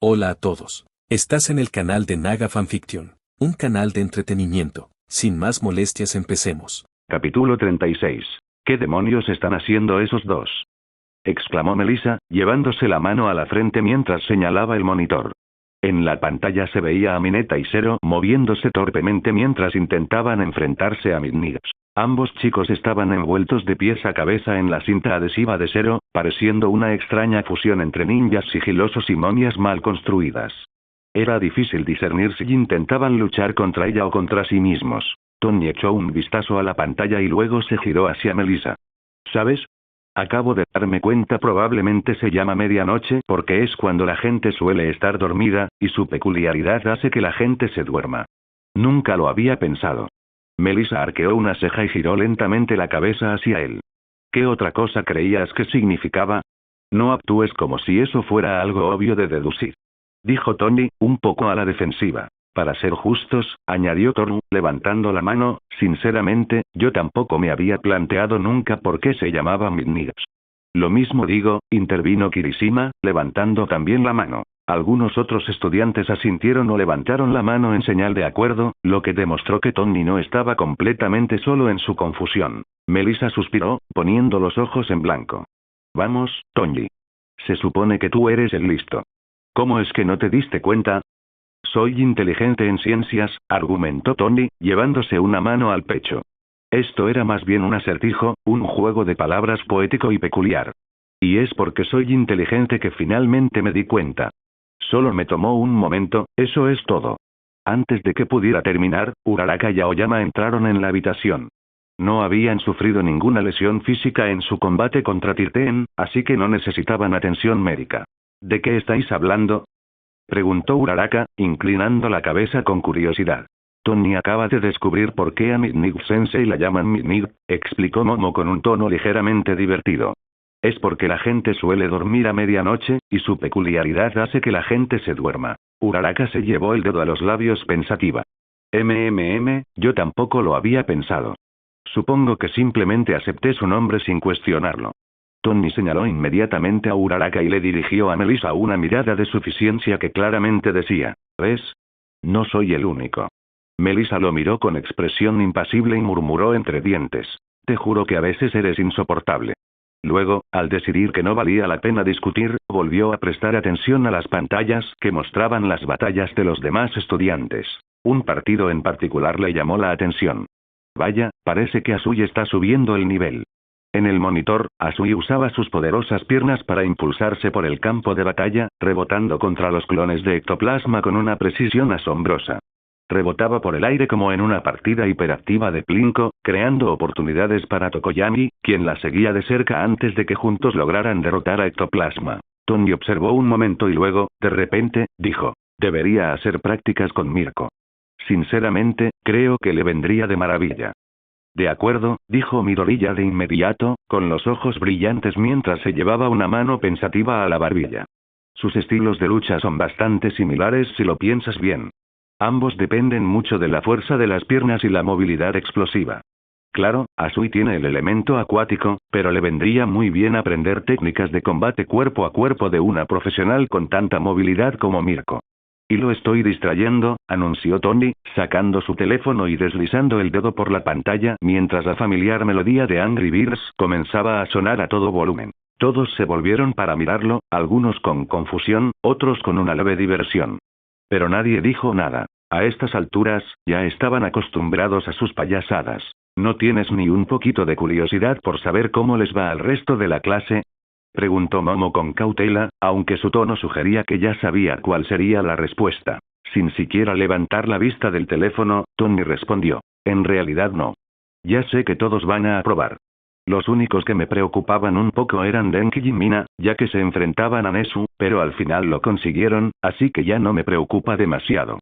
Hola a todos. Estás en el canal de Naga Fanfiction, un canal de entretenimiento. Sin más molestias, empecemos. Capítulo 36. ¿Qué demonios están haciendo esos dos?, exclamó Melissa, llevándose la mano a la frente mientras señalaba el monitor. En la pantalla se veía a Mineta y Zero moviéndose torpemente mientras intentaban enfrentarse a Midnights. Ambos chicos estaban envueltos de pies a cabeza en la cinta adhesiva de Zero, pareciendo una extraña fusión entre ninjas sigilosos y momias mal construidas. Era difícil discernir si intentaban luchar contra ella o contra sí mismos. Tony echó un vistazo a la pantalla y luego se giró hacia Melissa. ¿Sabes? Acabo de darme cuenta, probablemente se llama medianoche porque es cuando la gente suele estar dormida, y su peculiaridad hace que la gente se duerma. Nunca lo había pensado. Melissa arqueó una ceja y giró lentamente la cabeza hacia él. ¿Qué otra cosa creías que significaba? No actúes como si eso fuera algo obvio de deducir, dijo Tony, un poco a la defensiva. Para ser justos, añadió Thorn, levantando la mano, sinceramente, yo tampoco me había planteado nunca por qué se llamaba Midnights. Lo mismo digo, intervino Kirishima, levantando también la mano. Algunos otros estudiantes asintieron o levantaron la mano en señal de acuerdo, lo que demostró que Tony no estaba completamente solo en su confusión. Melissa suspiró, poniendo los ojos en blanco. Vamos, Tony. Se supone que tú eres el listo. ¿Cómo es que no te diste cuenta? Soy inteligente en ciencias, argumentó Tony, llevándose una mano al pecho. Esto era más bien un acertijo, un juego de palabras poético y peculiar. Y es porque soy inteligente que finalmente me di cuenta. Solo me tomó un momento, eso es todo. Antes de que pudiera terminar, Uraraka y Aoyama entraron en la habitación. No habían sufrido ninguna lesión física en su combate contra Tirten, así que no necesitaban atención médica. ¿De qué estáis hablando?, preguntó Uraraka, inclinando la cabeza con curiosidad. Tony acaba de descubrir por qué a Midnight Sensei la llaman Midnight, explicó Momo con un tono ligeramente divertido. Es porque la gente suele dormir a medianoche, y su peculiaridad hace que la gente se duerma. Uraraka se llevó el dedo a los labios pensativa. Yo tampoco lo había pensado. Supongo que simplemente acepté su nombre sin cuestionarlo. Tony señaló inmediatamente a Uraraka y le dirigió a Melissa una mirada de suficiencia que claramente decía, ¿ves? No soy el único. Melissa lo miró con expresión impasible y murmuró entre dientes. Te juro que a veces eres insoportable. Luego, al decidir que no valía la pena discutir, volvió a prestar atención a las pantallas que mostraban las batallas de los demás estudiantes. Un partido en particular le llamó la atención. Vaya, parece que Asui está subiendo el nivel. En el monitor, Asui usaba sus poderosas piernas para impulsarse por el campo de batalla, rebotando contra los clones de ectoplasma con una precisión asombrosa. Rebotaba por el aire como en una partida hiperactiva de Plinko, creando oportunidades para Tokoyami, quien la seguía de cerca antes de que juntos lograran derrotar a Ectoplasma. Tony observó un momento y luego, de repente, dijo, debería hacer prácticas con Mirko. Sinceramente, creo que le vendría de maravilla. De acuerdo, dijo Midoriya de inmediato, con los ojos brillantes mientras se llevaba una mano pensativa a la barbilla. Sus estilos de lucha son bastante similares si lo piensas bien. Ambos dependen mucho de la fuerza de las piernas y la movilidad explosiva. Claro, Asui tiene el elemento acuático, pero le vendría muy bien aprender técnicas de combate cuerpo a cuerpo de una profesional con tanta movilidad como Mirko. Y lo estoy distrayendo, anunció Tony, sacando su teléfono y deslizando el dedo por la pantalla mientras la familiar melodía de Angry Birds comenzaba a sonar a todo volumen. Todos se volvieron para mirarlo, algunos con confusión, otros con una leve diversión. Pero nadie dijo nada. A estas alturas, ya estaban acostumbrados a sus payasadas. ¿No tienes ni un poquito de curiosidad por saber cómo les va al resto de la clase?, preguntó Momo con cautela, aunque su tono sugería que ya sabía cuál sería la respuesta. Sin siquiera levantar la vista del teléfono, Tony respondió, en realidad no. Ya sé que todos van a aprobar. Los únicos que me preocupaban un poco eran Denki y Mina, ya que se enfrentaban a Nezu, pero al final lo consiguieron, así que ya no me preocupa demasiado.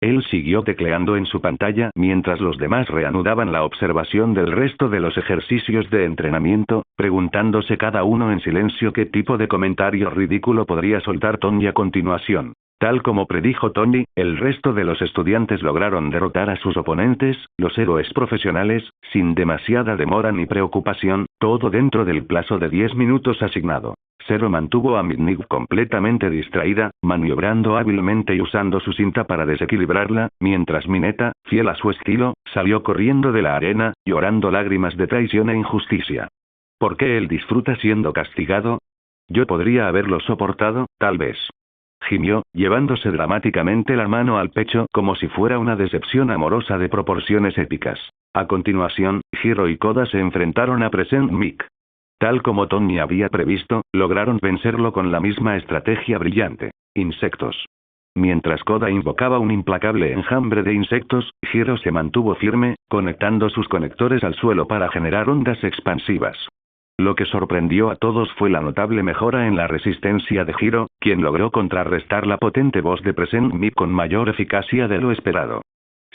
Él siguió tecleando en su pantalla mientras los demás reanudaban la observación del resto de los ejercicios de entrenamiento, preguntándose cada uno en silencio qué tipo de comentario ridículo podría soltar Tony a continuación. Tal como predijo Tony, el resto de los estudiantes lograron derrotar a sus oponentes, los héroes profesionales, sin demasiada demora ni preocupación, Todo dentro del plazo de 10 minutos asignado. Zero mantuvo a Midnight completamente distraída, maniobrando hábilmente y usando su cinta para desequilibrarla, mientras Mineta, fiel a su estilo, salió corriendo de la arena, llorando lágrimas de traición e injusticia. ¿Por qué él disfruta siendo castigado? Yo podría haberlo soportado, tal vez. Gimió, llevándose dramáticamente la mano al pecho como si fuera una decepción amorosa de proporciones épicas. A continuación, Hiro y Koda se enfrentaron a Present Mic. Tal como Tony había previsto, lograron vencerlo con la misma estrategia brillante. Insectos. Mientras Koda invocaba un implacable enjambre de insectos, Hiro se mantuvo firme, conectando sus conectores al suelo para generar ondas expansivas. Lo que sorprendió a todos fue la notable mejora en la resistencia de Hiro, quien logró contrarrestar la potente voz de Present Mic con mayor eficacia de lo esperado.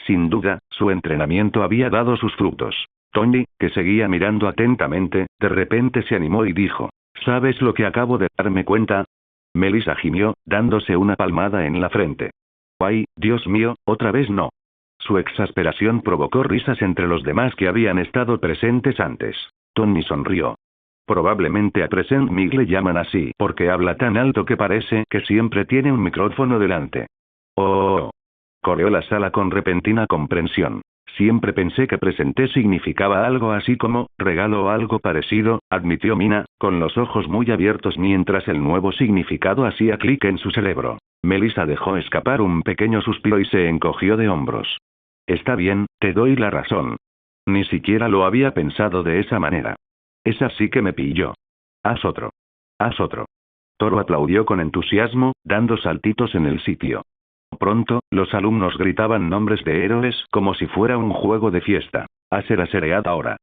Sin duda, su entrenamiento había dado sus frutos. Tony, que seguía mirando atentamente, de repente se animó y dijo: ¿Sabes lo que acabo de darme cuenta? Melissa gimió, dándose una palmada en la frente. ¡Ay, Dios mío, otra vez no! Su exasperación provocó risas entre los demás que habían estado presentes antes. Tony sonrió. Probablemente a Present Mic le llaman así porque habla tan alto que parece que siempre tiene un micrófono delante. ¡Oh! Corrió la sala con repentina comprensión. Siempre pensé que presenté significaba algo así como, regalo o algo parecido, admitió Mina, con los ojos muy abiertos mientras el nuevo significado hacía clic en su cerebro. Melissa dejó escapar un pequeño suspiro y se encogió de hombros. Está bien, te doy la razón. Ni siquiera lo había pensado de esa manera. Esa sí que me pilló. Haz otro. Haz otro. Toro aplaudió con entusiasmo, dando saltitos en el sitio. Pronto, los alumnos gritaban nombres de héroes como si fuera un juego de fiesta. Aseread ahora.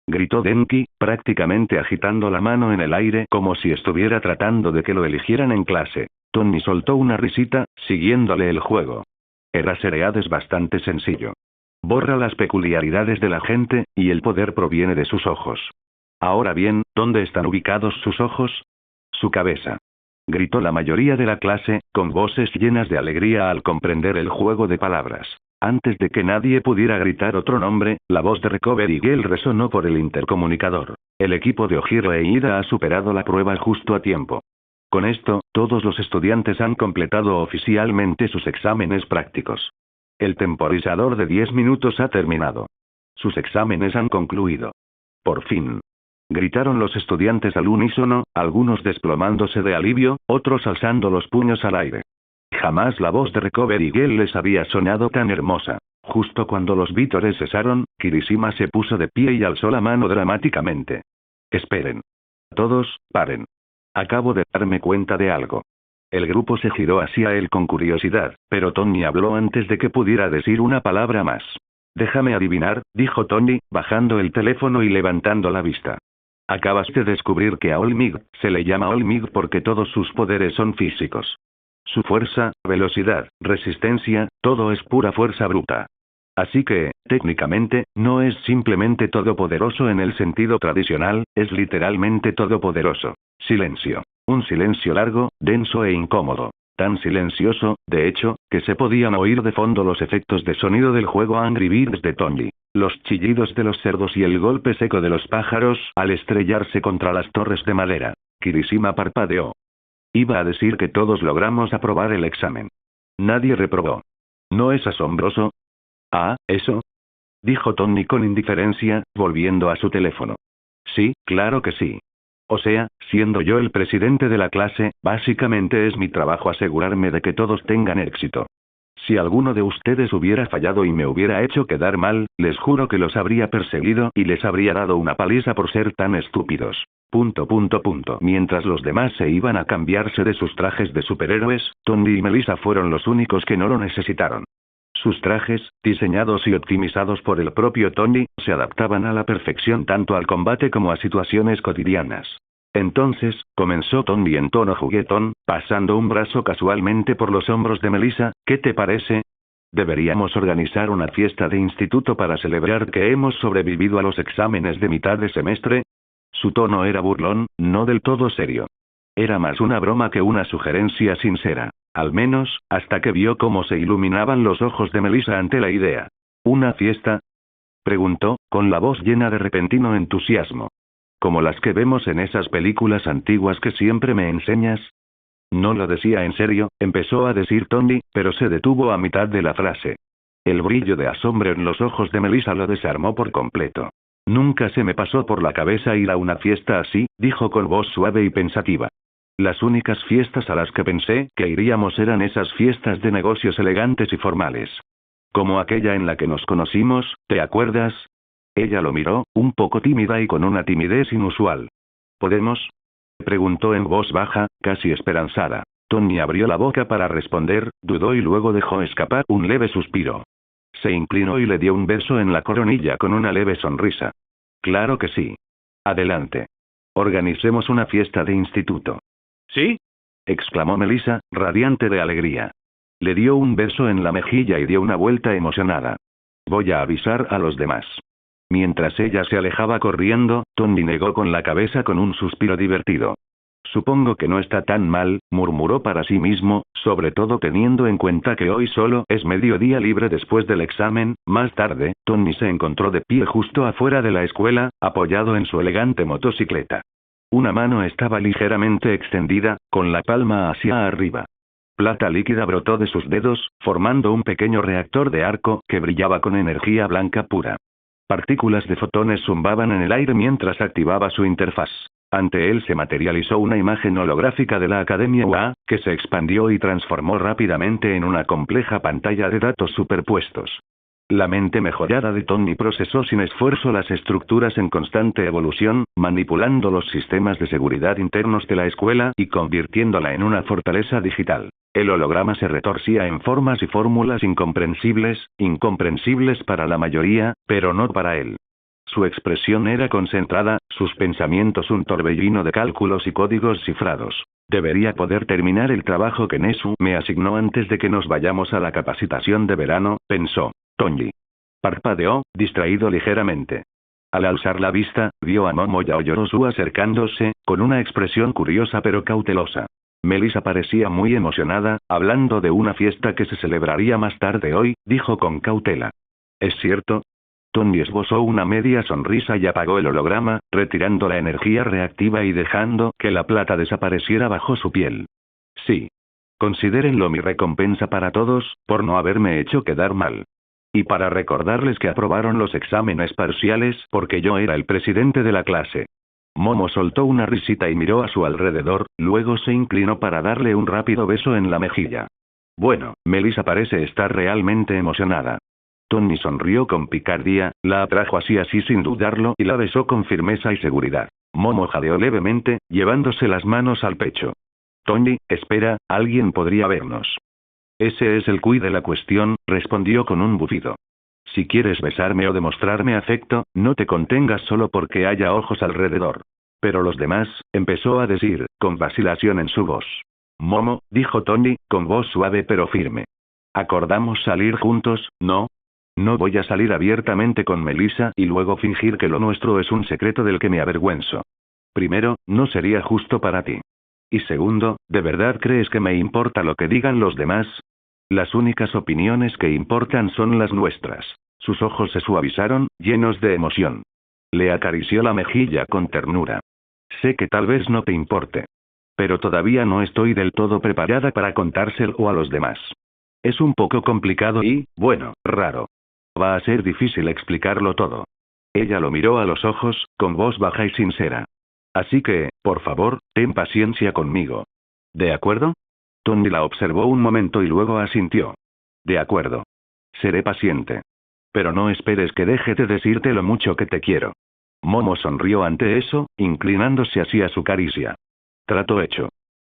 Gritó Denki, prácticamente agitando la mano en el aire como si estuviera tratando de que lo eligieran en clase. Tony soltó una risita, siguiéndole el juego. Eraseread es bastante sencillo. Borra las peculiaridades de la gente, y el poder proviene de sus ojos. Ahora bien, ¿dónde están ubicados sus ojos? Su cabeza. Gritó la mayoría de la clase, con voces llenas de alegría al comprender el juego de palabras. Antes de que nadie pudiera gritar otro nombre, la voz de Recovery Girl resonó por el intercomunicador. El equipo de Ojiro e Ida ha superado la prueba justo a tiempo. Con esto, todos los estudiantes han completado oficialmente sus exámenes prácticos. El temporizador de 10 minutos ha terminado. Sus exámenes han concluido. Por fin. Gritaron los estudiantes al unísono, algunos desplomándose de alivio, otros alzando los puños al aire. Jamás la voz de Recovery Girl les había sonado tan hermosa. Justo cuando los vítores cesaron, Kirishima se puso de pie y alzó la mano dramáticamente. Esperen. Todos, paren. Acabo de darme cuenta de algo. El grupo se giró hacia él con curiosidad, pero Tony habló antes de que pudiera decir una palabra más. Déjame adivinar, dijo Tony, bajando el teléfono y levantando la vista. Acabas de descubrir que a All Might se le llama All Might porque todos sus poderes son físicos. Su fuerza, velocidad, resistencia, todo es pura fuerza bruta. Así que, técnicamente, no es simplemente todopoderoso en el sentido tradicional, es literalmente todopoderoso. Silencio. Un silencio largo, denso e incómodo. Tan silencioso, de hecho, que se podían oír de fondo los efectos de sonido del juego Angry Birds de Tony. Los chillidos de los cerdos y el golpe seco de los pájaros al estrellarse contra las torres de madera. Kirishima parpadeó. Iba a decir que todos logramos aprobar el examen. Nadie reprobó. ¿No es asombroso? Ah, ¿eso? Dijo Tony con indiferencia, volviendo a su teléfono. Sí, claro que sí. O sea, siendo yo el presidente de la clase, básicamente es mi trabajo asegurarme de que todos tengan éxito. Si alguno de ustedes hubiera fallado y me hubiera hecho quedar mal, les juro que los habría perseguido y les habría dado una paliza por ser tan estúpidos. Mientras los demás se iban a cambiarse de sus trajes de superhéroes, Tony y Melissa fueron los únicos que no lo necesitaron. Sus trajes, diseñados y optimizados por el propio Tony, se adaptaban a la perfección tanto al combate como a situaciones cotidianas. Entonces, comenzó Tony en tono juguetón, pasando un brazo casualmente por los hombros de Melissa. ¿Qué te parece? Deberíamos organizar una fiesta de instituto para celebrar que hemos sobrevivido a los exámenes de mitad de semestre. Su tono era burlón, no del todo serio. Era más una broma que una sugerencia sincera. Al menos, hasta que vio cómo se iluminaban los ojos de Melissa ante la idea. ¿Una fiesta? Preguntó, con la voz llena de repentino entusiasmo. como las que vemos en esas películas antiguas que siempre me enseñas. No lo decía en serio, empezó a decir Tony, pero se detuvo a mitad de la frase. El brillo de asombro en los ojos de Melissa lo desarmó por completo. Nunca se me pasó por la cabeza ir a una fiesta así, dijo con voz suave y pensativa. Las únicas fiestas a las que pensé que iríamos eran esas fiestas de negocios elegantes y formales. Como aquella en la que nos conocimos, ¿te acuerdas? Ella lo miró, un poco tímida y con una timidez inusual. ¿Podemos? Preguntó en voz baja, casi esperanzada. Tony abrió la boca para responder, dudó y luego dejó escapar un leve suspiro. Se inclinó y le dio un beso en la coronilla con una leve sonrisa. Claro que sí. Adelante. Organicemos una fiesta de instituto. ¿Sí? Exclamó Melissa, radiante de alegría. Le dio un beso en la mejilla y dio una vuelta emocionada. Voy a avisar a los demás. Mientras ella se alejaba corriendo, Tony negó con la cabeza con un suspiro divertido. Supongo que no está tan mal, murmuró para sí mismo, sobre todo teniendo en cuenta que hoy solo es mediodía libre después del examen. Más tarde, Tony se encontró de pie justo afuera de la escuela, apoyado en su elegante motocicleta. Una mano estaba ligeramente extendida, con la palma hacia arriba. Plata líquida brotó de sus dedos, formando un pequeño reactor de arco que brillaba con energía blanca pura. Partículas de fotones zumbaban en el aire mientras activaba su interfaz. Ante él se materializó una imagen holográfica de la Academia UA, que se expandió y transformó rápidamente en una compleja pantalla de datos superpuestos. La mente mejorada de Tony procesó sin esfuerzo las estructuras en constante evolución, manipulando los sistemas de seguridad internos de la escuela y convirtiéndola en una fortaleza digital. El holograma se retorcía en formas y fórmulas incomprensibles para la mayoría, pero no para él. Su expresión era concentrada, sus pensamientos un torbellino de cálculos y códigos cifrados. Debería poder terminar el trabajo que Nesu me asignó antes de que nos vayamos a la capacitación de verano, pensó Tony. Parpadeó, distraído ligeramente. Al alzar la vista, vio a Momo Yaoyorozu acercándose, con una expresión curiosa pero cautelosa. Melissa parecía muy emocionada, hablando de una fiesta que se celebraría más tarde hoy, dijo con cautela. ¿Es cierto? Tony esbozó una media sonrisa y apagó el holograma, retirando la energía reactiva y dejando que la plata desapareciera bajo su piel. Sí. Considérenlo mi recompensa para todos, por no haberme hecho quedar mal. Y para recordarles que aprobaron los exámenes parciales porque yo era el presidente de la clase. Momo soltó una risita y miró a su alrededor, luego se inclinó para darle un rápido beso en la mejilla. Bueno, Melissa parece estar realmente emocionada. Tony sonrió con picardía, la atrajo así sin dudarlo y la besó con firmeza y seguridad. Momo jadeó levemente, llevándose las manos al pecho. Tony, espera, alguien podría vernos. Ese es el quid de la cuestión, respondió con un bufido. Si quieres besarme o demostrarme afecto, no te contengas solo porque haya ojos alrededor. Pero los demás, empezó a decir, con vacilación en su voz. Momo, dijo Tony, con voz suave pero firme. Acordamos salir juntos, ¿no? No voy a salir abiertamente con Melissa y luego fingir que lo nuestro es un secreto del que me avergüenzo. Primero, no sería justo para ti. Y segundo, ¿de verdad crees que me importa lo que digan los demás? Las únicas opiniones que importan son las nuestras. Sus ojos se suavizaron, llenos de emoción. Le acarició la mejilla con ternura. Sé que tal vez no te importe. Pero todavía no estoy del todo preparada para contárselo a los demás. Es un poco complicado y, bueno, raro. Va a ser difícil explicarlo todo. Ella lo miró a los ojos, con voz baja y sincera. Así que, por favor, ten paciencia conmigo. ¿De acuerdo? Tony la observó un momento y luego asintió. De acuerdo. Seré paciente. Pero no esperes que deje de decirte lo mucho que te quiero. Momo sonrió ante eso, inclinándose hacia su caricia. Trato hecho.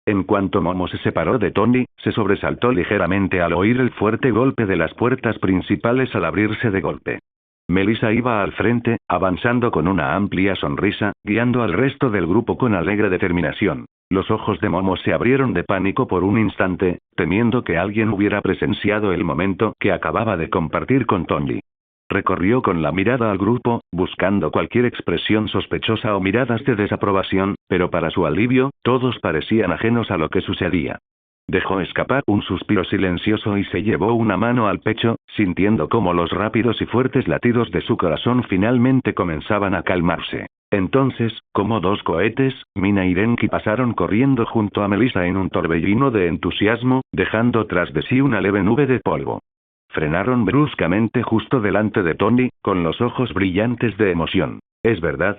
En cuanto Momo se separó de Tony, se sobresaltó ligeramente al oír el fuerte golpe de las puertas principales al abrirse de golpe. Melissa iba al frente, avanzando con una amplia sonrisa, guiando al resto del grupo con alegre determinación. Los ojos de Momo se abrieron de pánico por un instante, temiendo que alguien hubiera presenciado el momento que acababa de compartir con Tony. Recorrió con la mirada al grupo, buscando cualquier expresión sospechosa o miradas de desaprobación, pero para su alivio, todos parecían ajenos a lo que sucedía. Dejó escapar un suspiro silencioso y se llevó una mano al pecho, sintiendo cómo los rápidos y fuertes latidos de su corazón finalmente comenzaban a calmarse. Entonces, como dos cohetes, Mina y Denki pasaron corriendo junto a Melissa en un torbellino de entusiasmo, dejando tras de sí una leve nube de polvo. Frenaron bruscamente justo delante de Tony, con los ojos brillantes de emoción. ¿Es verdad?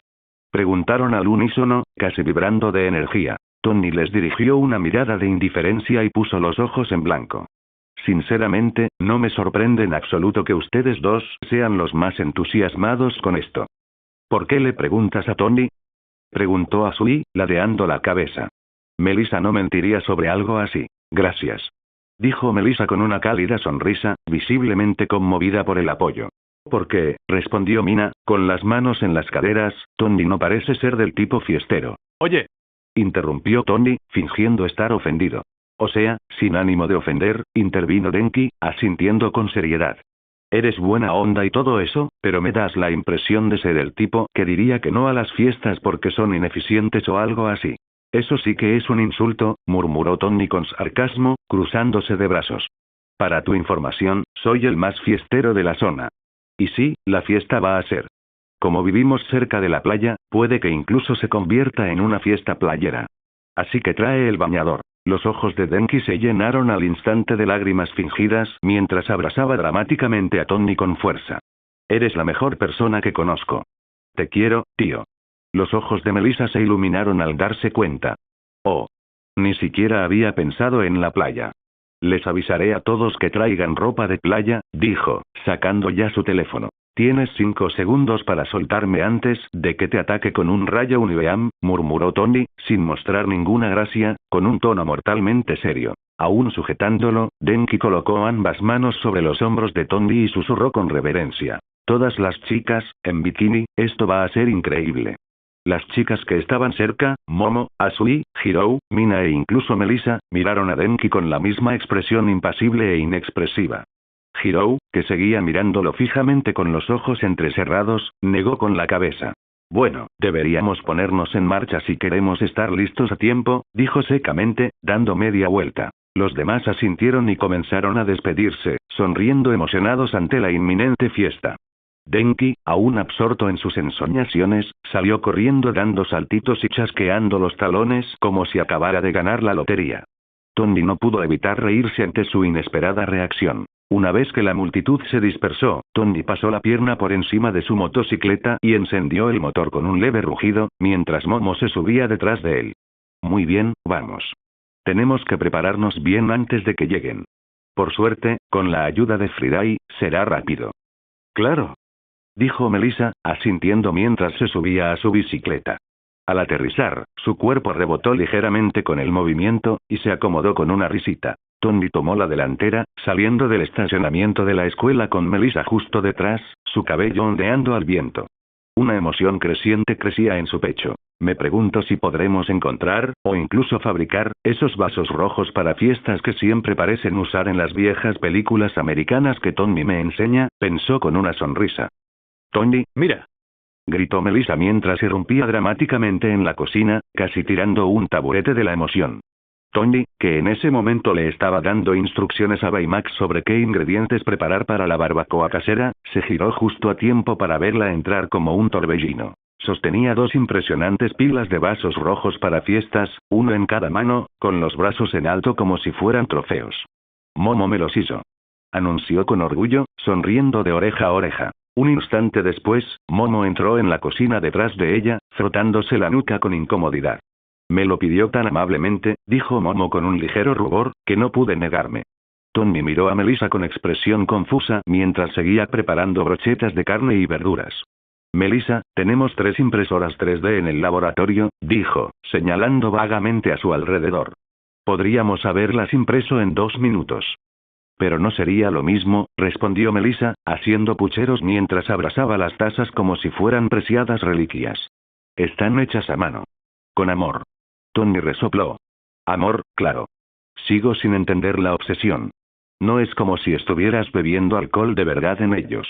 Preguntaron al unísono, casi vibrando de energía. Tony les dirigió una mirada de indiferencia y puso los ojos en blanco. Sinceramente, no me sorprende en absoluto que ustedes dos sean los más entusiasmados con esto. ¿Por qué le preguntas a Tony? Preguntó Azui, ladeando la cabeza. Melissa no mentiría sobre algo así. Gracias. Dijo Melissa con una cálida sonrisa, visiblemente conmovida por el apoyo. Porque, respondió Mina, con las manos en las caderas, Tony no parece ser del tipo fiestero. Oye. Interrumpió Tony, fingiendo estar ofendido. O sea, sin ánimo de ofender, intervino Denki, asintiendo con seriedad. Eres buena onda y todo eso, pero me das la impresión de ser el tipo que diría que no a las fiestas porque son ineficientes o algo así. Eso sí que es un insulto, murmuró Tony con sarcasmo, cruzándose de brazos. Para tu información, soy el más fiestero de la zona. Y sí, la fiesta va a ser. Como vivimos cerca de la playa, puede que incluso se convierta en una fiesta playera. Así que trae el bañador. Los ojos de Denki se llenaron al instante de lágrimas fingidas mientras abrazaba dramáticamente a Tony con fuerza. Eres la mejor persona que conozco. Te quiero, tío. Los ojos de Melissa se iluminaron al darse cuenta. Oh. Ni siquiera había pensado en la playa. Les avisaré a todos que traigan ropa de playa, dijo, sacando ya su teléfono. Tienes 5 segundos para soltarme antes de que te ataque con un rayo Univeam, murmuró Tony, sin mostrar ninguna gracia, con un tono mortalmente serio. Aún sujetándolo, Denki colocó ambas manos sobre los hombros de Tony y susurró con reverencia. Todas las chicas, en bikini, esto va a ser increíble. Las chicas que estaban cerca, Momo, Azui, Hirou, Mina e incluso Melissa, miraron a Denki con la misma expresión impasible e inexpresiva. Hirou, que seguía mirándolo fijamente con los ojos entrecerrados, negó con la cabeza. Bueno, deberíamos ponernos en marcha si queremos estar listos a tiempo, dijo secamente, dando media vuelta. Los demás asintieron y comenzaron a despedirse, sonriendo emocionados ante la inminente fiesta. Denki, aún absorto en sus ensoñaciones, salió corriendo dando saltitos y chasqueando los talones como si acabara de ganar la lotería. Tony no pudo evitar reírse ante su inesperada reacción. Una vez que la multitud se dispersó, Tony pasó la pierna por encima de su motocicleta y encendió el motor con un leve rugido, mientras Momo se subía detrás de él. Muy bien, vamos. Tenemos que prepararnos bien antes de que lleguen. Por suerte, con la ayuda de Friday, será rápido. Claro. Dijo Melissa, asintiendo mientras se subía a su bicicleta. Al aterrizar, su cuerpo rebotó ligeramente con el movimiento, y se acomodó con una risita. Tony tomó la delantera, saliendo del estacionamiento de la escuela con Melissa justo detrás, su cabello ondeando al viento. Una emoción creciente crecía en su pecho. Me pregunto si podremos encontrar, o incluso fabricar, esos vasos rojos para fiestas que siempre parecen usar en las viejas películas americanas que Tony me enseña, pensó con una sonrisa. Tony, mira. Gritó Melissa mientras irrumpía dramáticamente en la cocina, casi tirando un taburete de la emoción. Tony, que en ese momento le estaba dando instrucciones a Baymax sobre qué ingredientes preparar para la barbacoa casera, se giró justo a tiempo para verla entrar como un torbellino. Sostenía 2 impresionantes pilas de vasos rojos para fiestas, uno en cada mano, con los brazos en alto como si fueran trofeos. Momo me los hizo. Anunció con orgullo, sonriendo de oreja a oreja. Un instante después, Momo entró en la cocina detrás de ella, frotándose la nuca con incomodidad. Me lo pidió tan amablemente, dijo Momo con un ligero rubor, que no pude negarme. Tony miró a Melissa con expresión confusa mientras seguía preparando brochetas de carne y verduras. Melissa, tenemos 3 impresoras 3D en el laboratorio, dijo, señalando vagamente a su alrededor. Podríamos haberlas impreso en 2 minutos. Pero no sería lo mismo, respondió Melissa, haciendo pucheros mientras abrazaba las tazas como si fueran preciadas reliquias. Están hechas a mano. Con amor. Tony resopló. Amor, claro. Sigo sin entender la obsesión. No es como si estuvieras bebiendo alcohol de verdad en ellos.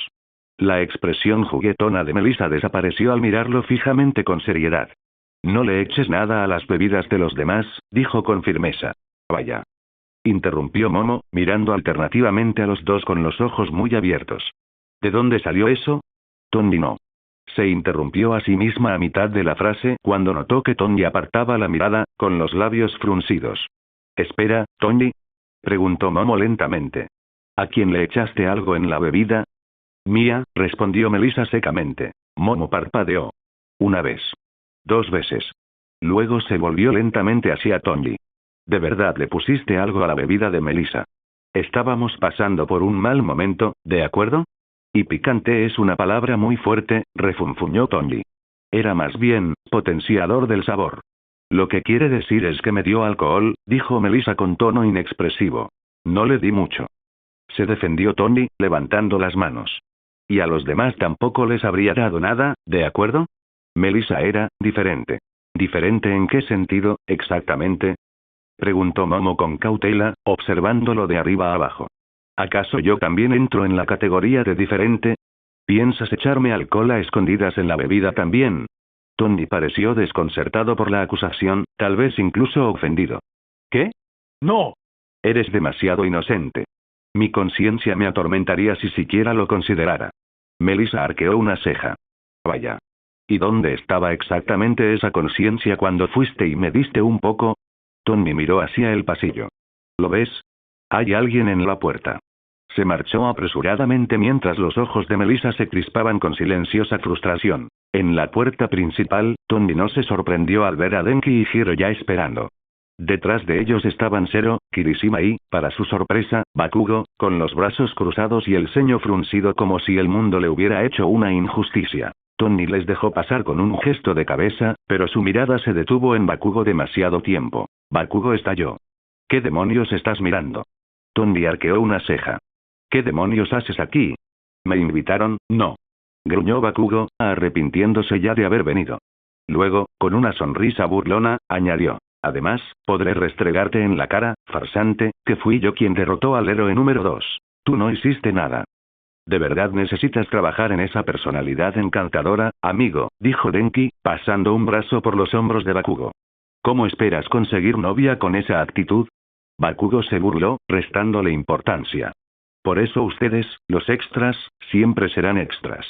La expresión juguetona de Melissa desapareció al mirarlo fijamente con seriedad. No le eches nada a las bebidas de los demás, dijo con firmeza. Vaya. Interrumpió Momo, mirando alternativamente a los dos con los ojos muy abiertos. ¿De dónde salió eso? Tony no. Se interrumpió a sí misma a mitad de la frase cuando notó que Tony apartaba la mirada, con los labios fruncidos. «Espera, Tony», preguntó Momo lentamente. «¿A quién le echaste algo en la bebida?» «Mía», respondió Melissa secamente. Momo parpadeó. «Una vez. 2 veces». Luego se volvió lentamente hacia Tony. «¿De verdad le pusiste algo a la bebida de Melissa? Estábamos pasando por un mal momento, ¿de acuerdo?» «Y picante es una palabra muy fuerte», refunfuñó Tony. «Era más bien, potenciador del sabor». «Lo que quiere decir es que me dio alcohol», dijo Melissa con tono inexpresivo. «No le di mucho». Se defendió Tony, levantando las manos. «Y a los demás tampoco les habría dado nada, ¿de acuerdo?» Melissa era diferente. ¿Diferente en qué sentido, exactamente?, preguntó Momo con cautela, observándolo de arriba a abajo. ¿Acaso yo también entro en la categoría de diferente? ¿Piensas echarme alcohol a escondidas en la bebida también? Tony pareció desconcertado por la acusación, tal vez incluso ofendido. ¿Qué? No. Eres demasiado inocente. Mi conciencia me atormentaría si siquiera lo considerara. Melissa arqueó una ceja. Vaya. ¿Y dónde estaba exactamente esa conciencia cuando fuiste y me diste un poco? Tony miró hacia el pasillo. ¿Lo ves? Hay alguien en la puerta. Se marchó apresuradamente mientras los ojos de Melissa se crispaban con silenciosa frustración. En la puerta principal, Tony no se sorprendió al ver a Denki y Hiro ya esperando. Detrás de ellos estaban Zero, Kirishima y, para su sorpresa, Bakugo, con los brazos cruzados y el ceño fruncido como si el mundo le hubiera hecho una injusticia. Tony les dejó pasar con un gesto de cabeza, pero su mirada se detuvo en Bakugo demasiado tiempo. Bakugo estalló. ¿Qué demonios estás mirando? Tony arqueó una ceja. ¿Qué demonios haces aquí? ¿Me invitaron? No. Gruñó Bakugo, arrepintiéndose ya de haber venido. Luego, con una sonrisa burlona, añadió. Además, podré restregarte en la cara, farsante, que fui yo quien derrotó al héroe número 2. Tú no hiciste nada. ¿De verdad necesitas trabajar en esa personalidad encantadora, amigo?, dijo Denki, pasando un brazo por los hombros de Bakugo. ¿Cómo esperas conseguir novia con esa actitud? Bakugo se burló, restándole importancia. Por eso ustedes, los extras, siempre serán extras.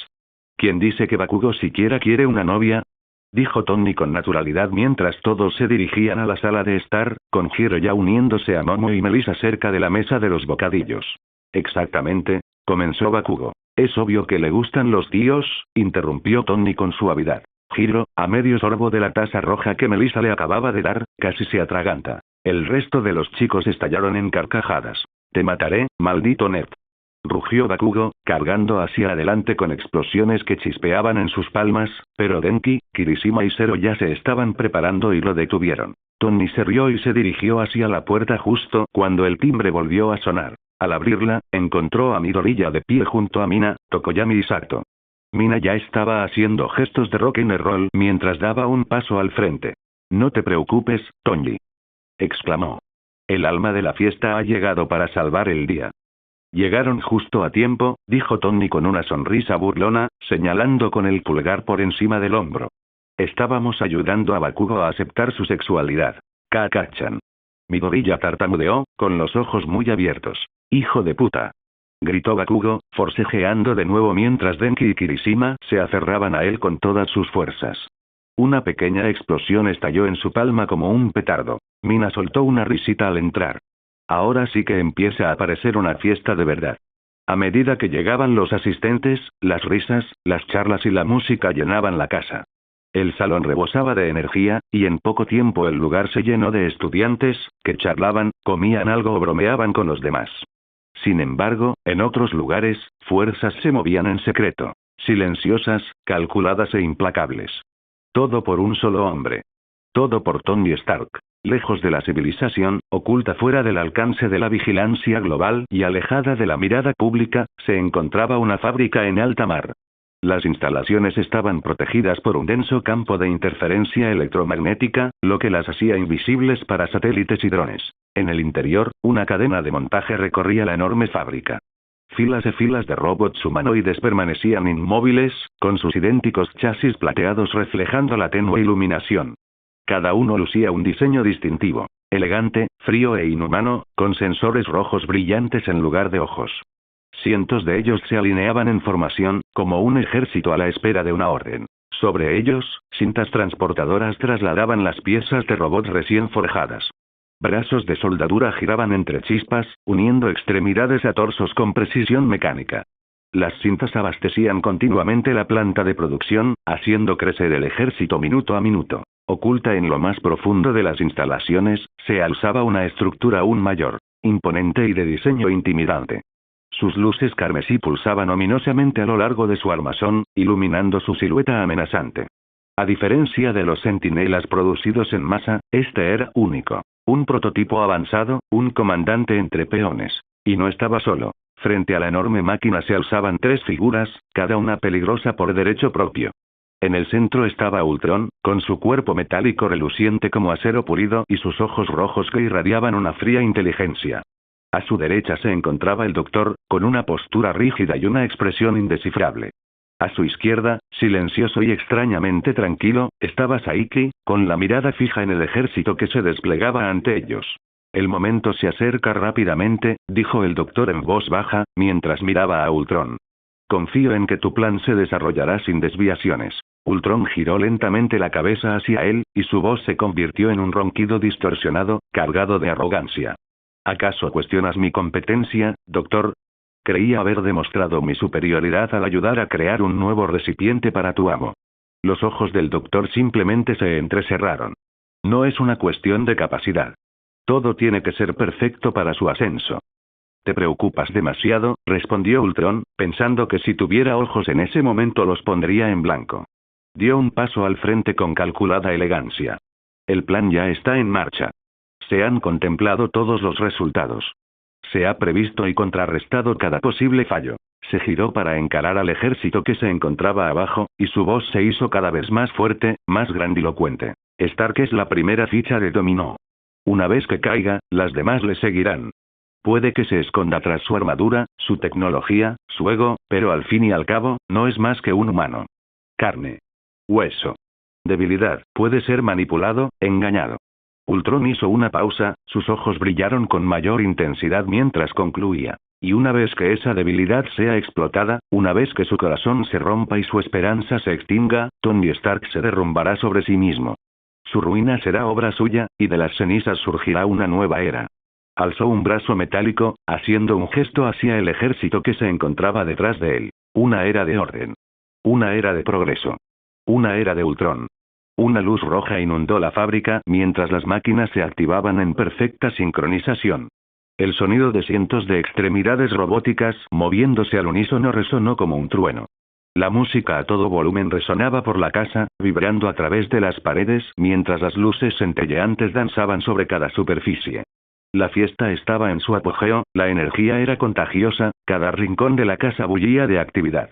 ¿Quién dice que Bakugo siquiera quiere una novia? Dijo Tony con naturalidad mientras todos se dirigían a la sala de estar, con Hiro ya uniéndose a Momo y Melissa cerca de la mesa de los bocadillos. Exactamente, comenzó Bakugo. Es obvio que le gustan los tíos, interrumpió Tony con suavidad. Hiro, a medio sorbo de la taza roja que Melissa le acababa de dar, casi se atraganta. El resto de los chicos estallaron en carcajadas. Te mataré, maldito Ned. Rugió Bakugo, cargando hacia adelante con explosiones que chispeaban en sus palmas, pero Denki, Kirishima y Zero ya se estaban preparando y lo detuvieron. Tony se rió y se dirigió hacia la puerta justo cuando el timbre volvió a sonar. Al abrirla, encontró a Midoriya de pie junto a Mina, Tokoyami y Sato. Mina ya estaba haciendo gestos de rock and roll mientras daba un paso al frente. No te preocupes, Tony, exclamó. El alma de la fiesta ha llegado para salvar el día. Llegaron justo a tiempo, dijo Tony con una sonrisa burlona, señalando con el pulgar por encima del hombro. Estábamos ayudando a Bakugo a aceptar su sexualidad. Kaka-chan. Midoriya tartamudeó, con los ojos muy abiertos. ¡Hijo de puta!, gritó Bakugo, forcejeando de nuevo mientras Denki y Kirishima se aferraban a él con todas sus fuerzas. Una pequeña explosión estalló en su palma como un petardo. Mina soltó una risita al entrar. Ahora sí que empieza a parecer una fiesta de verdad. A medida que llegaban los asistentes, las risas, las charlas y la música llenaban la casa. El salón rebosaba de energía, y en poco tiempo el lugar se llenó de estudiantes, que charlaban, comían algo o bromeaban con los demás. Sin embargo, en otros lugares, fuerzas se movían en secreto, silenciosas, calculadas e implacables. Todo por un solo hombre. Todo por Tony Stark. Lejos de la civilización, oculta fuera del alcance de la vigilancia global y alejada de la mirada pública, se encontraba una fábrica en alta mar. Las instalaciones estaban protegidas por un denso campo de interferencia electromagnética, lo que las hacía invisibles para satélites y drones. En el interior, una cadena de montaje recorría la enorme fábrica. Filas y filas de robots humanoides permanecían inmóviles, con sus idénticos chasis plateados reflejando la tenue iluminación. Cada uno lucía un diseño distintivo, elegante, frío e inhumano, con sensores rojos brillantes en lugar de ojos. Cientos de ellos se alineaban en formación, como un ejército a la espera de una orden. Sobre ellos, cintas transportadoras trasladaban las piezas de robots recién forjadas. Brazos de soldadura giraban entre chispas, uniendo extremidades a torsos con precisión mecánica. Las cintas abastecían continuamente la planta de producción, haciendo crecer el ejército minuto a minuto. Oculta en lo más profundo de las instalaciones, se alzaba una estructura aún mayor, imponente y de diseño intimidante. Sus luces carmesí pulsaban ominosamente a lo largo de su armazón, iluminando su silueta amenazante. A diferencia de los centinelas producidos en masa, este era único. Un prototipo avanzado, un comandante entre peones. Y no estaba solo. Frente a la enorme máquina se alzaban 3 figuras, cada una peligrosa por derecho propio. En el centro estaba Ultron, con su cuerpo metálico reluciente como acero pulido y sus ojos rojos que irradiaban una fría inteligencia. A su derecha se encontraba el Doctor, con una postura rígida y una expresión indescifrable. A su izquierda, silencioso y extrañamente tranquilo, estaba Saiki, con la mirada fija en el ejército que se desplegaba ante ellos. El momento se acerca rápidamente, dijo el Doctor en voz baja, mientras miraba a Ultron. Confío en que tu plan se desarrollará sin desviaciones. Ultron giró lentamente la cabeza hacia él, y su voz se convirtió en un ronquido distorsionado, cargado de arrogancia. ¿Acaso cuestionas mi competencia, Doctor? Creía haber demostrado mi superioridad al ayudar a crear un nuevo recipiente para tu amo. Los ojos del Doctor simplemente se entrecerraron. No es una cuestión de capacidad. Todo tiene que ser perfecto para su ascenso. Te preocupas demasiado, respondió Ultron, pensando que si tuviera ojos en ese momento los pondría en blanco. Dio un paso al frente con calculada elegancia. El plan ya está en marcha. Se han contemplado todos los resultados. Se ha previsto y contrarrestado cada posible fallo. Se giró para encarar al ejército que se encontraba abajo, y su voz se hizo cada vez más fuerte, más grandilocuente. Stark es la primera ficha de dominó. Una vez que caiga, las demás le seguirán. Puede que se esconda tras su armadura, su tecnología, su ego, pero al fin y al cabo, no es más que un humano. Carne. Hueso. Debilidad, puede ser manipulado, engañado. Ultron hizo una pausa, sus ojos brillaron con mayor intensidad mientras concluía. Y una vez que esa debilidad sea explotada, una vez que su corazón se rompa y su esperanza se extinga, Tony Stark se derrumbará sobre sí mismo. Su ruina será obra suya, y de las cenizas surgirá una nueva era. Alzó un brazo metálico, haciendo un gesto hacia el ejército que se encontraba detrás de él. Una era de orden. Una era de progreso. Una era de Ultron. Una luz roja inundó la fábrica mientras las máquinas se activaban en perfecta sincronización. El sonido de cientos de extremidades robóticas moviéndose al unísono resonó como un trueno. La música a todo volumen resonaba por la casa, vibrando a través de las paredes mientras las luces centelleantes danzaban sobre cada superficie. La fiesta estaba en su apogeo, la energía era contagiosa, cada rincón de la casa bullía de actividad.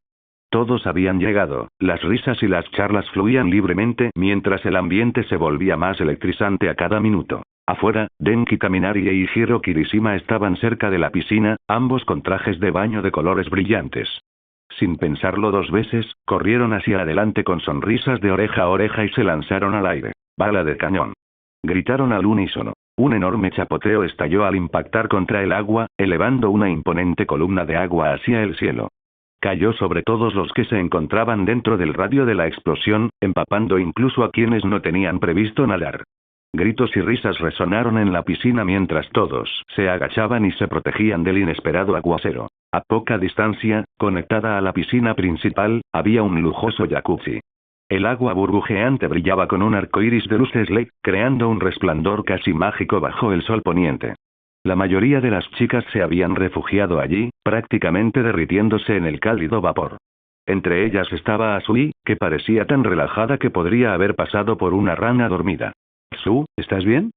Todos habían llegado, las risas y las charlas fluían libremente mientras el ambiente se volvía más electrizante a cada minuto. Afuera, Denki Kaminari e Ishiro Kirishima estaban cerca de la piscina, ambos con trajes de baño de colores brillantes. Sin pensarlo 2 veces, corrieron hacia adelante con sonrisas de oreja a oreja y se lanzaron al aire. ¡Bala de cañón! Gritaron al unísono. Un enorme chapoteo estalló al impactar contra el agua, elevando una imponente columna de agua hacia el cielo. Cayó sobre todos los que se encontraban dentro del radio de la explosión, empapando incluso a quienes no tenían previsto nadar. Gritos y risas resonaron en la piscina mientras todos se agachaban y se protegían del inesperado aguacero. A poca distancia, conectada a la piscina principal, había un lujoso jacuzzi. El agua burbujeante brillaba con un arco iris de luces LED, creando un resplandor casi mágico bajo el sol poniente. La mayoría de las chicas se habían refugiado allí, prácticamente derritiéndose en el cálido vapor. Entre ellas estaba Asui, que parecía tan relajada que podría haber pasado por una rana dormida. «Su, ¿estás bien?»,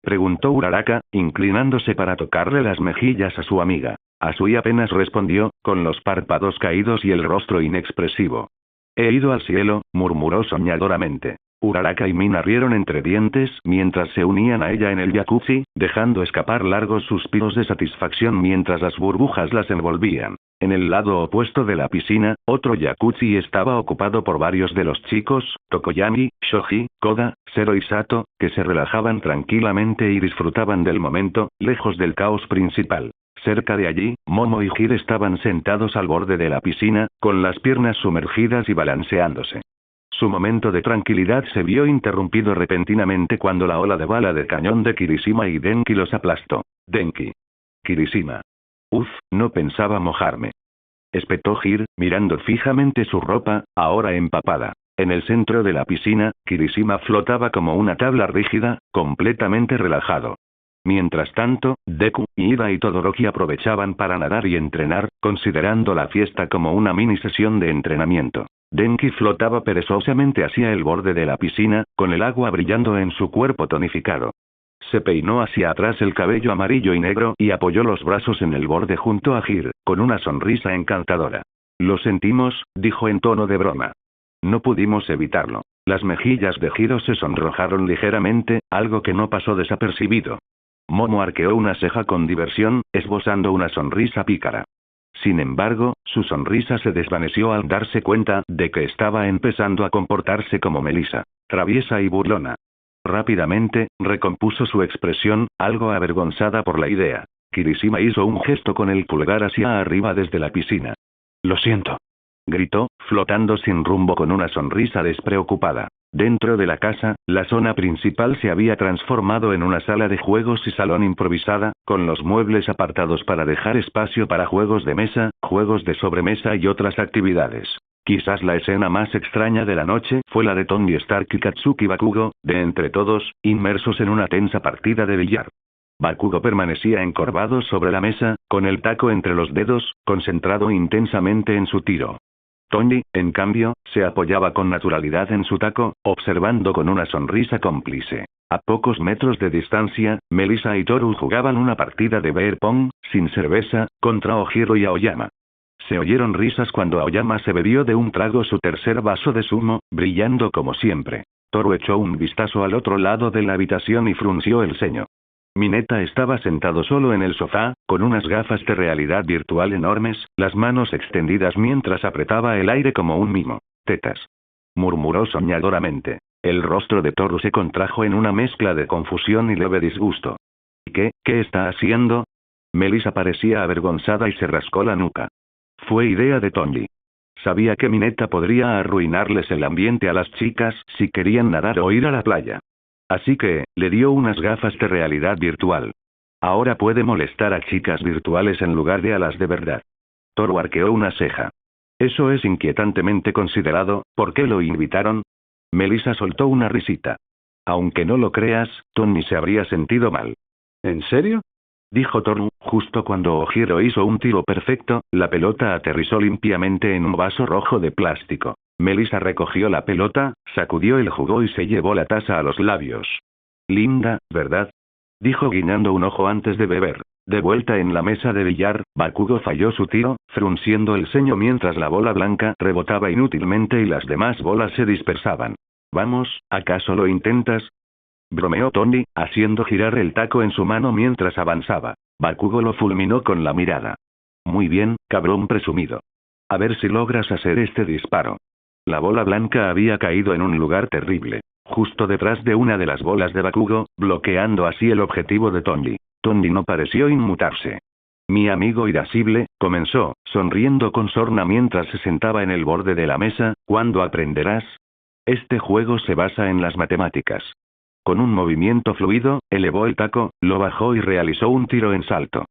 preguntó Uraraka, inclinándose para tocarle las mejillas a su amiga. Asui apenas respondió, con los párpados caídos y el rostro inexpresivo. «He ido al cielo», murmuró soñadoramente. Uraraka y Mina rieron entre dientes mientras se unían a ella en el jacuzzi, dejando escapar largos suspiros de satisfacción mientras las burbujas las envolvían. En el lado opuesto de la piscina, otro jacuzzi estaba ocupado por varios de los chicos, Tokoyami, Shoji, Koda, Zero y Sato, que se relajaban tranquilamente y disfrutaban del momento, lejos del caos principal. Cerca de allí, Momo y Hir estaban sentados al borde de la piscina, con las piernas sumergidas y balanceándose. Su momento de tranquilidad se vio interrumpido repentinamente cuando la ola de bala de cañón de Kirishima y Denki los aplastó. Denki. Kirishima. Uf, no pensaba mojarme. Espetó Hir, mirando fijamente su ropa, ahora empapada. En el centro de la piscina, Kirishima flotaba como una tabla rígida, completamente relajado. Mientras tanto, Deku, Ida y Todoroki aprovechaban para nadar y entrenar, considerando la fiesta como una mini sesión de entrenamiento. Denki flotaba perezosamente hacia el borde de la piscina, con el agua brillando en su cuerpo tonificado. Se peinó hacia atrás el cabello amarillo y negro y apoyó los brazos en el borde junto a Hir, con una sonrisa encantadora. Lo sentimos, dijo en tono de broma. No pudimos evitarlo. Las mejillas de Hiro se sonrojaron ligeramente, algo que no pasó desapercibido. Momo arqueó una ceja con diversión, esbozando una sonrisa pícara. Sin embargo, su sonrisa se desvaneció al darse cuenta de que estaba empezando a comportarse como Melissa, traviesa y burlona. Rápidamente, recompuso su expresión, algo avergonzada por la idea. Kirishima hizo un gesto con el pulgar hacia arriba desde la piscina. Lo siento. Gritó, flotando sin rumbo con una sonrisa despreocupada. Dentro de la casa, la zona principal se había transformado en una sala de juegos y salón improvisada, con los muebles apartados para dejar espacio para juegos de mesa, juegos de sobremesa y otras actividades. Quizás la escena más extraña de la noche fue la de Tony Stark y Katsuki Bakugo, de entre todos, inmersos en una tensa partida de billar. Bakugo permanecía encorvado sobre la mesa, con el taco entre los dedos, concentrado intensamente en su tiro. Tony, en cambio, se apoyaba con naturalidad en su taco, observando con una sonrisa cómplice. A pocos metros de distancia, Melissa y Toru jugaban una partida de beer pong, sin cerveza, contra Ojiro y Aoyama. Se oyeron risas cuando Aoyama se bebió de un trago su tercer vaso de zumo, brillando como siempre. Toru echó un vistazo al otro lado de la habitación y frunció el ceño. Mineta estaba sentado solo en el sofá, con unas gafas de realidad virtual enormes, las manos extendidas mientras apretaba el aire como un mimo. Tetas. Murmuró soñadoramente. El rostro de Toru se contrajo en una mezcla de confusión y leve disgusto. ¿Qué está haciendo? Melissa parecía avergonzada y se rascó la nuca. Fue idea de Tony. Sabía que Mineta podría arruinarles el ambiente a las chicas si querían nadar o ir a la playa. Así que, le dio unas gafas de realidad virtual. Ahora puede molestar a chicas virtuales en lugar de a las de verdad. Toru arqueó una ceja. Eso es inquietantemente considerado, ¿por qué lo invitaron? Melissa soltó una risita. Aunque no lo creas, Tony se habría sentido mal. ¿En serio? Dijo Toru, justo cuando Ojiro hizo un tiro perfecto, la pelota aterrizó limpiamente en un vaso rojo de plástico. Melissa recogió la pelota, sacudió el jugo y se llevó la taza a los labios. Linda, ¿verdad? Dijo guiñando un ojo antes de beber. De vuelta en la mesa de billar, Bakugo falló su tiro, frunciendo el ceño mientras la bola blanca rebotaba inútilmente y las demás bolas se dispersaban. Vamos, ¿acaso lo intentas? Bromeó Tony, haciendo girar el taco en su mano mientras avanzaba. Bakugo lo fulminó con la mirada. Muy bien, cabrón presumido. A ver si logras hacer este disparo. La bola blanca había caído en un lugar terrible, justo detrás de una de las bolas de Bakugo, bloqueando así el objetivo de Tony. Tony no pareció inmutarse. Mi amigo irascible, comenzó, sonriendo con sorna mientras se sentaba en el borde de la mesa, ¿cuándo aprenderás? Este juego se basa en las matemáticas. Con un movimiento fluido, elevó el taco, lo bajó y realizó un tiro en salto.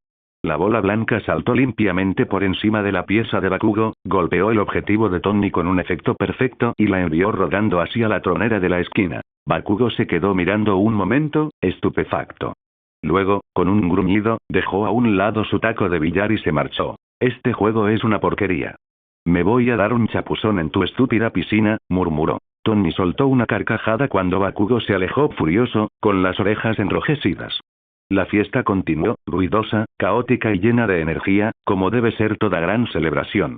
La bola blanca saltó limpiamente por encima de la pieza de Bakugo, golpeó el objetivo de Tony con un efecto perfecto y la envió rodando hacia la tronera de la esquina. Bakugo se quedó mirando un momento, estupefacto. Luego, con un gruñido, dejó a un lado su taco de billar y se marchó. Este juego es una porquería. Me voy a dar un chapuzón en tu estúpida piscina, murmuró. Tony soltó una carcajada cuando Bakugo se alejó furioso, con las orejas enrojecidas. La fiesta continuó, ruidosa, caótica y llena de energía, como debe ser toda gran celebración.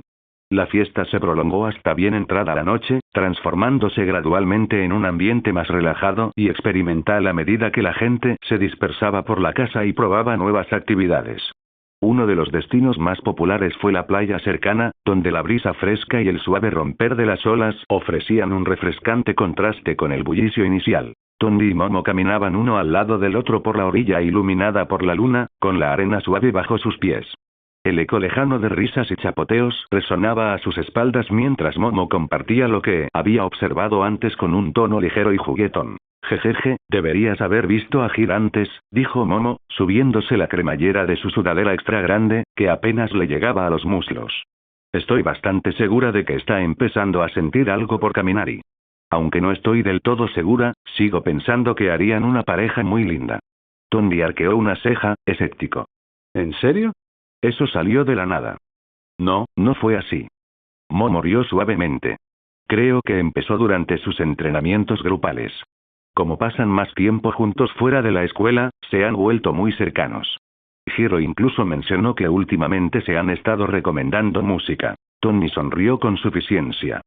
La fiesta se prolongó hasta bien entrada la noche, transformándose gradualmente en un ambiente más relajado y experimental a medida que la gente se dispersaba por la casa y probaba nuevas actividades. Uno de los destinos más populares fue la playa cercana, donde la brisa fresca y el suave romper de las olas ofrecían un refrescante contraste con el bullicio inicial. Tony y Momo caminaban uno al lado del otro por la orilla iluminada por la luna, con la arena suave bajo sus pies. El eco lejano de risas y chapoteos resonaba a sus espaldas mientras Momo compartía lo que había observado antes con un tono ligero y juguetón. Jejeje, deberías haber visto a Gir antes, dijo Momo, subiéndose la cremallera de su sudadera extra grande, que apenas le llegaba a los muslos. Estoy bastante segura de que está empezando a sentir algo por Kaminari. Aunque no estoy del todo segura, sigo pensando que harían una pareja muy linda. Tony arqueó una ceja, escéptico. ¿En serio? Eso salió de la nada. No, no fue así. Momo rió suavemente. Creo que empezó durante sus entrenamientos grupales. Como pasan más tiempo juntos fuera de la escuela, se han vuelto muy cercanos. Hiro incluso mencionó que últimamente se han estado recomendando música. Tony sonrió con suficiencia.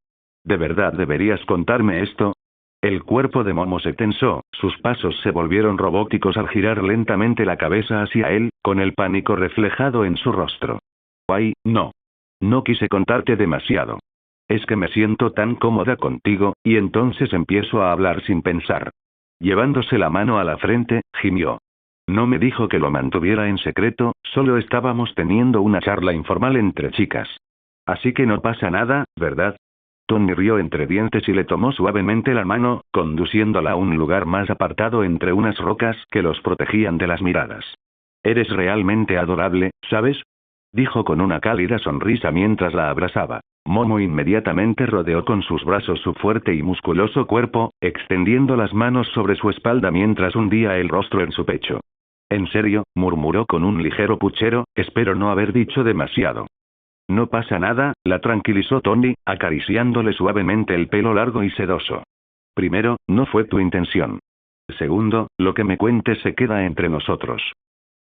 ¿De verdad deberías contarme esto? El cuerpo de Momo se tensó, sus pasos se volvieron robóticos al girar lentamente la cabeza hacia él, con el pánico reflejado en su rostro. Ay, no. No quise contarte demasiado. Es que me siento tan cómoda contigo, y entonces empiezo a hablar sin pensar. Llevándose la mano a la frente, gimió. No me dijo que lo mantuviera en secreto, solo estábamos teniendo una charla informal entre chicas. Así que no pasa nada, ¿verdad? Tony rió entre dientes y le tomó suavemente la mano, conduciéndola a un lugar más apartado entre unas rocas que los protegían de las miradas. Eres realmente adorable, ¿sabes? Dijo con una cálida sonrisa mientras la abrazaba. Momo inmediatamente rodeó con sus brazos su fuerte y musculoso cuerpo, extendiendo las manos sobre su espalda mientras hundía el rostro en su pecho. En serio, murmuró con un ligero puchero, espero no haber dicho demasiado. No pasa nada, la tranquilizó Tony, acariciándole suavemente el pelo largo y sedoso. Primero, no fue tu intención. Segundo, lo que me cuentes se queda entre nosotros.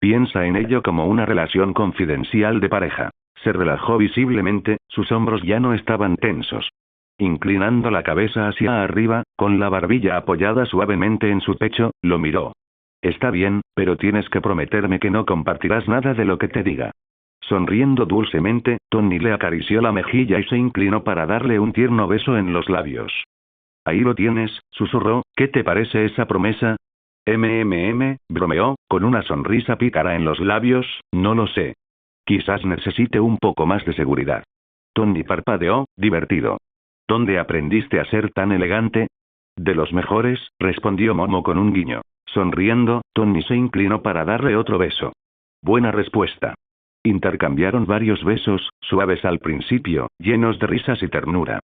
Piensa en ello como una relación confidencial de pareja. Se relajó visiblemente, sus hombros ya no estaban tensos. Inclinando la cabeza hacia arriba, con la barbilla apoyada suavemente en su pecho, lo miró. Está bien, pero tienes que prometerme que no compartirás nada de lo que te diga. Sonriendo dulcemente, Tony le acarició la mejilla y se inclinó para darle un tierno beso en los labios. Ahí lo tienes, susurró, ¿qué te parece esa promesa? Bromeó, con una sonrisa pícara en los labios, no lo sé. Quizás necesite un poco más de seguridad. Tony parpadeó, divertido. ¿Dónde aprendiste a ser tan elegante? De los mejores, respondió Momo con un guiño. Sonriendo, Tony se inclinó para darle otro beso. Buena respuesta. Intercambiaron varios besos, suaves al principio, llenos de risas y ternura.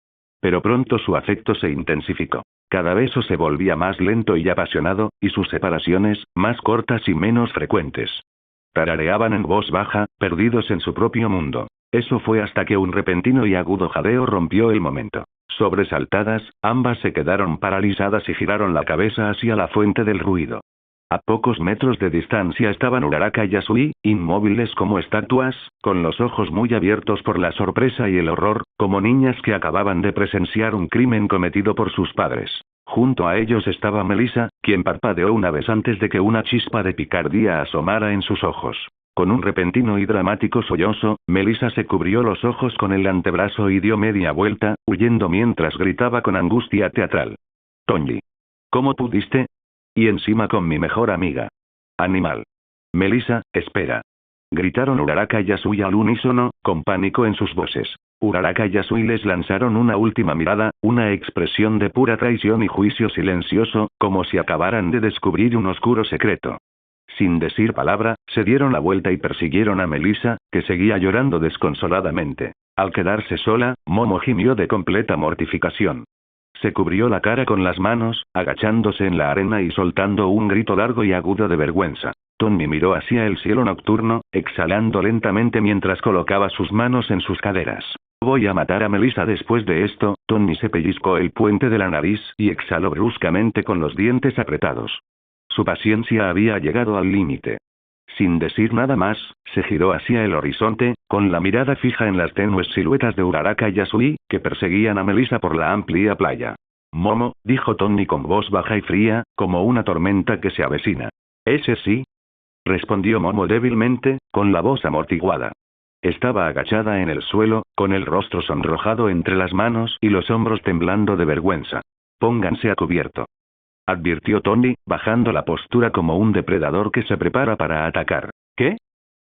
Pero pronto su afecto se intensificó. Cada beso se volvía más lento y apasionado, y sus separaciones, más cortas y menos frecuentes. Tarareaban en voz baja, perdidos en su propio mundo. Eso fue hasta que un repentino y agudo jadeo rompió el momento. Sobresaltadas, ambas se quedaron paralizadas y giraron la cabeza hacia la fuente del ruido. A pocos metros de distancia estaban Uraraka y Yasui, inmóviles como estatuas, con los ojos muy abiertos por la sorpresa y el horror, como niñas que acababan de presenciar un crimen cometido por sus padres. Junto a ellos estaba Melissa, quien parpadeó una vez antes de que una chispa de picardía asomara en sus ojos. Con un repentino y dramático sollozo, Melissa se cubrió los ojos con el antebrazo y dio media vuelta, huyendo mientras gritaba con angustia teatral. Tony. ¿Cómo pudiste? Y encima con mi mejor amiga. Animal. Melissa, espera. Gritaron Uraraka y Yasui al unísono, con pánico en sus voces. Uraraka y Yasui les lanzaron una última mirada, una expresión de pura traición y juicio silencioso, como si acabaran de descubrir un oscuro secreto. Sin decir palabra, se dieron la vuelta y persiguieron a Melissa, que seguía llorando desconsoladamente. Al quedarse sola, Momo gimió de completa mortificación. Se cubrió la cara con las manos, agachándose en la arena y soltando un grito largo y agudo de vergüenza. Tony miró hacia el cielo nocturno, exhalando lentamente mientras colocaba sus manos en sus caderas. Voy a matar a Melissa después de esto. Tony se pellizcó el puente de la nariz y exhaló bruscamente con los dientes apretados. Su paciencia había llegado al límite. Sin decir nada más, se giró hacia el horizonte, con la mirada fija en las tenues siluetas de Uraraka y Yasui, que perseguían a Melissa por la amplia playa. Momo, dijo Tony con voz baja y fría, como una tormenta que se avecina. ¿Ese sí? Respondió Momo débilmente, con la voz amortiguada. Estaba agachada en el suelo, con el rostro sonrojado entre las manos y los hombros temblando de vergüenza. Pónganse a cubierto. advirtió Tony, bajando la postura como un depredador que se prepara para atacar. ¿Qué?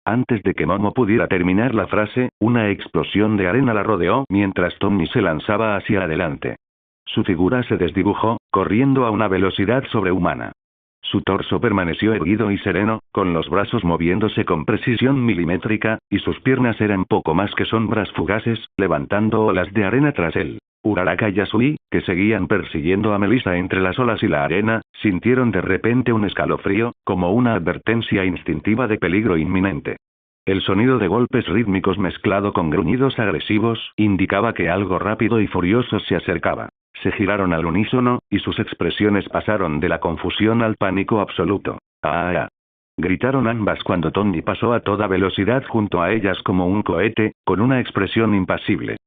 Antes de que Momo pudiera terminar la frase, una explosión de arena la rodeó mientras Tony se lanzaba hacia adelante. Su figura se desdibujó, corriendo a una velocidad sobrehumana. Su torso permaneció erguido y sereno, con los brazos moviéndose con precisión milimétrica, y sus piernas eran poco más que sombras fugaces, levantando olas de arena tras él. Uraraka y Yasui, que seguían persiguiendo a Melissa entre las olas y la arena, sintieron de repente un escalofrío, como una advertencia instintiva de peligro inminente. El sonido de golpes rítmicos mezclado con gruñidos agresivos, indicaba que algo rápido y furioso se acercaba. Se giraron al unísono, y sus expresiones pasaron de la confusión al pánico absoluto. ¡Ah! Gritaron ambas cuando Tony pasó a toda velocidad junto a ellas como un cohete, con una expresión impasible.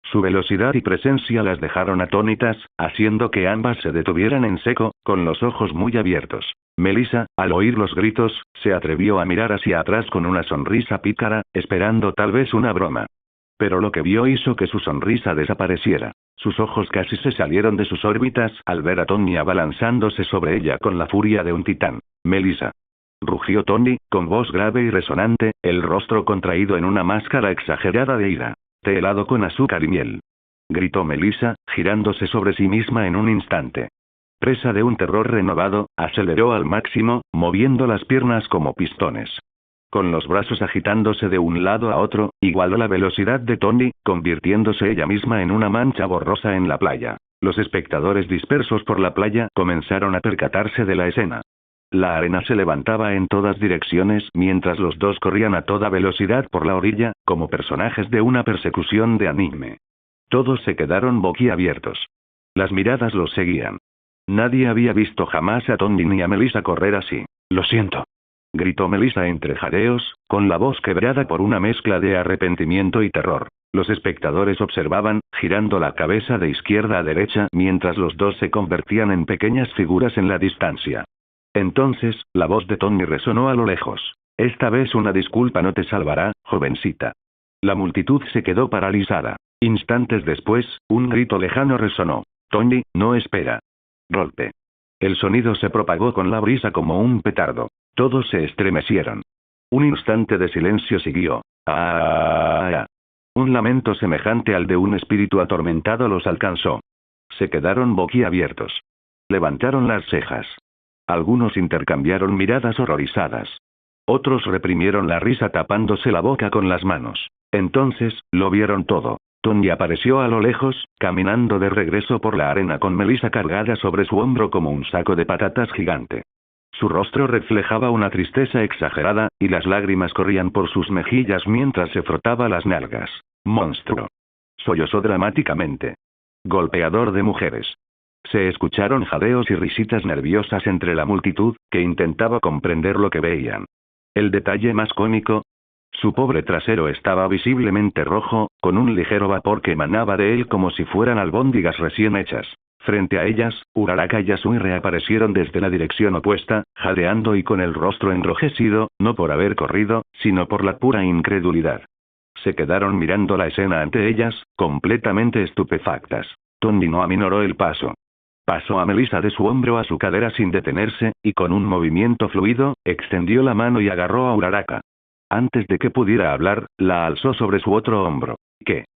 Su velocidad y presencia las dejaron atónitas, haciendo que ambas se detuvieran en seco, con los ojos muy abiertos. Melissa, al oír los gritos, se atrevió a mirar hacia atrás con una sonrisa pícara, esperando tal vez una broma. Pero lo que vio hizo que su sonrisa desapareciera. Sus ojos casi se salieron de sus órbitas al ver a Tony abalanzándose sobre ella con la furia de un titán. «Melissa», rugió Tony, con voz grave y resonante, el rostro contraído en una máscara exagerada de ira. «Té helado con azúcar y miel», gritó Melissa, girándose sobre sí misma en un instante. Presa de un terror renovado, aceleró al máximo, moviendo las piernas como pistones. Con los brazos agitándose de un lado a otro, igualó la velocidad de Tony, convirtiéndose ella misma en una mancha borrosa en la playa. Los espectadores dispersos por la playa comenzaron a percatarse de la escena. La arena se levantaba en todas direcciones mientras los dos corrían a toda velocidad por la orilla, como personajes de una persecución de anime. Todos se quedaron boquiabiertos. Las miradas los seguían. Nadie había visto jamás a Tony ni a Melissa correr así. «Lo siento», gritó Melissa entre jadeos, con la voz quebrada por una mezcla de arrepentimiento y terror. Los espectadores observaban, girando la cabeza de izquierda a derecha mientras los dos se convertían en pequeñas figuras en la distancia. Entonces, la voz de Tony resonó a lo lejos. «Esta vez una disculpa no te salvará, jovencita». La multitud se quedó paralizada. Instantes después, un grito lejano resonó. «Tony, no espera». Golpe. El sonido se propagó con la brisa como un petardo. Todos se estremecieron. Un instante de silencio siguió. ¡Ah! Un lamento semejante al de un espíritu atormentado los alcanzó. Se quedaron boquiabiertos. Levantaron las cejas. Algunos intercambiaron miradas horrorizadas. Otros reprimieron la risa tapándose la boca con las manos. Entonces, lo vieron todo. Tony apareció a lo lejos, caminando de regreso por la arena con Melissa cargada sobre su hombro como un saco de patatas gigante. Su rostro reflejaba una tristeza exagerada, y las lágrimas corrían por sus mejillas mientras se frotaba las nalgas. «Monstruo», sollozó dramáticamente. «Golpeador de mujeres». Se escucharon jadeos y risitas nerviosas entre la multitud, que intentaba comprender lo que veían. El detalle más cómico: su pobre trasero estaba visiblemente rojo, con un ligero vapor que emanaba de él como si fueran albóndigas recién hechas. Frente a ellas, Uraraka y Yasui reaparecieron desde la dirección opuesta, jadeando y con el rostro enrojecido, no por haber corrido, sino por la pura incredulidad. Se quedaron mirando la escena ante ellas, completamente estupefactas. Tony no aminoró el paso. Pasó a Melissa de su hombro a su cadera sin detenerse, y con un movimiento fluido, extendió la mano y agarró a Uraraka. Antes de que pudiera hablar, la alzó sobre su otro hombro. «¿Qué?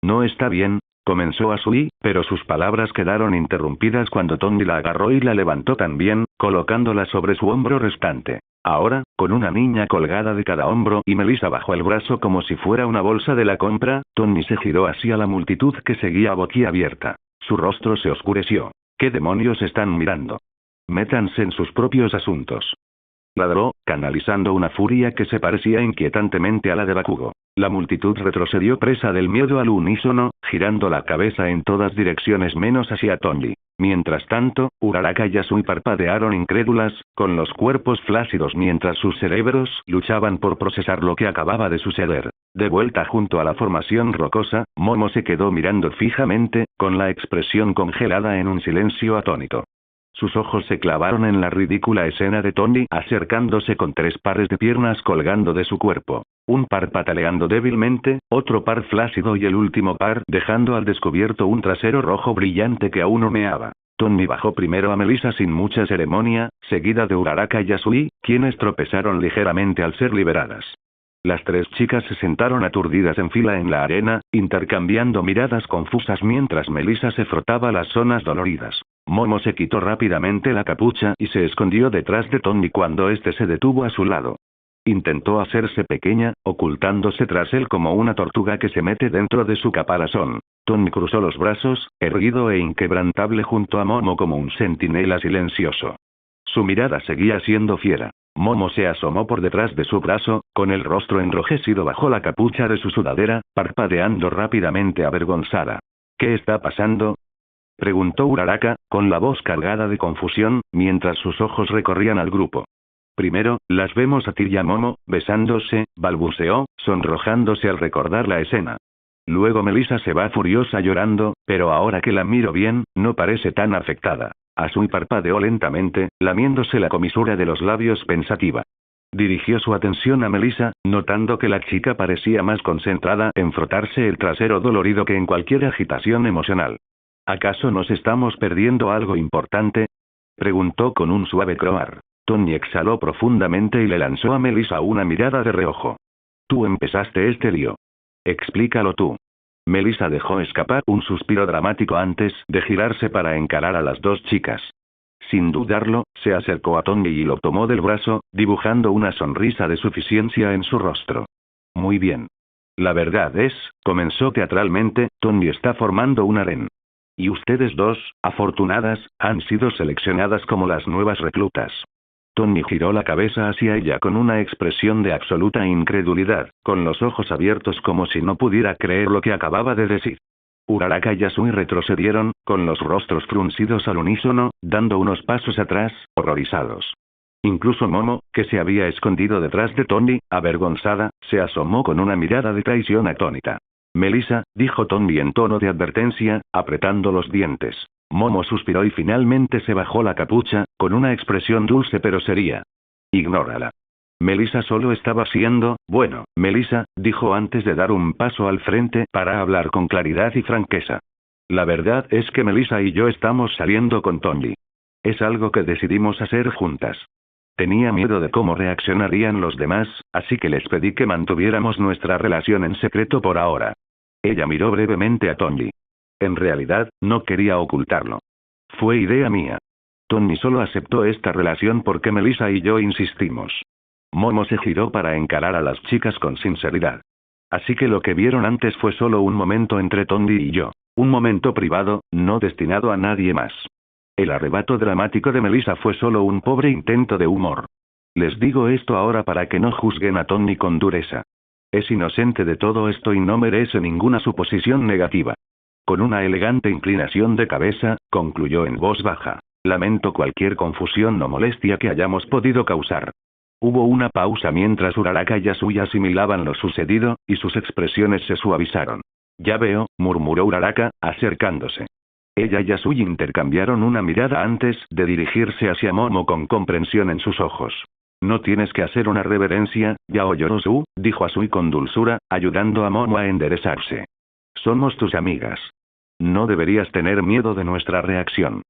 No está bien», comenzó Yasui, pero sus palabras quedaron interrumpidas cuando Tony la agarró y la levantó también, colocándola sobre su hombro restante. Ahora, con una niña colgada de cada hombro y Melissa bajo el brazo como si fuera una bolsa de la compra, Tony se giró hacia la multitud que seguía boquiabierta. Su rostro se oscureció. «¿Qué demonios están mirando? Métanse en sus propios asuntos», ladró, canalizando una furia que se parecía inquietantemente a la de Bakugo. La multitud retrocedió presa del miedo al unísono, girando la cabeza en todas direcciones menos hacia Tony. Mientras tanto, Uraraka y Yasui parpadearon incrédulas, con los cuerpos flácidos mientras sus cerebros luchaban por procesar lo que acababa de suceder. De vuelta junto a la formación rocosa, Momo se quedó mirando fijamente, con la expresión congelada en un silencio atónito. Sus ojos se clavaron en la ridícula escena de Tony acercándose con 3 pares de piernas colgando de su cuerpo. Un par pataleando débilmente, otro par flácido y el último par dejando al descubierto un trasero rojo brillante que aún humeaba. Tony bajó primero a Melissa sin mucha ceremonia, seguida de Uraraka y Yasui, quienes tropezaron ligeramente al ser liberadas. Las tres chicas se sentaron aturdidas en fila en la arena, intercambiando miradas confusas mientras Melissa se frotaba las zonas doloridas. Momo se quitó rápidamente la capucha y se escondió detrás de Tony cuando este se detuvo a su lado. Intentó hacerse pequeña, ocultándose tras él como una tortuga que se mete dentro de su caparazón. Tony cruzó los brazos, erguido e inquebrantable junto a Momo como un centinela silencioso. Su mirada seguía siendo fiera. Momo se asomó por detrás de su brazo, con el rostro enrojecido bajo la capucha de su sudadera, parpadeando rápidamente avergonzada. ¿Qué está pasando?, preguntó Uraraka, con la voz cargada de confusión, mientras sus ojos recorrían al grupo. Primero, las vemos a ti y a Momo, besándose, balbuceó, sonrojándose al recordar la escena. Luego Melissa se va furiosa llorando, pero ahora que la miro bien, no parece tan afectada. Asui parpadeó lentamente, lamiéndose la comisura de los labios pensativa. Dirigió su atención a Melissa, notando que la chica parecía más concentrada en frotarse el trasero dolorido que en cualquier agitación emocional. ¿Acaso nos estamos perdiendo algo importante?, preguntó con un suave croar. Tony exhaló profundamente y le lanzó a Melissa una mirada de reojo. Tú empezaste este lío. Explícalo tú. Melissa dejó escapar un suspiro dramático antes de girarse para encarar a las dos chicas. Sin dudarlo, se acercó a Tony y lo tomó del brazo, dibujando una sonrisa de suficiencia en su rostro. Muy bien. La verdad es, comenzó teatralmente, Tony está formando un harén. Y ustedes dos, afortunadas, han sido seleccionadas como las nuevas reclutas. Tony giró la cabeza hacia ella con una expresión de absoluta incredulidad, con los ojos abiertos como si no pudiera creer lo que acababa de decir. Uraraka y Yasui retrocedieron, con los rostros fruncidos al unísono, dando unos pasos atrás, horrorizados. Incluso Momo, que se había escondido detrás de Tony, avergonzada, se asomó con una mirada de traición atónita. Melissa, dijo Tony en tono de advertencia, apretando los dientes. Momo suspiró y finalmente se bajó la capucha, con una expresión dulce pero seria. Ignórala. Melissa solo estaba siendo, bueno, Melissa, dijo antes de dar un paso al frente para hablar con claridad y franqueza. La verdad es que Melissa y yo estamos saliendo con Tony. Es algo que decidimos hacer juntas. Tenía miedo de cómo reaccionarían los demás, así que les pedí que mantuviéramos nuestra relación en secreto por ahora. Ella miró brevemente a Tony. En realidad, no quería ocultarlo. Fue idea mía. Tony solo aceptó esta relación porque Melissa y yo insistimos. Momo se giró para encarar a las chicas con sinceridad. Así que lo que vieron antes fue solo un momento entre Tony y yo. Un momento privado, no destinado a nadie más. El arrebato dramático de Melissa fue solo un pobre intento de humor. Les digo esto ahora para que no juzguen a Tony con dureza. Es inocente de todo esto y no merece ninguna suposición negativa. Con una elegante inclinación de cabeza, concluyó en voz baja. Lamento cualquier confusión o molestia que hayamos podido causar. Hubo una pausa mientras Uraraka y Yasui asimilaban lo sucedido, y sus expresiones se suavizaron. Ya veo, murmuró Uraraka, acercándose. Ella y Yasui intercambiaron una mirada antes de dirigirse hacia Momo con comprensión en sus ojos. No tienes que hacer una reverencia, Yaoyorosu, dijo Asui con dulzura, ayudando a Momo a enderezarse. Somos tus amigas. No deberías tener miedo de nuestra reacción.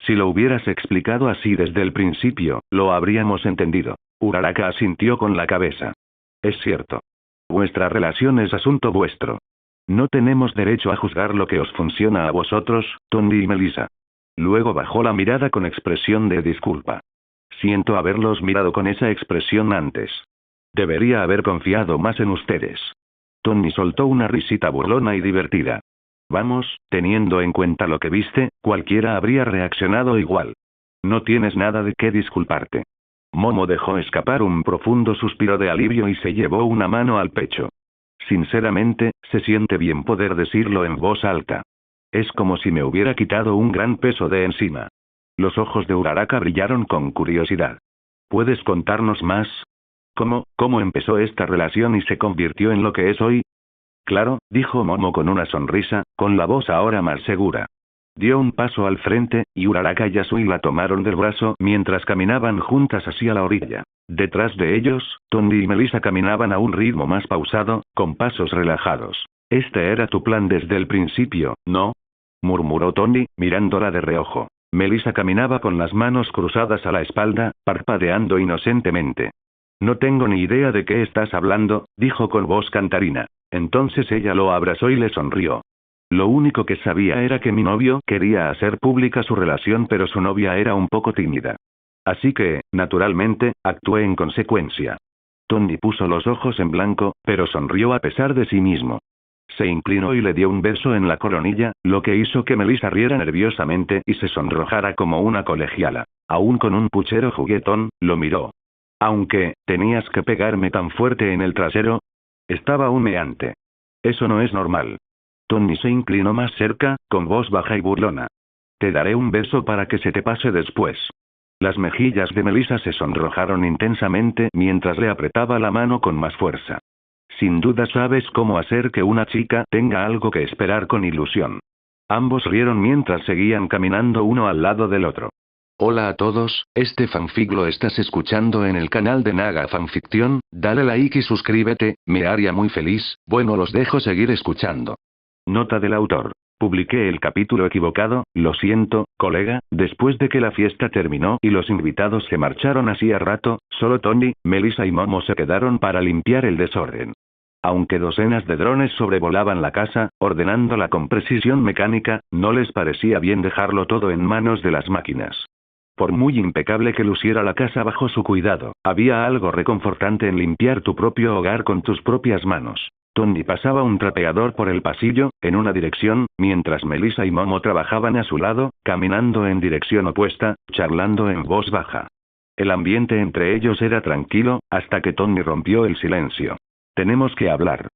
Si lo hubieras explicado así desde el principio, lo habríamos entendido. Uraraka asintió con la cabeza. Es cierto. Vuestra relación es asunto vuestro. No tenemos derecho a juzgar lo que os funciona a vosotros, Tony y Melissa. Luego bajó la mirada con expresión de disculpa. Siento haberlos mirado con esa expresión antes. Debería haber confiado más en ustedes. Tony soltó una risita burlona y divertida. Vamos, teniendo en cuenta lo que viste, cualquiera habría reaccionado igual. No tienes nada de qué disculparte. Momo dejó escapar un profundo suspiro de alivio y se llevó una mano al pecho. Sinceramente, se siente bien poder decirlo en voz alta. Es como si me hubiera quitado un gran peso de encima. Los ojos de Uraraka brillaron con curiosidad. ¿Puedes contarnos más? ¿Cómo empezó esta relación y se convirtió en lo que es hoy? Claro, dijo Momo con una sonrisa, con la voz ahora más segura. Dio un paso al frente, y Uraraka y Yasui la tomaron del brazo mientras caminaban juntas hacia la orilla. Detrás de ellos, Tony y Melissa caminaban a un ritmo más pausado, con pasos relajados. Este era tu plan desde el principio, ¿no? Murmuró Tony, mirándola de reojo. Melissa caminaba con las manos cruzadas a la espalda, parpadeando inocentemente. No tengo ni idea de qué estás hablando, dijo con voz cantarina. Entonces ella lo abrazó y le sonrió. Lo único que sabía era que mi novio quería hacer pública su relación, pero su novia era un poco tímida. Así que, naturalmente, actué en consecuencia. Tony puso los ojos en blanco, pero sonrió a pesar de sí mismo. Se inclinó y le dio un beso en la coronilla, lo que hizo que Melissa riera nerviosamente y se sonrojara como una colegiala. Aún con un puchero juguetón, lo miró. Aunque, ¿tenías que pegarme tan fuerte en el trasero? Estaba humeante. Eso no es normal. Tony se inclinó más cerca, con voz baja y burlona. Te daré un beso para que se te pase después. Las mejillas de Melissa se sonrojaron intensamente mientras le apretaba la mano con más fuerza. Sin duda sabes cómo hacer que una chica tenga algo que esperar con ilusión. Ambos rieron mientras seguían caminando uno al lado del otro. Hola a todos, este fanfic lo estás escuchando en el canal de Naga Fanfiction, dale like y suscríbete, me haría muy feliz, bueno los dejo seguir escuchando. Nota del autor. Publiqué el capítulo equivocado, lo siento, colega, después de que la fiesta terminó y los invitados se marcharon hacía rato, solo Tony, Melissa y Momo se quedaron para limpiar el desorden. Aunque docenas de drones sobrevolaban la casa, ordenándola con precisión mecánica, no les parecía bien dejarlo todo en manos de las máquinas. Por muy impecable que luciera la casa bajo su cuidado, había algo reconfortante en limpiar tu propio hogar con tus propias manos. Tony pasaba un trapeador por el pasillo, en una dirección, mientras Melissa y Momo trabajaban a su lado, caminando en dirección opuesta, charlando en voz baja. El ambiente entre ellos era tranquilo, hasta que Tony rompió el silencio. Tenemos que hablar.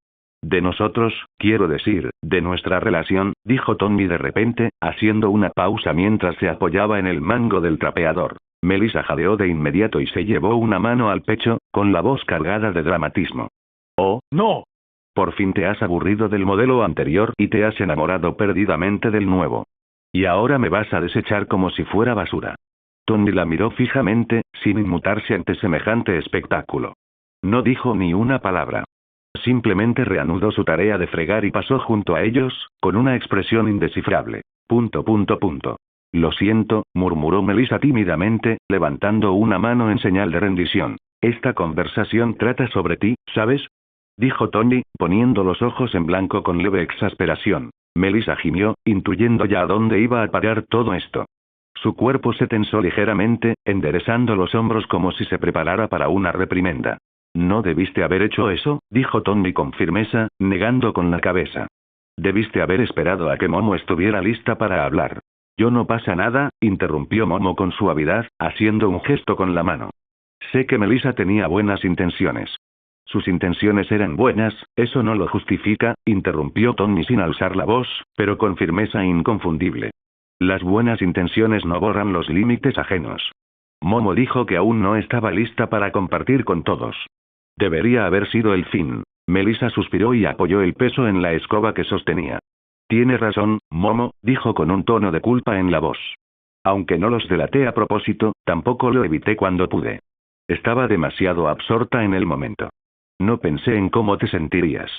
De nosotros, quiero decir, de nuestra relación, dijo Tony de repente, haciendo una pausa mientras se apoyaba en el mango del trapeador. Melissa jadeó de inmediato y se llevó una mano al pecho, con la voz cargada de dramatismo. ¡Oh, no! Por fin te has aburrido del modelo anterior y te has enamorado perdidamente del nuevo. Y ahora me vas a desechar como si fuera basura. Tony la miró fijamente, sin inmutarse ante semejante espectáculo. No dijo ni una palabra. Simplemente reanudó su tarea de fregar y pasó junto a ellos, con una expresión indescifrable. Lo siento, murmuró Melissa tímidamente, levantando una mano en señal de rendición. Esta conversación trata sobre ti, ¿sabes? Dijo Tony, poniendo los ojos en blanco con leve exasperación. Melissa gimió, intuyendo ya a dónde iba a parar todo esto. Su cuerpo se tensó ligeramente, enderezando los hombros como si se preparara para una reprimenda. No debiste haber hecho eso, dijo Tony con firmeza, negando con la cabeza. Debiste haber esperado a que Momo estuviera lista para hablar. Yo no pasa nada, interrumpió Momo con suavidad, haciendo un gesto con la mano. Sé que Melissa tenía buenas intenciones. Sus intenciones eran buenas, eso no lo justifica, interrumpió Tony sin alzar la voz, pero con firmeza inconfundible. Las buenas intenciones no borran los límites ajenos. Momo dijo que aún no estaba lista para compartir con todos. Debería haber sido el fin. Melissa suspiró y apoyó el peso en la escoba que sostenía. Tiene razón, Momo, dijo con un tono de culpa en la voz. Aunque no los delaté a propósito, tampoco lo evité cuando pude. Estaba demasiado absorta en el momento. No pensé en cómo te sentirías.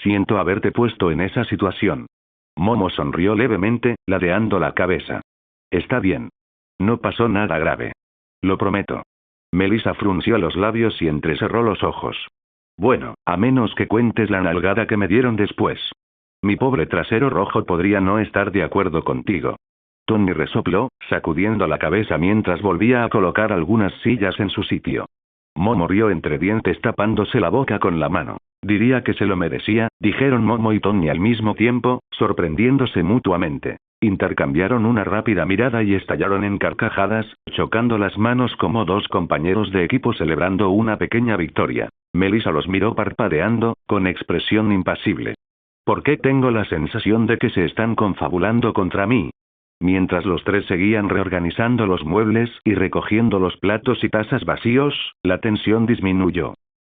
Siento haberte puesto en esa situación. Momo sonrió levemente, ladeando la cabeza. Está bien. No pasó nada grave. Lo prometo. Melissa frunció los labios y entrecerró los ojos. Bueno, a menos que cuentes la nalgada que me dieron después. Mi pobre trasero rojo podría no estar de acuerdo contigo. Tony resopló, sacudiendo la cabeza mientras volvía a colocar algunas sillas en su sitio. Momo rió entre dientes tapándose la boca con la mano. Diría que se lo merecía, dijeron Momo y Tony al mismo tiempo, sorprendiéndose mutuamente. Intercambiaron una rápida mirada y estallaron en carcajadas, chocando las manos como dos compañeros de equipo celebrando una pequeña victoria. Melissa los miró parpadeando, con expresión impasible. ¿Por qué tengo la sensación de que se están confabulando contra mí? Mientras los tres seguían reorganizando los muebles y recogiendo los platos y tazas vacíos, la tensión disminuyó.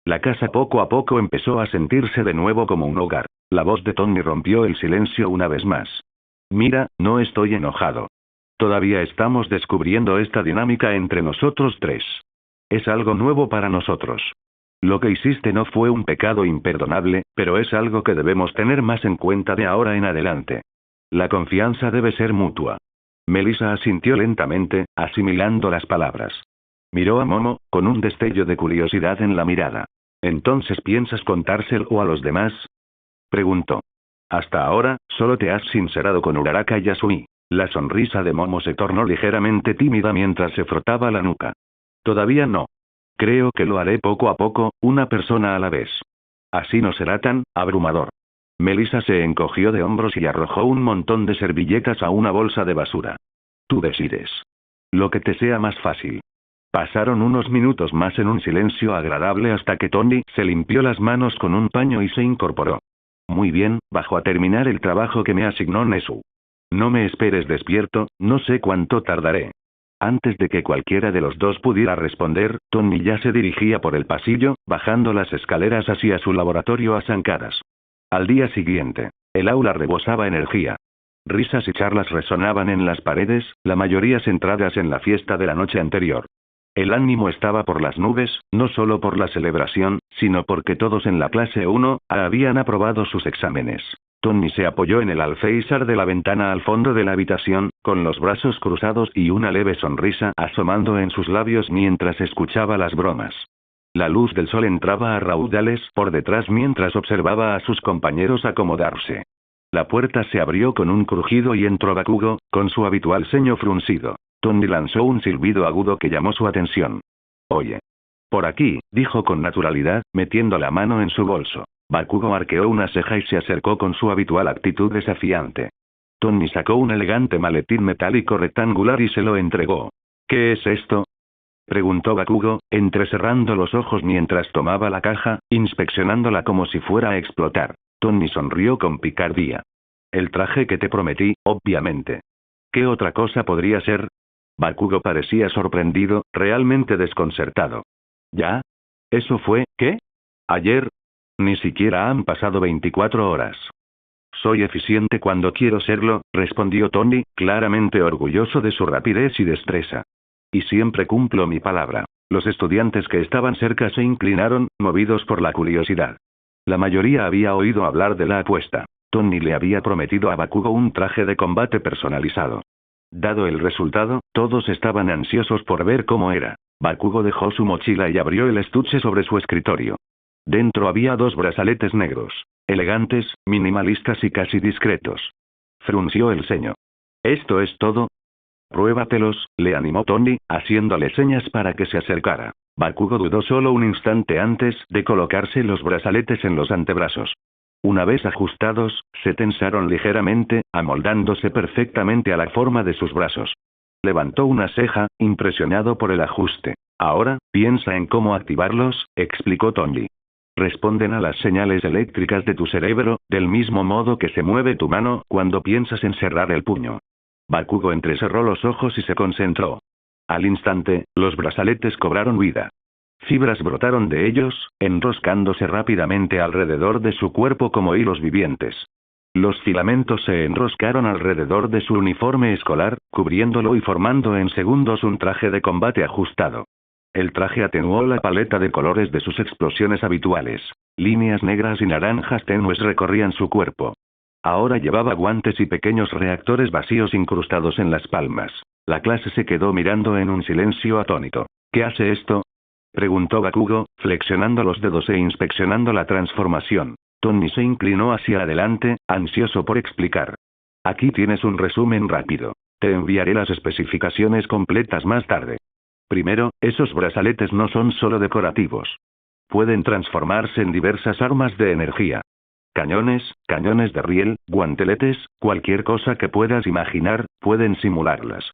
La casa poco a poco empezó a sentirse de nuevo como un hogar. La voz de Tony rompió el silencio una vez más. Mira, no estoy enojado. Todavía estamos descubriendo esta dinámica entre nosotros tres. Es algo nuevo para nosotros. Lo que hiciste no fue un pecado imperdonable, pero es algo que debemos tener más en cuenta de ahora en adelante. La confianza debe ser mutua. Melissa asintió lentamente, asimilando las palabras. Miró a Momo, con un destello de curiosidad en la mirada. ¿Entonces piensas contárselo a los demás? Preguntó. Hasta ahora, solo te has sincerado con Uraraka y Yasui. La sonrisa de Momo se tornó ligeramente tímida mientras se frotaba la nuca. Todavía no. Creo que lo haré poco a poco, una persona a la vez. Así no será tan abrumador. Melissa se encogió de hombros y arrojó un montón de servilletas a una bolsa de basura. Tú decides. Lo que te sea más fácil. Pasaron unos minutos más en un silencio agradable hasta que Tony se limpió las manos con un paño y se incorporó. Muy bien, bajo a terminar el trabajo que me asignó Nesu. No me esperes despierto, no sé cuánto tardaré. Antes de que cualquiera de los dos pudiera responder, Tony ya se dirigía por el pasillo, bajando las escaleras hacia su laboratorio a zancadas. Al día siguiente, el aula rebosaba energía. Risas y charlas resonaban en las paredes, la mayoría centradas en la fiesta de la noche anterior. El ánimo estaba por las nubes, no solo por la celebración, sino porque todos en la clase 1 habían aprobado sus exámenes. Tony se apoyó en el alféizar de la ventana al fondo de la habitación, con los brazos cruzados y una leve sonrisa asomando en sus labios mientras escuchaba las bromas. La luz del sol entraba a raudales por detrás mientras observaba a sus compañeros acomodarse. La puerta se abrió con un crujido y entró Bakugo, con su habitual ceño fruncido. Tony lanzó un silbido agudo que llamó su atención. Oye. Por aquí, dijo con naturalidad, metiendo la mano en su bolso. Bakugo arqueó una ceja y se acercó con su habitual actitud desafiante. Tony sacó un elegante maletín metálico rectangular y se lo entregó. ¿Qué es esto? Preguntó Bakugo, entrecerrando los ojos mientras tomaba la caja, inspeccionándola como si fuera a explotar. Tony sonrió con picardía. El traje que te prometí, obviamente. ¿Qué otra cosa podría ser? Bakugo parecía sorprendido, realmente desconcertado. ¿Ya? ¿Eso fue, qué? ¿Ayer? Ni siquiera han pasado 24 horas. Soy eficiente cuando quiero serlo, respondió Tony, claramente orgulloso de su rapidez y destreza. Y siempre cumplo mi palabra. Los estudiantes que estaban cerca se inclinaron, movidos por la curiosidad. La mayoría había oído hablar de la apuesta. Tony le había prometido a Bakugo un traje de combate personalizado. Dado el resultado, todos estaban ansiosos por ver cómo era. Bakugo dejó su mochila y abrió el estuche sobre su escritorio. Dentro había 2 brazaletes negros. Elegantes, minimalistas y casi discretos. Frunció el ceño. ¿Esto es todo? Pruébatelos, le animó Tony, haciéndole señas para que se acercara. Bakugo dudó solo un instante antes de colocarse los brazaletes en los antebrazos. Una vez ajustados, se tensaron ligeramente, amoldándose perfectamente a la forma de sus brazos. Levantó una ceja, impresionado por el ajuste. Ahora, piensa en cómo activarlos, explicó Tony. Responden a las señales eléctricas de tu cerebro, del mismo modo que se mueve tu mano cuando piensas en cerrar el puño. Bakugo entrecerró los ojos y se concentró. Al instante, los brazaletes cobraron vida. Fibras brotaron de ellos, enroscándose rápidamente alrededor de su cuerpo como hilos vivientes. Los filamentos se enroscaron alrededor de su uniforme escolar, cubriéndolo y formando en segundos un traje de combate ajustado. El traje atenuó la paleta de colores de sus explosiones habituales. Líneas negras y naranjas tenues recorrían su cuerpo. Ahora llevaba guantes y pequeños reactores vacíos incrustados en las palmas. La clase se quedó mirando en un silencio atónito. ¿Qué hace esto? Preguntó Bakugo, flexionando los dedos e inspeccionando la transformación. Tony se inclinó hacia adelante, ansioso por explicar. Aquí tienes un resumen rápido. Te enviaré las especificaciones completas más tarde. Primero, esos brazaletes no son solo decorativos. Pueden transformarse en diversas armas de energía. Cañones, cañones de riel, guanteletes, cualquier cosa que puedas imaginar, pueden simularlas.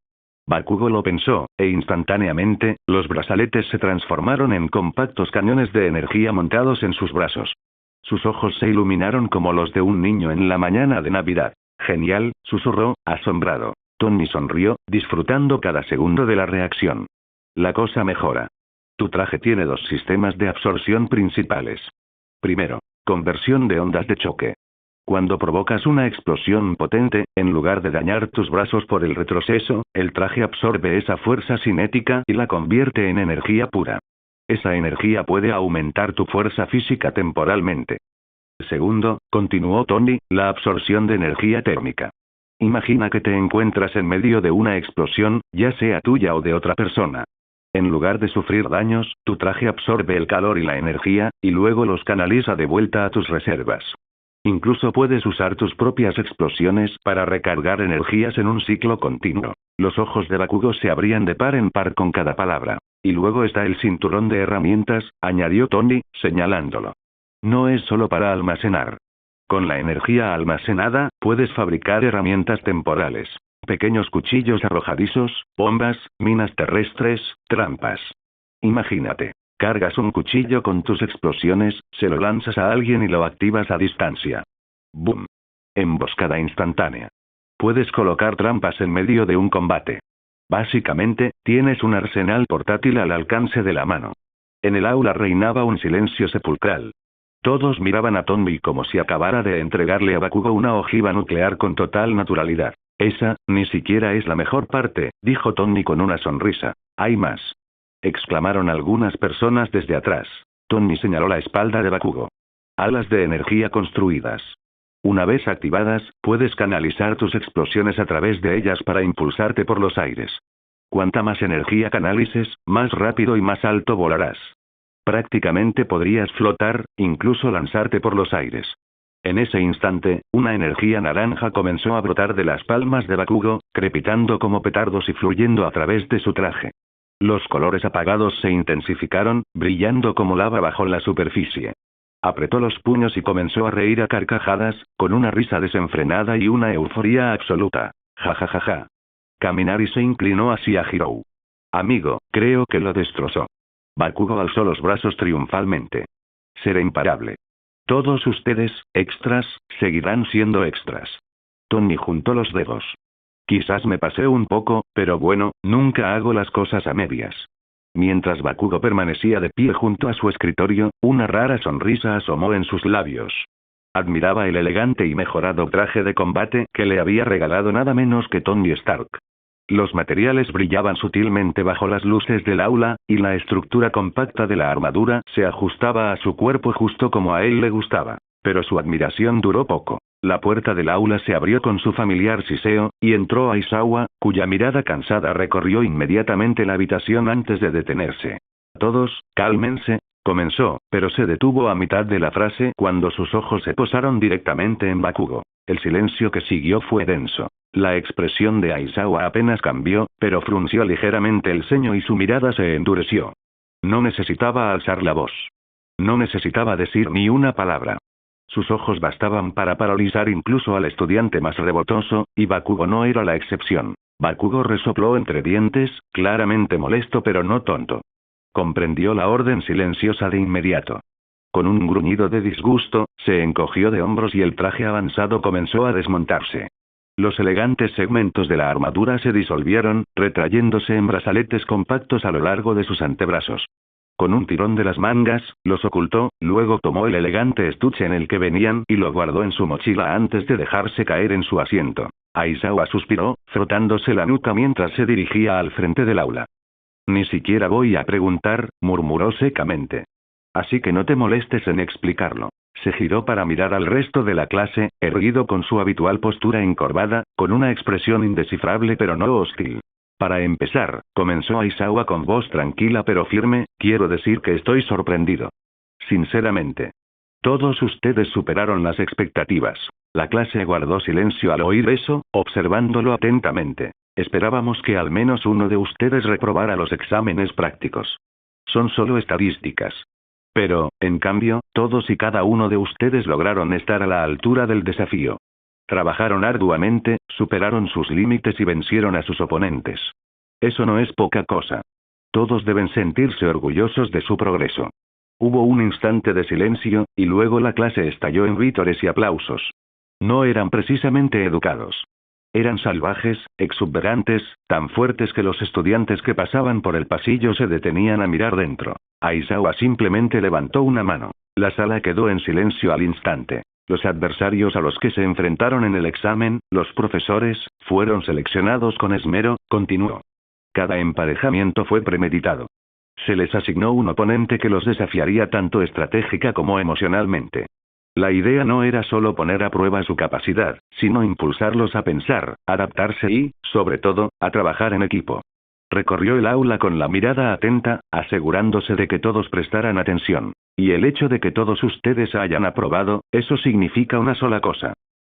Bakugo lo pensó, e instantáneamente, los brazaletes se transformaron en compactos cañones de energía montados en sus brazos. Sus ojos se iluminaron como los de un niño en la mañana de Navidad. Genial, susurró, asombrado. Tony sonrió, disfrutando cada segundo de la reacción. La cosa mejora. Tu traje tiene 2 sistemas de absorción principales. Primero, conversión de ondas de choque. Cuando provocas una explosión potente, en lugar de dañar tus brazos por el retroceso, el traje absorbe esa fuerza cinética y la convierte en energía pura. Esa energía puede aumentar tu fuerza física temporalmente. Segundo, continuó Tony, la absorción de energía térmica. Imagina que te encuentras en medio de una explosión, ya sea tuya o de otra persona. En lugar de sufrir daños, tu traje absorbe el calor y la energía, y luego los canaliza de vuelta a tus reservas. Incluso puedes usar tus propias explosiones para recargar energías en un ciclo continuo. Los ojos de Bakugo se abrían de par en par con cada palabra. Y luego está el cinturón de herramientas, añadió Tony, señalándolo. No es solo para almacenar. Con la energía almacenada, puedes fabricar herramientas temporales. Pequeños cuchillos arrojadizos, bombas, minas terrestres, trampas. Imagínate. Cargas un cuchillo con tus explosiones, se lo lanzas a alguien y lo activas a distancia. ¡Boom! Emboscada instantánea. Puedes colocar trampas en medio de un combate. Básicamente, tienes un arsenal portátil al alcance de la mano. En el aula reinaba un silencio sepulcral. Todos miraban a Tommy como si acabara de entregarle a Bakugo una ojiva nuclear con total naturalidad. Esa, ni siquiera es la mejor parte, dijo Tommy con una sonrisa. Hay más. Exclamaron algunas personas desde atrás. Tommy señaló la espalda de Bakugo. Alas de energía construidas. Una vez activadas, puedes canalizar tus explosiones a través de ellas para impulsarte por los aires. Cuanta más energía canalices, más rápido y más alto volarás. Prácticamente podrías flotar, incluso lanzarte por los aires. En ese instante, una energía naranja comenzó a brotar de las palmas de Bakugo, crepitando como petardos y fluyendo a través de su traje. Los colores apagados se intensificaron, brillando como lava bajo la superficie. Apretó los puños y comenzó a reír a carcajadas, con una risa desenfrenada y una euforía absoluta. Ja ja ja ja. Kaminari se inclinó hacia Hirou. Amigo, creo que lo destrozó. Bakugo alzó los brazos triunfalmente. Seré imparable. Todos ustedes, extras, seguirán siendo extras. Tony juntó los dedos. Quizás me pasé un poco, pero bueno, nunca hago las cosas a medias. Mientras Bakugo permanecía de pie junto a su escritorio, una rara sonrisa asomó en sus labios. Admiraba el elegante y mejorado traje de combate que le había regalado nada menos que Tony Stark. Los materiales brillaban sutilmente bajo las luces del aula, y la estructura compacta de la armadura se ajustaba a su cuerpo justo como a él le gustaba. Pero su admiración duró poco. La puerta del aula se abrió con su familiar siseo, y entró Aizawa, cuya mirada cansada recorrió inmediatamente la habitación antes de detenerse. Todos, cálmense, comenzó, pero se detuvo a mitad de la frase cuando sus ojos se posaron directamente en Bakugo. El silencio que siguió fue denso. La expresión de Aizawa apenas cambió, pero frunció ligeramente el ceño y su mirada se endureció. No necesitaba alzar la voz. No necesitaba decir ni una palabra. Sus ojos bastaban para paralizar incluso al estudiante más rebotoso, y Bakugo no era la excepción. Bakugo resopló entre dientes, claramente molesto pero no tonto. Comprendió la orden silenciosa de inmediato. Con un gruñido de disgusto, se encogió de hombros y el traje avanzado comenzó a desmontarse. Los elegantes segmentos de la armadura se disolvieron, retrayéndose en brazaletes compactos a lo largo de sus antebrazos. Con un tirón de las mangas, los ocultó, luego tomó el elegante estuche en el que venían y lo guardó en su mochila antes de dejarse caer en su asiento. Aizawa suspiró, frotándose la nuca mientras se dirigía al frente del aula. Ni siquiera voy a preguntar, murmuró secamente. Así que no te molestes en explicarlo. Se giró para mirar al resto de la clase, erguido con su habitual postura encorvada, con una expresión indescifrable pero no hostil. Para empezar, comenzó Aizawa con voz tranquila pero firme, quiero decir que estoy sorprendido. Sinceramente. Todos ustedes superaron las expectativas. La clase guardó silencio al oír eso, observándolo atentamente. Esperábamos que al menos uno de ustedes reprobara los exámenes prácticos. Son solo estadísticas. Pero, en cambio, todos y cada uno de ustedes lograron estar a la altura del desafío. Trabajaron arduamente, superaron sus límites y vencieron a sus oponentes. Eso no es poca cosa. Todos deben sentirse orgullosos de su progreso. Hubo un instante de silencio, y luego la clase estalló en vítores y aplausos. No eran precisamente educados. Eran salvajes, exuberantes, tan fuertes que los estudiantes que pasaban por el pasillo se detenían a mirar dentro. Aizawa simplemente levantó una mano. La sala quedó en silencio al instante. Los adversarios a los que se enfrentaron en el examen, los profesores, fueron seleccionados con esmero, continuó. Cada emparejamiento fue premeditado. Se les asignó un oponente que los desafiaría tanto estratégica como emocionalmente. La idea no era solo poner a prueba su capacidad, sino impulsarlos a pensar, adaptarse y, sobre todo, a trabajar en equipo. Recorrió el aula con la mirada atenta, asegurándose de que todos prestaran atención. Y el hecho de que todos ustedes hayan aprobado, eso significa una sola cosa.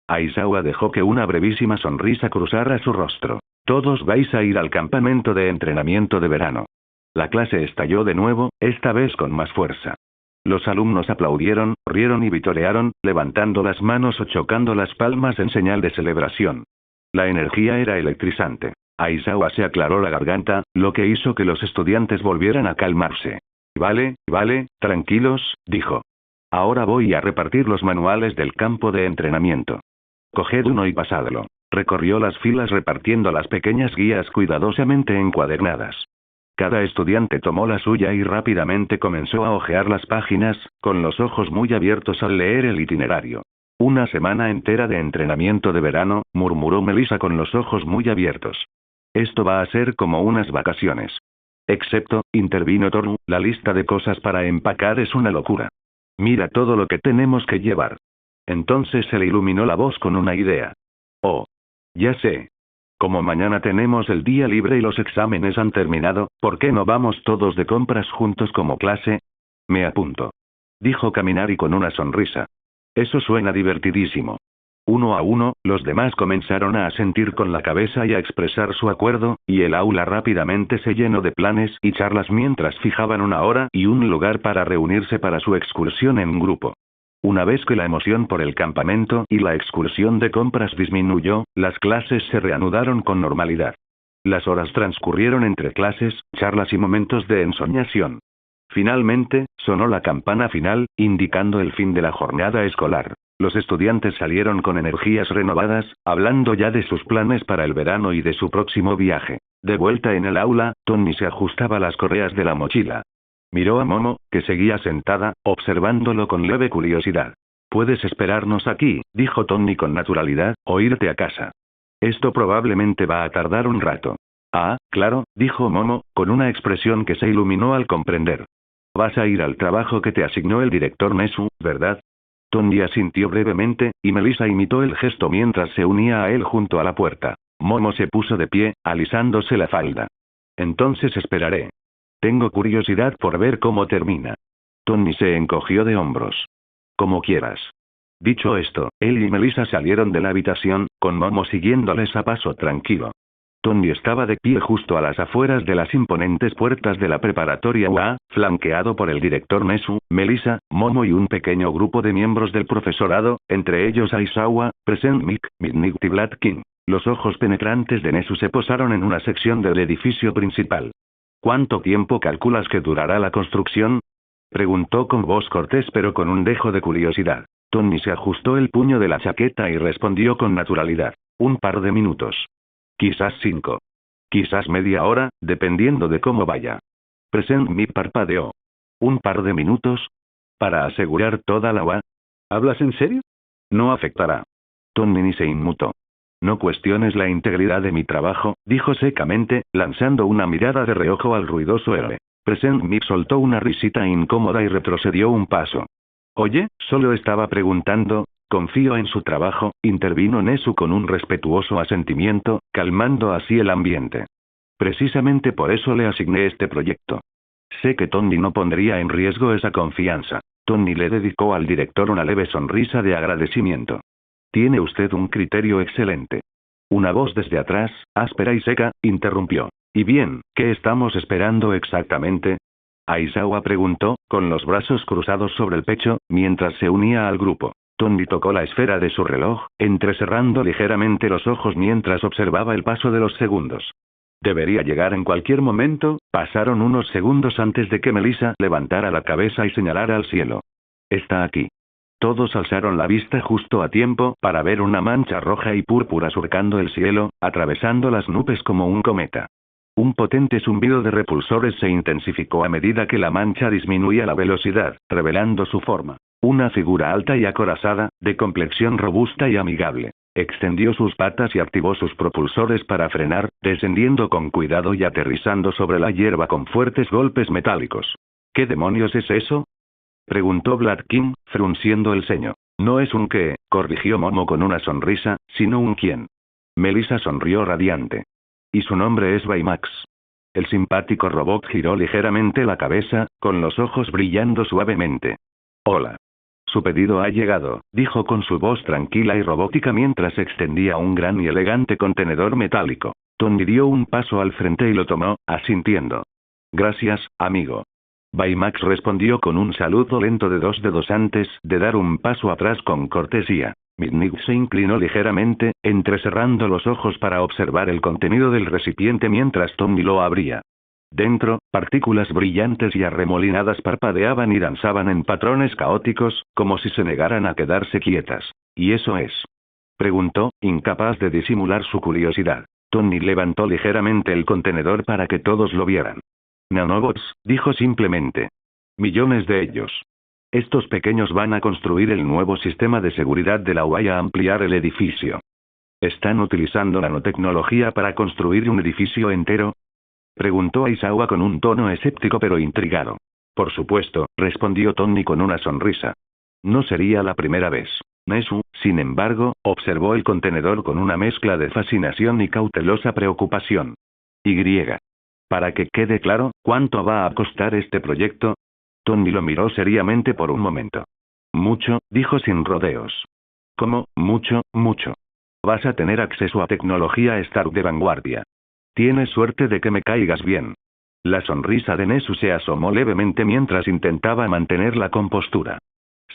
Aizawa dejó que una brevísima sonrisa cruzara su rostro. Todos vais a ir al campamento de entrenamiento de verano. La clase estalló de nuevo, esta vez con más fuerza. Los alumnos aplaudieron, rieron y vitorearon, levantando las manos o chocando las palmas en señal de celebración. La energía era electrizante. Aizawa se aclaró la garganta, lo que hizo que los estudiantes volvieran a calmarse. Vale, tranquilos, dijo. Ahora voy a repartir los manuales del campo de entrenamiento. Coged uno y pasadlo. Recorrió las filas repartiendo las pequeñas guías cuidadosamente encuadernadas. Cada estudiante tomó la suya y rápidamente comenzó a hojear las páginas, con los ojos muy abiertos al leer el itinerario. Una semana entera de entrenamiento de verano, murmuró Melissa con los ojos muy abiertos. Esto va a ser como unas vacaciones. Excepto, intervino Thorn, la lista de cosas para empacar es una locura. Mira todo lo que tenemos que llevar. Entonces se le iluminó la voz con una idea. Oh. Ya sé. Como mañana tenemos el día libre y los exámenes han terminado, ¿por qué no vamos todos de compras juntos como clase? Me apunto. Dijo Kaminari con una sonrisa. Eso suena divertidísimo. Uno a uno, los demás comenzaron a asentir con la cabeza y a expresar su acuerdo, y el aula rápidamente se llenó de planes y charlas mientras fijaban una hora y un lugar para reunirse para su excursión en grupo. Una vez que la emoción por el campamento y la excursión de compras disminuyó, las clases se reanudaron con normalidad. Las horas transcurrieron entre clases, charlas y momentos de ensoñación. Finalmente, sonó la campana final, indicando el fin de la jornada escolar. Los estudiantes salieron con energías renovadas, hablando ya de sus planes para el verano y de su próximo viaje. De vuelta en el aula, Tony se ajustaba las correas de la mochila. Miró a Momo, que seguía sentada, observándolo con leve curiosidad. Puedes esperarnos aquí, dijo Tony con naturalidad, o irte a casa. Esto probablemente va a tardar un rato. Ah, claro, dijo Momo, con una expresión que se iluminó al comprender. Vas a ir al trabajo que te asignó el director Nesu, ¿verdad? Tony asintió brevemente, y Melissa imitó el gesto mientras se unía a él junto a la puerta. Momo se puso de pie, alisándose la falda. Entonces esperaré. Tengo curiosidad por ver cómo termina. Tony se encogió de hombros. Como quieras. Dicho esto, él y Melissa salieron de la habitación, con Momo siguiéndoles a paso tranquilo. Tony estaba de pie justo a las afueras de las imponentes puertas de la preparatoria UA, flanqueado por el director Nesu, Melissa, Momo y un pequeño grupo de miembros del profesorado, entre ellos Aizawa, Present Mic, Midnight y Blatkin. Los ojos penetrantes de Nesu se posaron en una sección del edificio principal. ¿Cuánto tiempo calculas que durará la construcción? Preguntó con voz cortés pero con un dejo de curiosidad. Tony se ajustó el puño de la chaqueta y respondió con naturalidad. Un par de minutos. Quizás 5. Quizás media hora, dependiendo de cómo vaya. Present me parpadeó. ¿Un par de minutos? ¿Para asegurar toda la UA? ¿Hablas en serio? No afectará. Tony se inmutó. No cuestiones la integridad de mi trabajo, dijo secamente, lanzando una mirada de reojo al ruidoso héroe. Present me soltó una risita incómoda y retrocedió un paso. Oye, solo estaba preguntando. Confío en su trabajo, intervino Nesu con un respetuoso asentimiento, calmando así el ambiente. Precisamente por eso le asigné este proyecto. Sé que Tony no pondría en riesgo esa confianza. Tony le dedicó al director una leve sonrisa de agradecimiento. Tiene usted un criterio excelente. Una voz desde atrás, áspera y seca, interrumpió. ¿Y bien, qué estamos esperando exactamente? Aizawa preguntó, con los brazos cruzados sobre el pecho, mientras se unía al grupo. Tony tocó la esfera de su reloj, entrecerrando ligeramente los ojos mientras observaba el paso de los segundos. Debería llegar en cualquier momento. Pasaron unos segundos antes de que Melissa levantara la cabeza y señalara al cielo. Está aquí. Todos alzaron la vista justo a tiempo para ver una mancha roja y púrpura surcando el cielo, atravesando las nubes como un cometa. Un potente zumbido de repulsores se intensificó a medida que la mancha disminuía la velocidad, revelando su forma. Una figura alta y acorazada, de complexión robusta y amigable. Extendió sus patas y activó sus propulsores para frenar, descendiendo con cuidado y aterrizando sobre la hierba con fuertes golpes metálicos. ¿Qué demonios es eso?, preguntó Blatkin, frunciendo el ceño. No es un qué, corrigió Momo con una sonrisa, sino un quién. Melissa sonrió radiante. Y su nombre es Baymax. El simpático robot giró ligeramente la cabeza, con los ojos brillando suavemente. Hola. Su pedido ha llegado, dijo con su voz tranquila y robótica mientras extendía un gran y elegante contenedor metálico. Tony dio un paso al frente y lo tomó, asintiendo. Gracias, amigo. Baymax respondió con un saludo lento de 2 dedos antes de dar un paso atrás con cortesía. Midnight se inclinó ligeramente, entrecerrando los ojos para observar el contenido del recipiente mientras Tony lo abría. Dentro, partículas brillantes y arremolinadas parpadeaban y danzaban en patrones caóticos, como si se negaran a quedarse quietas. ¿Y eso es? Preguntó, incapaz de disimular su curiosidad. Tony levantó ligeramente el contenedor para que todos lo vieran. Nanobots, dijo simplemente. Millones de ellos. Estos pequeños van a construir el nuevo sistema de seguridad de la UA y a ampliar el edificio. ¿Están utilizando nanotecnología para construir un edificio entero? Preguntó Aizawa con un tono escéptico pero intrigado. Por supuesto, respondió Tony con una sonrisa. No sería la primera vez. Nesu, sin embargo, observó el contenedor con una mezcla de fascinación y cautelosa preocupación. Para que quede claro, ¿cuánto va a costar este proyecto? Tony lo miró seriamente por un momento. Mucho, dijo sin rodeos. ¿Cómo, mucho, mucho? Vas a tener acceso a tecnología Stark de vanguardia. Tienes suerte de que me caigas bien. La sonrisa de Nesu se asomó levemente mientras intentaba mantener la compostura.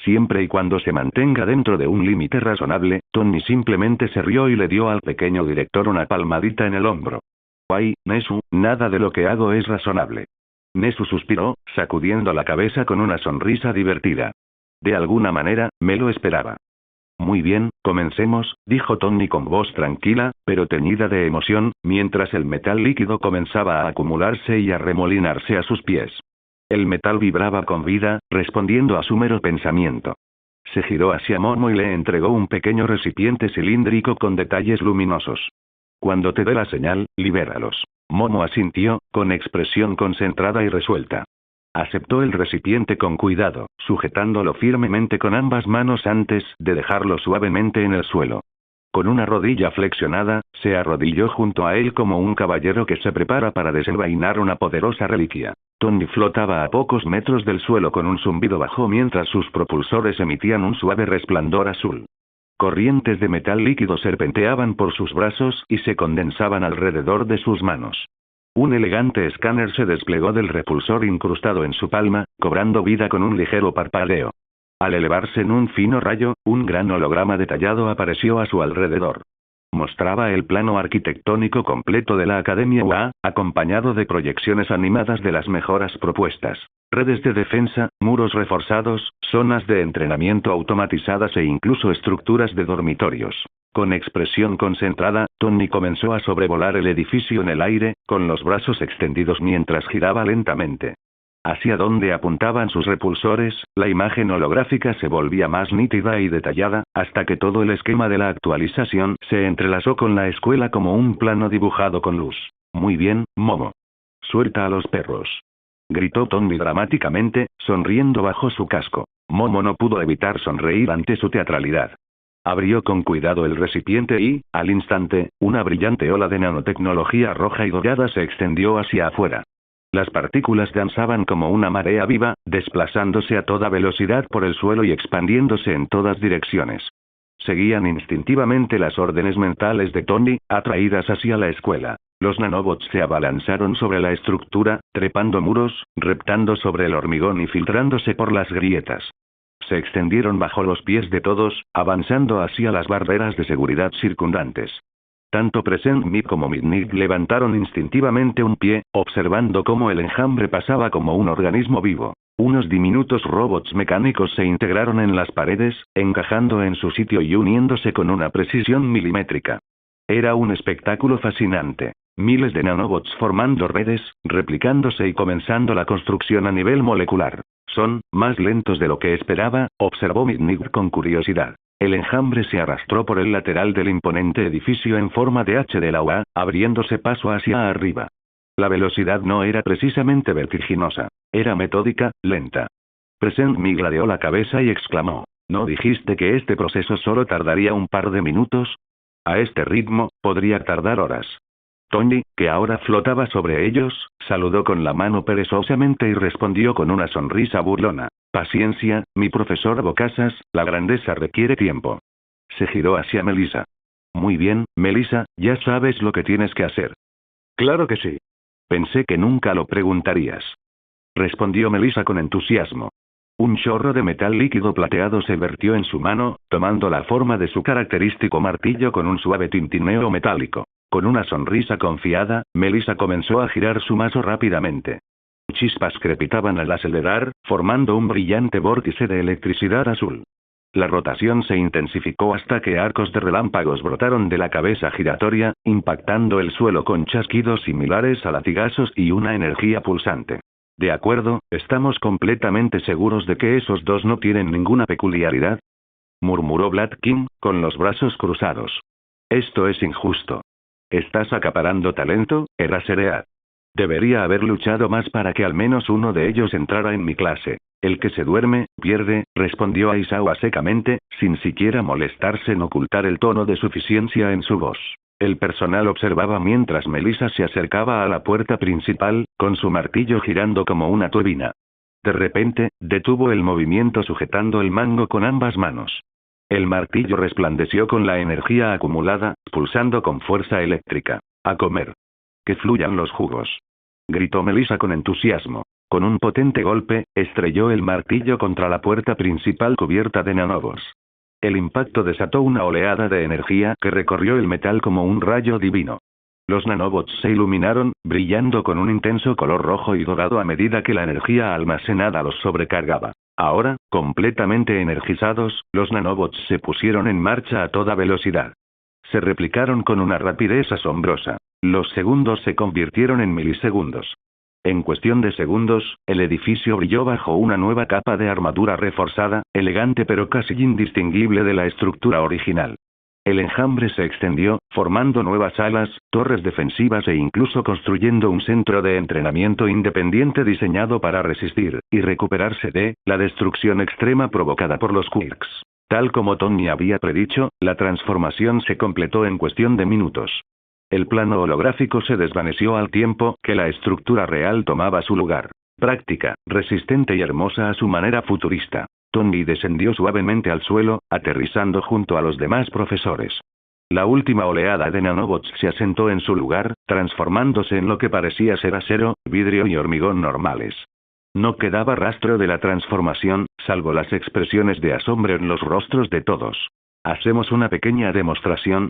Siempre y cuando se mantenga dentro de un límite razonable, Tony simplemente se rió y le dio al pequeño director una palmadita en el hombro. Ay, Nesu, nada de lo que hago es razonable. Nesu suspiró, sacudiendo la cabeza con una sonrisa divertida. De alguna manera, me lo esperaba. Muy bien, comencemos, dijo Tony con voz tranquila, pero teñida de emoción, mientras el metal líquido comenzaba a acumularse y a remolinarse a sus pies. El metal vibraba con vida, respondiendo a su mero pensamiento. Se giró hacia Momo y le entregó un pequeño recipiente cilíndrico con detalles luminosos. Cuando te dé la señal, libéralos. Momo asintió, con expresión concentrada y resuelta. Aceptó el recipiente con cuidado, sujetándolo firmemente con ambas manos antes de dejarlo suavemente en el suelo. Con una rodilla flexionada, se arrodilló junto a él como un caballero que se prepara para desenvainar una poderosa reliquia. Tony flotaba a pocos metros del suelo con un zumbido bajo mientras sus propulsores emitían un suave resplandor azul. Corrientes de metal líquido serpenteaban por sus brazos y se condensaban alrededor de sus manos. Un elegante escáner se desplegó del repulsor incrustado en su palma, cobrando vida con un ligero parpadeo. Al elevarse en un fino rayo, un gran holograma detallado apareció a su alrededor. Mostraba el plano arquitectónico completo de la Academia UA, acompañado de proyecciones animadas de las mejoras propuestas. Redes de defensa, muros reforzados, zonas de entrenamiento automatizadas e incluso estructuras de dormitorios. Con expresión concentrada, Tony comenzó a sobrevolar el edificio en el aire, con los brazos extendidos mientras giraba lentamente. Hacia donde apuntaban sus repulsores, la imagen holográfica se volvía más nítida y detallada, hasta que todo el esquema de la actualización se entrelazó con la escuela como un plano dibujado con luz. Muy bien, Momo. Suelta a los perros. Gritó Tony dramáticamente, sonriendo bajo su casco. Momo no pudo evitar sonreír ante su teatralidad. Abrió con cuidado el recipiente y, al instante, una brillante ola de nanotecnología roja y dorada se extendió hacia afuera. Las partículas danzaban como una marea viva, desplazándose a toda velocidad por el suelo y expandiéndose en todas direcciones. Seguían instintivamente las órdenes mentales de Tony, atraídas hacia la escuela. Los nanobots se abalanzaron sobre la estructura, trepando muros, reptando sobre el hormigón y filtrándose por las grietas. Se extendieron bajo los pies de todos, avanzando hacia las barreras de seguridad circundantes. Tanto Present Me como Midnight levantaron instintivamente un pie, observando cómo el enjambre pasaba como un organismo vivo. Unos diminutos robots mecánicos se integraron en las paredes, encajando en su sitio y uniéndose con una precisión milimétrica. Era un espectáculo fascinante. Miles de nanobots formando redes, replicándose y comenzando la construcción a nivel molecular. Son más lentos de lo que esperaba, observó Midnight con curiosidad. El enjambre se arrastró por el lateral del imponente edificio en forma de H de la UA, abriéndose paso hacia arriba. La velocidad no era precisamente vertiginosa. Era metódica, lenta. Present Me gladeó la cabeza y exclamó. ¿No dijiste que este proceso solo tardaría un par de minutos? A este ritmo, podría tardar horas. Tony, que ahora flotaba sobre ellos, saludó con la mano perezosamente y respondió con una sonrisa burlona. Paciencia, mi profesor Bocasas, la grandeza requiere tiempo. Se giró hacia Melissa. Muy bien, Melissa, ya sabes lo que tienes que hacer. Claro que sí. Pensé que nunca lo preguntarías. Respondió Melissa con entusiasmo. Un chorro de metal líquido plateado se vertió en su mano, tomando la forma de su característico martillo con un suave tintineo metálico. Con una sonrisa confiada, Melissa comenzó a girar su mazo rápidamente. Chispas crepitaban al acelerar, formando un brillante vórtice de electricidad azul. La rotación se intensificó hasta que arcos de relámpagos brotaron de la cabeza giratoria, impactando el suelo con chasquidos similares a latigazos y una energía pulsante. De acuerdo, ¿estamos completamente seguros de que esos dos no tienen ninguna peculiaridad? Murmuró Bladkin, con los brazos cruzados. Esto es injusto. ¿Estás acaparando talento, Erasereat? Debería haber luchado más para que al menos uno de ellos entrara en mi clase. El que se duerme, pierde, respondió Aizawa secamente, sin siquiera molestarse en ocultar el tono de suficiencia en su voz. El personal observaba mientras Melissa se acercaba a la puerta principal, con su martillo girando como una turbina. De repente, detuvo el movimiento sujetando el mango con ambas manos. El martillo resplandeció con la energía acumulada, pulsando con fuerza eléctrica. A comer. Que fluyan los jugos. Gritó Melissa con entusiasmo. Con un potente golpe, estrelló el martillo contra la puerta principal cubierta de nanobos. El impacto desató una oleada de energía que recorrió el metal como un rayo divino. Los nanobots se iluminaron, brillando con un intenso color rojo y dorado a medida que la energía almacenada los sobrecargaba. Ahora, completamente energizados, los nanobots se pusieron en marcha a toda velocidad. Se replicaron con una rapidez asombrosa. Los segundos se convirtieron en milisegundos. En cuestión de segundos, el edificio brilló bajo una nueva capa de armadura reforzada, elegante pero casi indistinguible de la estructura original. El enjambre se extendió, formando nuevas alas, torres defensivas e incluso construyendo un centro de entrenamiento independiente diseñado para resistir y recuperarse de la destrucción extrema provocada por los Quirks. Tal como Tony había predicho, la transformación se completó en cuestión de minutos. El plano holográfico se desvaneció al tiempo que la estructura real tomaba su lugar. Práctica, resistente y hermosa a su manera futurista. Tony descendió suavemente al suelo, aterrizando junto a los demás profesores. La última oleada de nanobots se asentó en su lugar, transformándose en lo que parecía ser acero, vidrio y hormigón normales. No quedaba rastro de la transformación, salvo las expresiones de asombro en los rostros de todos. ¿Hacemos una pequeña demostración?,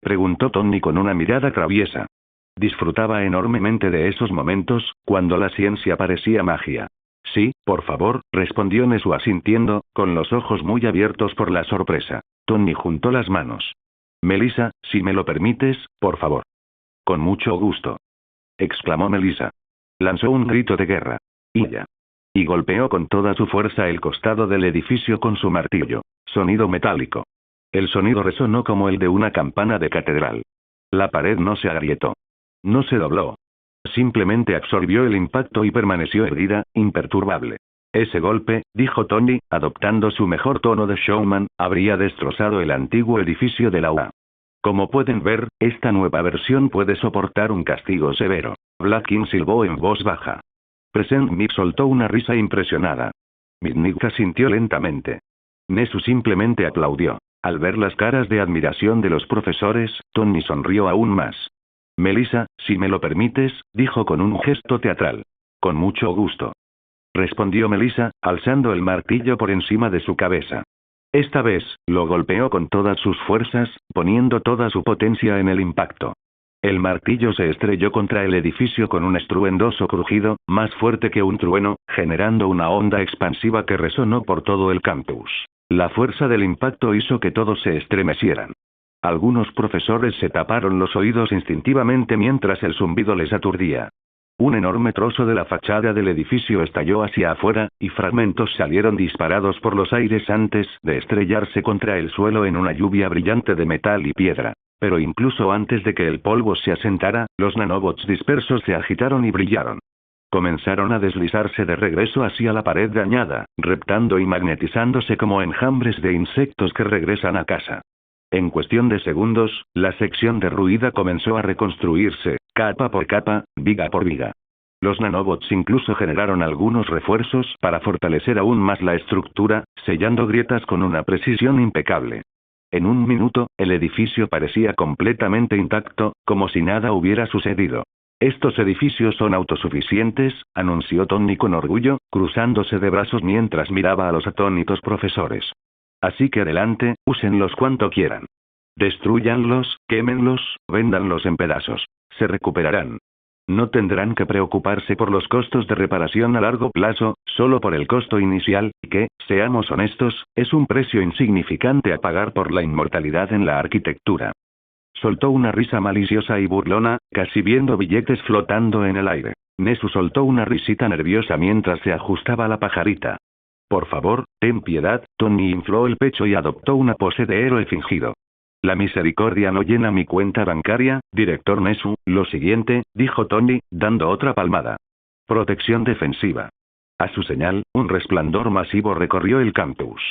preguntó Tony con una mirada traviesa. Disfrutaba enormemente de esos momentos, cuando la ciencia parecía magia. Sí, por favor, respondió Nesu asintiendo, con los ojos muy abiertos por la sorpresa. Tony juntó las manos. Melissa, si me lo permites, por favor. Con mucho gusto. Exclamó Melissa. Lanzó un grito de guerra. ¡Ya! Y golpeó con toda su fuerza el costado del edificio con su martillo. Sonido metálico. El sonido resonó como el de una campana de catedral. La pared no se agrietó. No se dobló. Simplemente absorbió el impacto y permaneció erguida, imperturbable. Ese golpe, dijo Tony, adoptando su mejor tono de showman, habría destrozado el antiguo edificio de la UA. Como pueden ver, esta nueva versión puede soportar un castigo severo. Bladkin silbó en voz baja. Present Mick soltó una risa impresionada. Mitnick asintió lentamente. Nesu simplemente aplaudió. Al ver las caras de admiración de los profesores, Tony sonrió aún más. Melissa, si me lo permites, dijo con un gesto teatral. Con mucho gusto. Respondió Melissa, alzando el martillo por encima de su cabeza. Esta vez, lo golpeó con todas sus fuerzas, poniendo toda su potencia en el impacto. El martillo se estrelló contra el edificio con un estruendoso crujido, más fuerte que un trueno, generando una onda expansiva que resonó por todo el campus. La fuerza del impacto hizo que todos se estremecieran. Algunos profesores se taparon los oídos instintivamente mientras el zumbido les aturdía. Un enorme trozo de la fachada del edificio estalló hacia afuera, y fragmentos salieron disparados por los aires antes de estrellarse contra el suelo en una lluvia brillante de metal y piedra. Pero incluso antes de que el polvo se asentara, los nanobots dispersos se agitaron y brillaron. Comenzaron a deslizarse de regreso hacia la pared dañada, reptando y magnetizándose como enjambres de insectos que regresan a casa. En cuestión de segundos, la sección derruida comenzó a reconstruirse, capa por capa, viga por viga. Los nanobots incluso generaron algunos refuerzos para fortalecer aún más la estructura, sellando grietas con una precisión impecable. En un minuto, el edificio parecía completamente intacto, como si nada hubiera sucedido. Estos edificios son autosuficientes, anunció Tony con orgullo, cruzándose de brazos mientras miraba a los atónitos profesores. Así que adelante, úsenlos cuanto quieran. Destrúyanlos, quémenlos, véndanlos en pedazos. Se recuperarán. No tendrán que preocuparse por los costos de reparación a largo plazo, solo por el costo inicial, que, seamos honestos, es un precio insignificante a pagar por la inmortalidad en la arquitectura. Soltó una risa maliciosa y burlona, casi viendo billetes flotando en el aire. Nesu soltó una risita nerviosa mientras se ajustaba la pajarita. Por favor, ten piedad, Tony infló el pecho y adoptó una pose de héroe fingido. La misericordia no llena mi cuenta bancaria, director Nesu. Lo siguiente, dijo Tony, dando otra palmada. Protección defensiva. A su señal, un resplandor masivo recorrió el campus.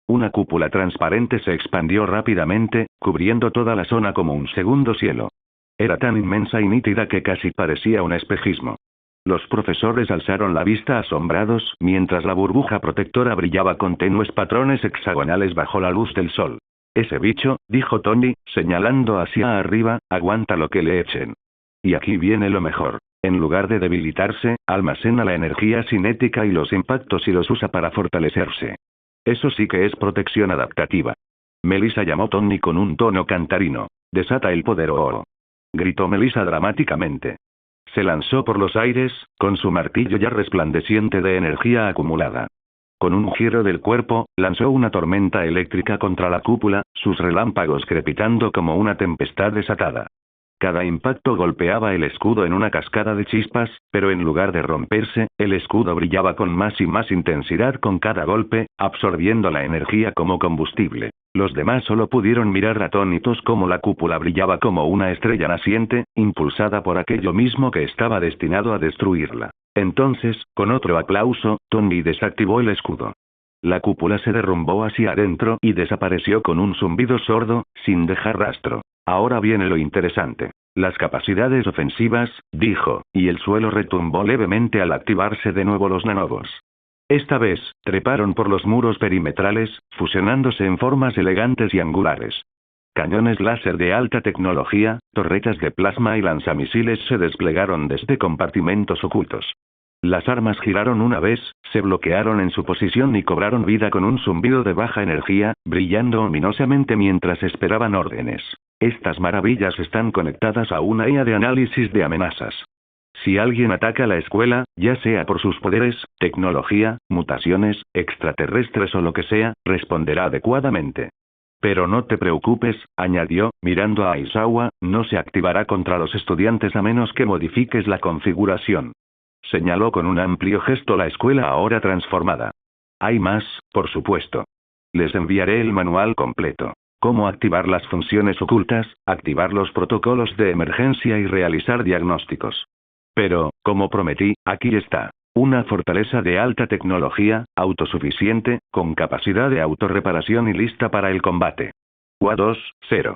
Una cúpula transparente se expandió rápidamente, cubriendo toda la zona como un segundo cielo. Era tan inmensa y nítida que casi parecía un espejismo. Los profesores alzaron la vista asombrados mientras la burbuja protectora brillaba con tenues patrones hexagonales bajo la luz del sol. Ese bicho, dijo Tony, señalando hacia arriba, aguanta lo que le echen. Y aquí viene lo mejor. En lugar de debilitarse, almacena la energía cinética y los impactos y los usa para fortalecerse. Eso sí que es protección adaptativa. Melissa llamó Tony con un tono cantarino. Desata el poder Oro. Gritó Melissa dramáticamente. Se lanzó por los aires, con su martillo ya resplandeciente de energía acumulada. Con un giro del cuerpo, lanzó una tormenta eléctrica contra la cúpula, sus relámpagos crepitando como una tempestad desatada. Cada impacto golpeaba el escudo en una cascada de chispas, pero en lugar de romperse, el escudo brillaba con más y más intensidad con cada golpe, absorbiendo la energía como combustible. Los demás solo pudieron mirar atónitos cómo la cúpula brillaba como una estrella naciente, impulsada por aquello mismo que estaba destinado a destruirla. Entonces, con otro aplauso, Tony desactivó el escudo. La cúpula se derrumbó hacia adentro y desapareció con un zumbido sordo, sin dejar rastro. Ahora viene lo interesante. Las capacidades ofensivas, dijo, y el suelo retumbó levemente al activarse de nuevo los nanobots. Esta vez, treparon por los muros perimetrales, fusionándose en formas elegantes y angulares. Cañones láser de alta tecnología, torretas de plasma y lanzamisiles se desplegaron desde compartimentos ocultos. Las armas giraron una vez, se bloquearon en su posición y cobraron vida con un zumbido de baja energía, brillando ominosamente mientras esperaban órdenes. Estas maravillas están conectadas a una IA de análisis de amenazas. Si alguien ataca la escuela, ya sea por sus poderes, tecnología, mutaciones, extraterrestres o lo que sea, responderá adecuadamente. Pero no te preocupes, añadió, mirando a Aizawa, no se activará contra los estudiantes a menos que modifiques la configuración. Señaló con un amplio gesto la escuela ahora transformada. Hay más, por supuesto. Les enviaré el manual completo. Cómo activar las funciones ocultas, activar los protocolos de emergencia y realizar diagnósticos. Pero, como prometí, aquí está. Una fortaleza de alta tecnología, autosuficiente, con capacidad de autorreparación y lista para el combate. UA-2-0.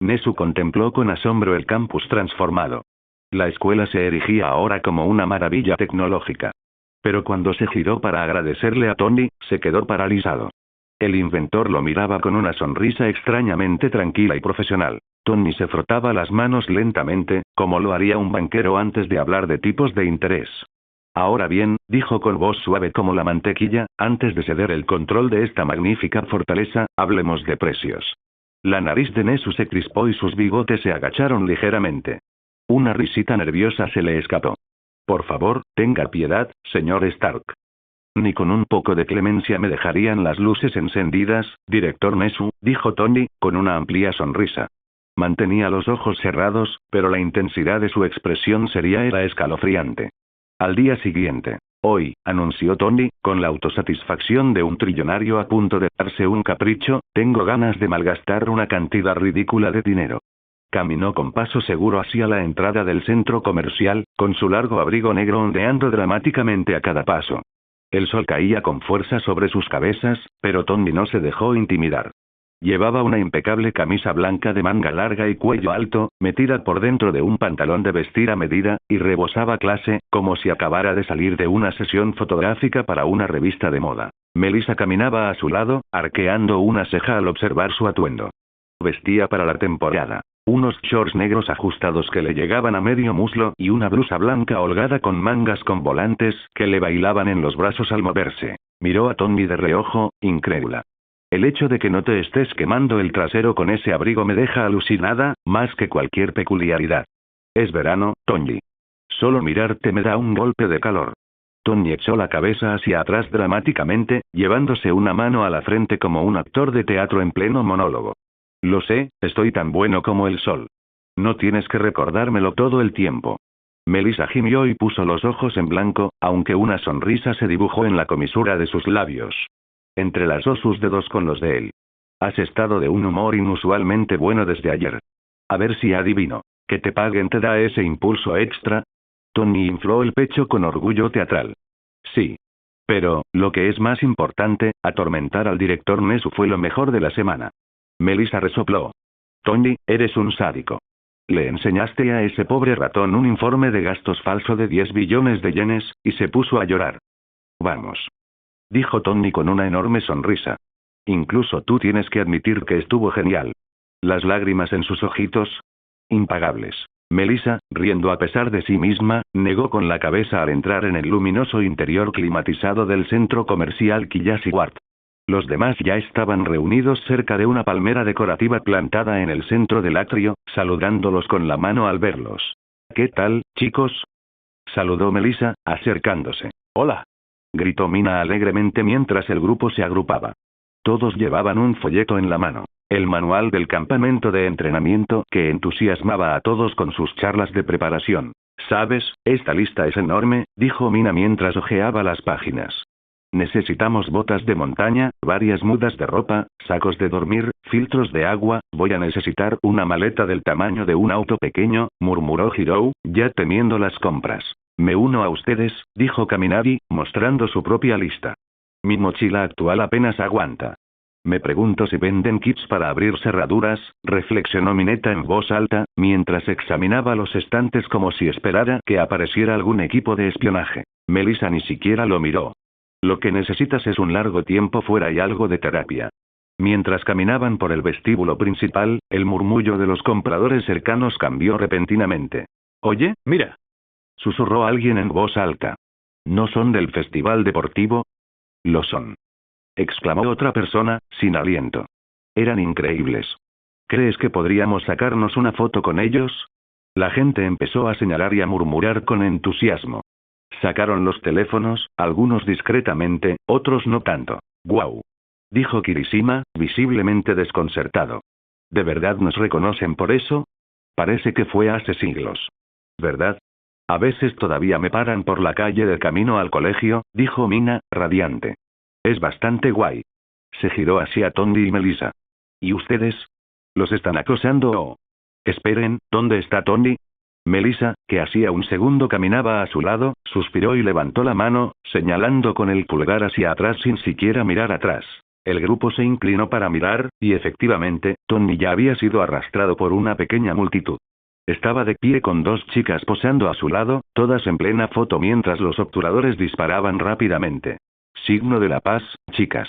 Nesu contempló con asombro el campus transformado. La escuela se erigía ahora como una maravilla tecnológica. Pero cuando se giró para agradecerle a Tony, se quedó paralizado. El inventor lo miraba con una sonrisa extrañamente tranquila y profesional. Tony se frotaba las manos lentamente, como lo haría un banquero antes de hablar de tipos de interés. Ahora bien, dijo con voz suave como la mantequilla, antes de ceder el control de esta magnífica fortaleza, hablemos de precios. La nariz de Nesu se crispó y sus bigotes se agacharon ligeramente. Una risita nerviosa se le escapó. Por favor, tenga piedad, señor Stark. Ni con un poco de clemencia me dejarían las luces encendidas, director Nesu, dijo Tony, con una amplia sonrisa. Mantenía los ojos cerrados, pero la intensidad de su expresión era escalofriante. Al día siguiente. Hoy, anunció Tony, con la autosatisfacción de un trillonario a punto de darse un capricho, tengo ganas de malgastar una cantidad ridícula de dinero. Caminó con paso seguro hacia la entrada del centro comercial, con su largo abrigo negro ondeando dramáticamente a cada paso. El sol caía con fuerza sobre sus cabezas, pero Tony no se dejó intimidar. Llevaba una impecable camisa blanca de manga larga y cuello alto, metida por dentro de un pantalón de vestir a medida, y rebosaba clase, como si acabara de salir de una sesión fotográfica para una revista de moda. Melissa caminaba a su lado, arqueando una ceja al observar su atuendo. Vestía para la temporada. Unos shorts negros ajustados que le llegaban a medio muslo y una blusa blanca holgada con mangas con volantes que le bailaban en los brazos al moverse. Miró a Tony de reojo, incrédula. El hecho de que no te estés quemando el trasero con ese abrigo me deja alucinada, más que cualquier peculiaridad. Es verano, Tony. Solo mirarte me da un golpe de calor. Tony echó la cabeza hacia atrás dramáticamente, llevándose una mano a la frente como un actor de teatro en pleno monólogo. Lo sé, estoy tan bueno como el sol. No tienes que recordármelo todo el tiempo. Melissa gimió y puso los ojos en blanco, aunque una sonrisa se dibujó en la comisura de sus labios. Entrelazó sus dedos con los de él. Has estado de un humor inusualmente bueno desde ayer. A ver si adivino. ¿Que te paguen te da ese impulso extra? Tony infló el pecho con orgullo teatral. Sí. Pero, lo que es más importante, atormentar al director Nesu fue lo mejor de la semana. Melissa resopló. Tony, eres un sádico. Le enseñaste a ese pobre ratón un informe de gastos falso de 10 billones de yenes, y se puso a llorar. Vamos. Dijo Tony con una enorme sonrisa. Incluso tú tienes que admitir que estuvo genial. Las lágrimas en sus ojitos. Impagables. Melissa, riendo a pesar de sí misma, negó con la cabeza al entrar en el luminoso interior climatizado del centro comercial Kiyashi Ward. Los demás ya estaban reunidos cerca de una palmera decorativa plantada en el centro del atrio, saludándolos con la mano al verlos. ¿Qué tal, chicos? Saludó Melissa, acercándose. Hola. Gritó Mina alegremente mientras el grupo se agrupaba. Todos llevaban un folleto en la mano. El manual del campamento de entrenamiento que entusiasmaba a todos con sus charlas de preparación. ¿Sabes? Esta lista es enorme, dijo Mina mientras hojeaba las páginas. Necesitamos botas de montaña, varias mudas de ropa, sacos de dormir, filtros de agua, voy a necesitar una maleta del tamaño de un auto pequeño, murmuró Hiro, ya temiendo las compras. Me uno a ustedes, dijo Kaminari, mostrando su propia lista. Mi mochila actual apenas aguanta. Me pregunto si venden kits para abrir cerraduras, reflexionó Mineta en voz alta, mientras examinaba los estantes como si esperara que apareciera algún equipo de espionaje. Melissa ni siquiera lo miró. Lo que necesitas es un largo tiempo fuera y algo de terapia. Mientras caminaban por el vestíbulo principal, el murmullo de los compradores cercanos cambió repentinamente. Oye, mira. Susurró alguien en voz alta. ¿No son del festival deportivo? Lo son. Exclamó otra persona, sin aliento. Eran increíbles. ¿Crees que podríamos sacarnos una foto con ellos? La gente empezó a señalar y a murmurar con entusiasmo. Sacaron los teléfonos, algunos discretamente, otros no tanto. «Guau», dijo Kirishima, visiblemente desconcertado. ¿De verdad nos reconocen por eso? Parece que fue hace siglos. ¿Verdad? A veces todavía me paran por la calle del camino al colegio, dijo Mina, radiante. Es bastante guay. Se giró hacia Tony y Melissa. ¿Y ustedes? ¿Los están acosando o...? Esperen, ¿dónde está Tony? Melissa, que hacía un segundo caminaba a su lado, suspiró y levantó la mano, señalando con el pulgar hacia atrás sin siquiera mirar atrás. El grupo se inclinó para mirar, y efectivamente, Tony ya había sido arrastrado por una pequeña multitud. Estaba de pie con dos chicas posando a su lado, todas en plena foto mientras los obturadores disparaban rápidamente. Signo de la paz, chicas.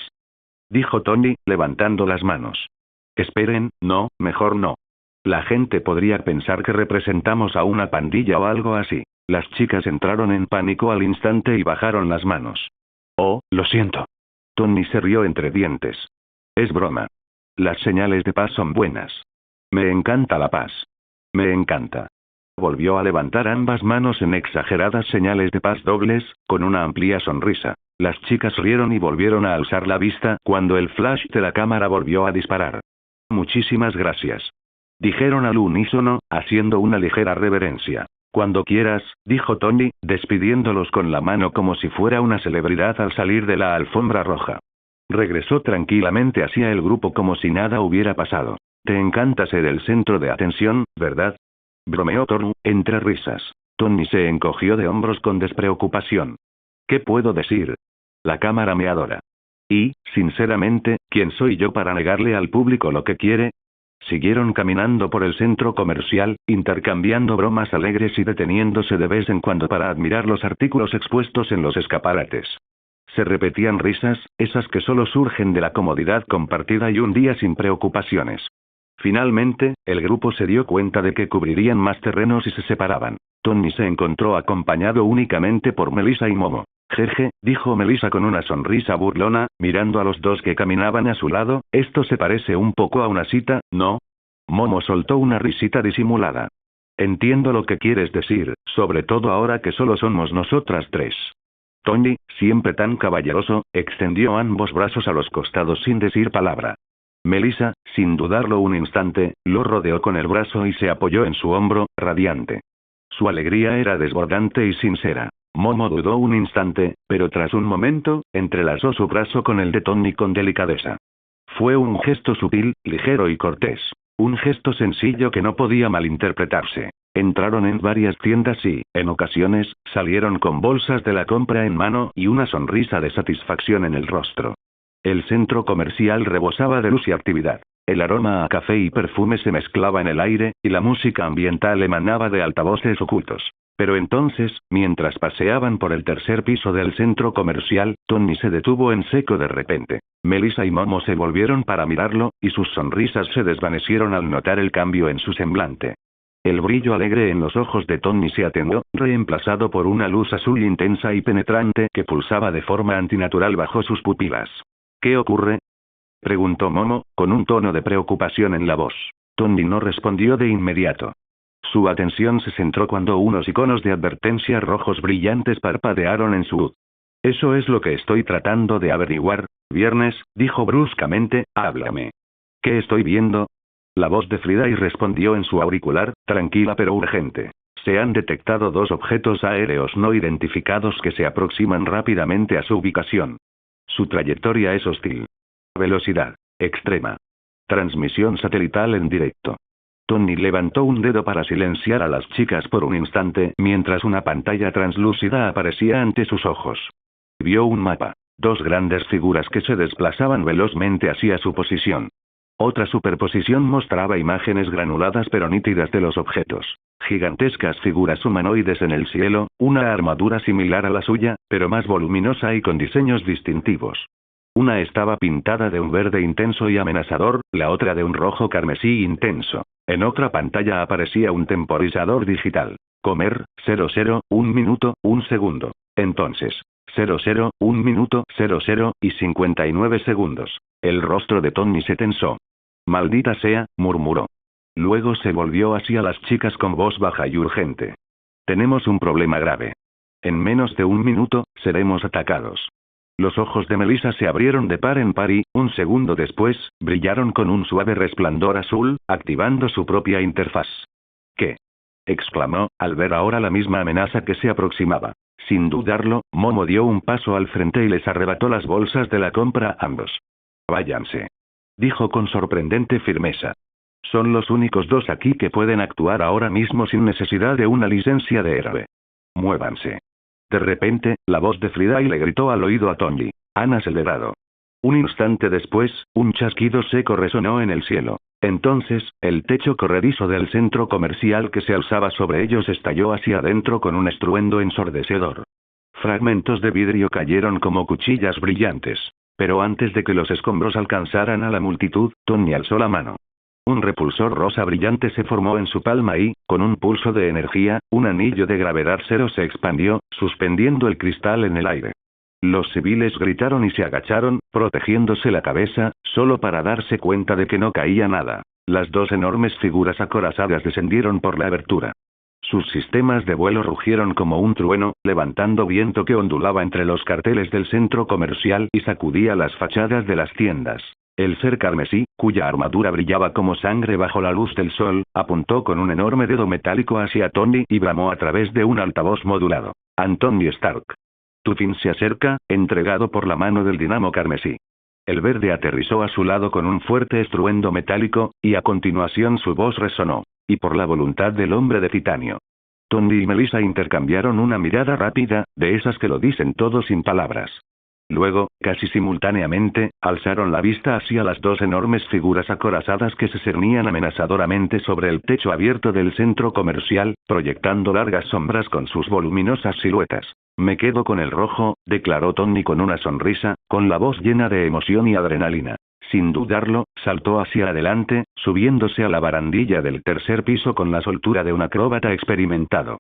Dijo Tony, levantando las manos. Esperen, no, mejor no. La gente podría pensar que representamos a una pandilla o algo así. Las chicas entraron en pánico al instante y bajaron las manos. Oh, lo siento. Tony se rió entre dientes. Es broma. Las señales de paz son buenas. Me encanta la paz. Me encanta. Volvió a levantar ambas manos en exageradas señales de paz dobles, con una amplia sonrisa. Las chicas rieron y volvieron a alzar la vista cuando el flash de la cámara volvió a disparar. Muchísimas gracias. Dijeron al unísono, haciendo una ligera reverencia. Cuando quieras, dijo Tony, despidiéndolos con la mano como si fuera una celebridad al salir de la alfombra roja. Regresó tranquilamente hacia el grupo como si nada hubiera pasado. Te encanta ser el centro de atención, ¿verdad? Bromeó Tony, entre risas. Tony se encogió de hombros con despreocupación. ¿Qué puedo decir? La cámara me adora. Y, sinceramente, ¿quién soy yo para negarle al público lo que quiere? Siguieron caminando por el centro comercial, intercambiando bromas alegres y deteniéndose de vez en cuando para admirar los artículos expuestos en los escaparates. Se repetían risas, esas que solo surgen de la comodidad compartida y un día sin preocupaciones. Finalmente, el grupo se dio cuenta de que cubrirían más terrenos y se separaban. Tony se encontró acompañado únicamente por Melissa y Momo. Jeje, dijo Melissa con una sonrisa burlona, mirando a los dos que caminaban a su lado, esto se parece un poco a una cita, ¿no? Momo soltó una risita disimulada. Entiendo lo que quieres decir, sobre todo ahora que solo somos nosotras tres. Tony, siempre tan caballeroso, extendió ambos brazos a los costados sin decir palabra. Melissa, sin dudarlo un instante, lo rodeó con el brazo y se apoyó en su hombro, radiante. Su alegría era desbordante y sincera. Momo dudó un instante, pero tras un momento, entrelazó su brazo con el de Tony con delicadeza. Fue un gesto sutil, ligero y cortés. Un gesto sencillo que no podía malinterpretarse. Entraron en varias tiendas y, en ocasiones, salieron con bolsas de la compra en mano y una sonrisa de satisfacción en el rostro. El centro comercial rebosaba de luz y actividad. El aroma a café y perfume se mezclaba en el aire, y la música ambiental emanaba de altavoces ocultos. Pero entonces, mientras paseaban por el tercer piso del centro comercial, Tony se detuvo en seco de repente. Melissa y Momo se volvieron para mirarlo, y sus sonrisas se desvanecieron al notar el cambio en su semblante. El brillo alegre en los ojos de Tony se atenuó, reemplazado por una luz azul intensa y penetrante que pulsaba de forma antinatural bajo sus pupilas. ¿Qué ocurre? Preguntó Momo, con un tono de preocupación en la voz. Tony no respondió de inmediato. Su atención se centró cuando unos iconos de advertencia rojos brillantes parpadearon en su HUD. Eso es lo que estoy tratando de averiguar. Viernes, dijo bruscamente, háblame. ¿Qué estoy viendo? La voz de Friday respondió en su auricular, tranquila pero urgente. Se han detectado dos objetos aéreos no identificados que se aproximan rápidamente a su ubicación. Su trayectoria es hostil. Velocidad extrema. Transmisión satelital en directo. Tony levantó un dedo para silenciar a las chicas por un instante mientras una pantalla translúcida aparecía ante sus ojos. Vio un mapa. Dos grandes figuras que se desplazaban velozmente hacia su posición. Otra superposición mostraba imágenes granuladas pero nítidas de los objetos. Gigantescas figuras humanoides en el cielo, una armadura similar a la suya, pero más voluminosa y con diseños distintivos. Una estaba pintada de un verde intenso y amenazador, la otra de un rojo carmesí intenso. En otra pantalla aparecía un temporizador digital. Comer, 00, 1 minuto, 1 segundo. Entonces, 00, 1 minuto, 00, y 59 segundos. El rostro de Tony se tensó. Maldita sea, murmuró. Luego se volvió hacia las chicas con voz baja y urgente. Tenemos un problema grave. En menos de 1 minuto, seremos atacados. Los ojos de Melissa se abrieron de par en par y, un segundo después, brillaron con un suave resplandor azul, activando su propia interfaz. ¿Qué? Exclamó, al ver ahora la misma amenaza que se aproximaba. Sin dudarlo, Momo dio un paso al frente y les arrebató las bolsas de la compra a ambos. Váyanse. Dijo con sorprendente firmeza. Son los únicos dos aquí que pueden actuar ahora mismo sin necesidad de una licencia de héroe. Muévanse. De repente, la voz de Friday le gritó al oído a Tony. Han acelerado. Un instante después, un chasquido seco resonó en el cielo. Entonces, el techo corredizo del centro comercial que se alzaba sobre ellos estalló hacia adentro con un estruendo ensordecedor. Fragmentos de vidrio cayeron como cuchillas brillantes. Pero antes de que los escombros alcanzaran a la multitud, Tony alzó la mano. Un repulsor rosa brillante se formó en su palma y, con un pulso de energía, un anillo de gravedad cero se expandió, suspendiendo el cristal en el aire. Los civiles gritaron y se agacharon, protegiéndose la cabeza, solo para darse cuenta de que no caía nada. Las dos enormes figuras acorazadas descendieron por la abertura. Sus sistemas de vuelo rugieron como un trueno, levantando viento que ondulaba entre los carteles del centro comercial y sacudía las fachadas de las tiendas. El ser carmesí, cuya armadura brillaba como sangre bajo la luz del sol, apuntó con un enorme dedo metálico hacia Tony y bramó a través de un altavoz modulado. Anthony Stark. Tu fin se acerca, entregado por la mano del dinamo carmesí. El verde aterrizó a su lado con un fuerte estruendo metálico, y a continuación su voz resonó. Y por la voluntad del hombre de titanio. Tony y Melissa intercambiaron una mirada rápida, de esas que lo dicen todo sin palabras. Luego, casi simultáneamente, alzaron la vista hacia las dos enormes figuras acorazadas que se cernían amenazadoramente sobre el techo abierto del centro comercial, proyectando largas sombras con sus voluminosas siluetas. Me quedo con el rojo, declaró Tony con una sonrisa, con la voz llena de emoción y adrenalina. Sin dudarlo, saltó hacia adelante, subiéndose a la barandilla del tercer piso con la soltura de un acróbata experimentado.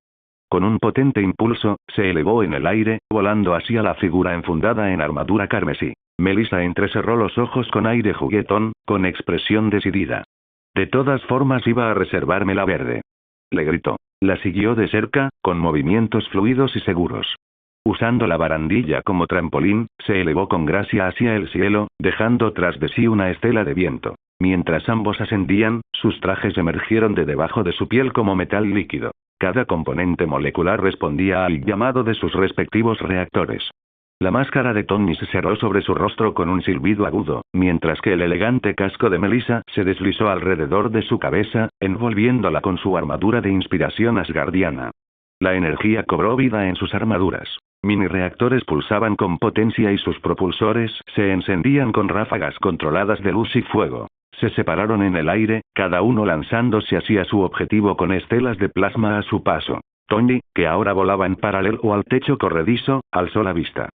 Con un potente impulso, se elevó en el aire, volando hacia la figura enfundada en armadura carmesí. Melissa entrecerró los ojos con aire juguetón, con expresión decidida. De todas formas iba a reservarme la verde. Le gritó. La siguió de cerca, con movimientos fluidos y seguros. Usando la barandilla como trampolín, se elevó con gracia hacia el cielo, dejando tras de sí una estela de viento. Mientras ambos ascendían, sus trajes emergieron de debajo de su piel como metal líquido. Cada componente molecular respondía al llamado de sus respectivos reactores. La máscara de Tony se cerró sobre su rostro con un silbido agudo, mientras que el elegante casco de Melissa se deslizó alrededor de su cabeza, envolviéndola con su armadura de inspiración asgardiana. La energía cobró vida en sus armaduras. Mini reactores pulsaban con potencia y sus propulsores se encendían con ráfagas controladas de luz y fuego. Se separaron en el aire, cada uno lanzándose hacia su objetivo con estelas de plasma a su paso. Tony, que ahora volaba en paralelo al techo corredizo, alzó la vista.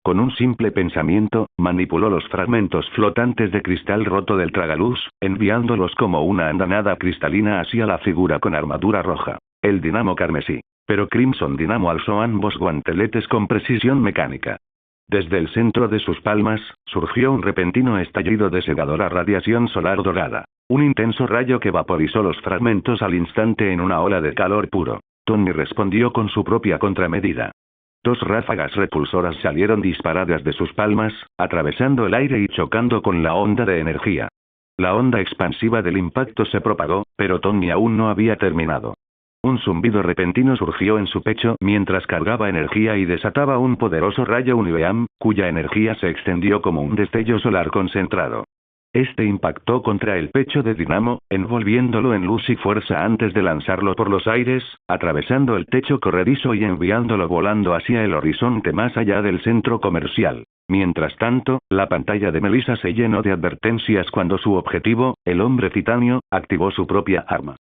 Con un simple pensamiento, manipuló los fragmentos flotantes de cristal roto del tragaluz, enviándolos como una andanada cristalina hacia la figura con armadura roja. El dinamo carmesí. Pero Crimson Dynamo alzó ambos guanteletes con precisión mecánica. Desde el centro de sus palmas, surgió un repentino estallido de cegadora radiación solar dorada. Un intenso rayo que vaporizó los fragmentos al instante en una ola de calor puro. Tony respondió con su propia contramedida. Dos ráfagas repulsoras salieron disparadas de sus palmas, atravesando el aire y chocando con la onda de energía. La onda expansiva del impacto se propagó, pero Tony aún no había terminado. Un zumbido repentino surgió en su pecho mientras cargaba energía y desataba un poderoso rayo Unibeam, cuya energía se extendió como un destello solar concentrado. Este impactó contra el pecho de Dinamo, envolviéndolo en luz y fuerza antes de lanzarlo por los aires, atravesando el techo corredizo y enviándolo volando hacia el horizonte más allá del centro comercial. Mientras tanto, la pantalla de Melissa se llenó de advertencias cuando su objetivo, el hombre titanio, activó su propia arma.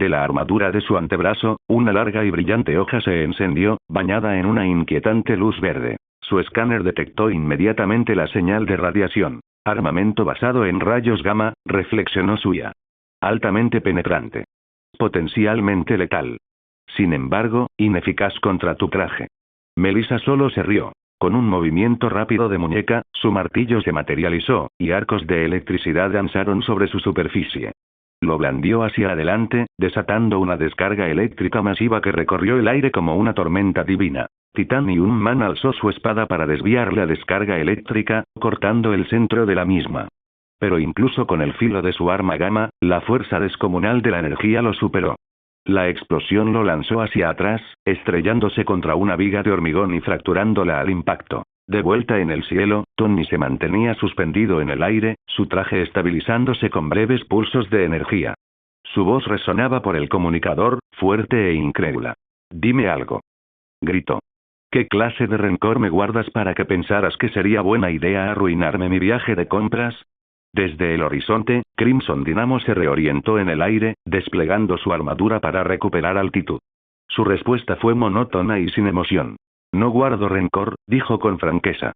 De la armadura de su antebrazo, una larga y brillante hoja se encendió, bañada en una inquietante luz verde. Su escáner detectó inmediatamente la señal de radiación. Armamento basado en rayos gamma, reflexionó Suya. Altamente penetrante. Potencialmente letal. Sin embargo, ineficaz contra tu traje. Melissa solo se rió. Con un movimiento rápido de muñeca, su martillo se materializó, y arcos de electricidad danzaron sobre su superficie. Lo blandió hacia adelante, desatando una descarga eléctrica masiva que recorrió el aire como una tormenta divina. Titanium Man alzó su espada para desviar la descarga eléctrica, cortando el centro de la misma. Pero incluso con el filo de su arma gamma, la fuerza descomunal de la energía lo superó. La explosión lo lanzó hacia atrás, estrellándose contra una viga de hormigón y fracturándola al impacto. De vuelta en el cielo, Tony se mantenía suspendido en el aire, su traje estabilizándose con breves pulsos de energía. Su voz resonaba por el comunicador, fuerte e incrédula. «Dime algo», gritó. «¿Qué clase de rencor me guardas para que pensaras que sería buena idea arruinarme mi viaje de compras?» Desde el horizonte, Crimson Dynamo se reorientó en el aire, desplegando su armadura para recuperar altitud. Su respuesta fue monótona y sin emoción. «No guardo rencor», dijo con franqueza.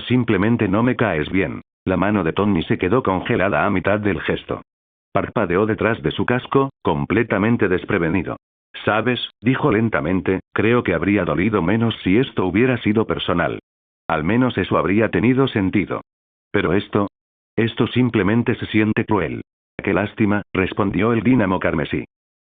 «Simplemente no me caes bien». La mano de Tony se quedó congelada a mitad del gesto. Parpadeó detrás de su casco, completamente desprevenido. «¿Sabes?», dijo lentamente, «creo que habría dolido menos si esto hubiera sido personal. Al menos eso habría tenido sentido. Pero esto simplemente se siente cruel». «Qué lástima», respondió el dínamo carmesí.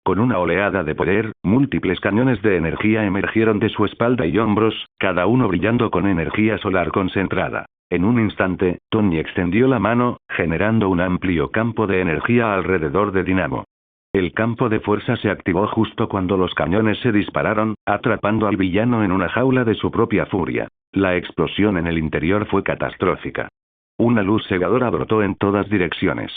Con una oleada de poder, múltiples cañones de energía emergieron de su espalda y hombros, cada uno brillando con energía solar concentrada. En un instante, Tony extendió la mano, generando un amplio campo de energía alrededor de Dinamo. El campo de fuerza se activó justo cuando los cañones se dispararon, atrapando al villano en una jaula de su propia furia. La explosión en el interior fue catastrófica. Una luz cegadora brotó en todas direcciones.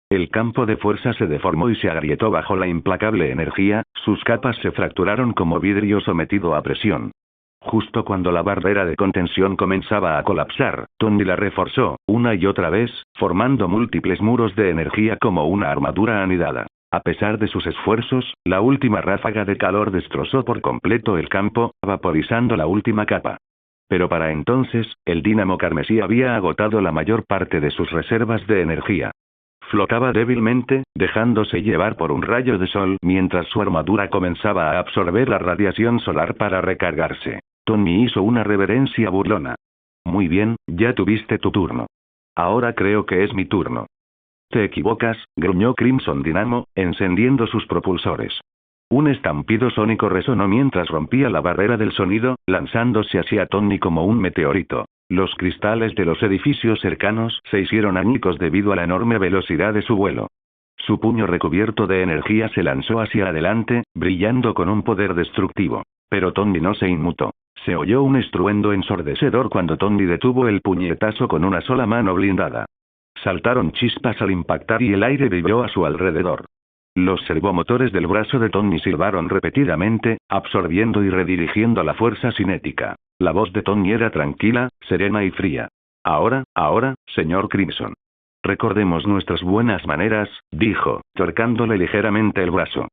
El campo de fuerza se deformó y se agrietó bajo la implacable energía, sus capas se fracturaron como vidrio sometido a presión. Justo cuando la barrera de contención comenzaba a colapsar, Tony la reforzó, una y otra vez, formando múltiples muros de energía como una armadura anidada. A pesar de sus esfuerzos, la última ráfaga de calor destrozó por completo el campo, vaporizando la última capa. Pero para entonces, el dínamo carmesí había agotado la mayor parte de sus reservas de energía. Flotaba débilmente, dejándose llevar por un rayo de sol mientras su armadura comenzaba a absorber la radiación solar para recargarse. Tony hizo una reverencia burlona. Muy bien, ya tuviste tu turno. Ahora creo que es mi turno. Te equivocas, gruñó Crimson Dynamo, encendiendo sus propulsores. Un estampido sónico resonó mientras rompía la barrera del sonido, lanzándose hacia Tony como un meteorito. Los cristales de los edificios cercanos se hicieron añicos debido a la enorme velocidad de su vuelo. Su puño recubierto de energía se lanzó hacia adelante, brillando con un poder destructivo. Pero Tony no se inmutó. Se oyó un estruendo ensordecedor cuando Tony detuvo el puñetazo con una sola mano blindada. Saltaron chispas al impactar y el aire vibró a su alrededor. Los servomotores del brazo de Tony silbaron repetidamente, absorbiendo y redirigiendo la fuerza cinética. La voz de Tony era tranquila, serena y fría. Ahora, señor Crimson. Recordemos nuestras buenas maneras, dijo, torcándole ligeramente el brazo.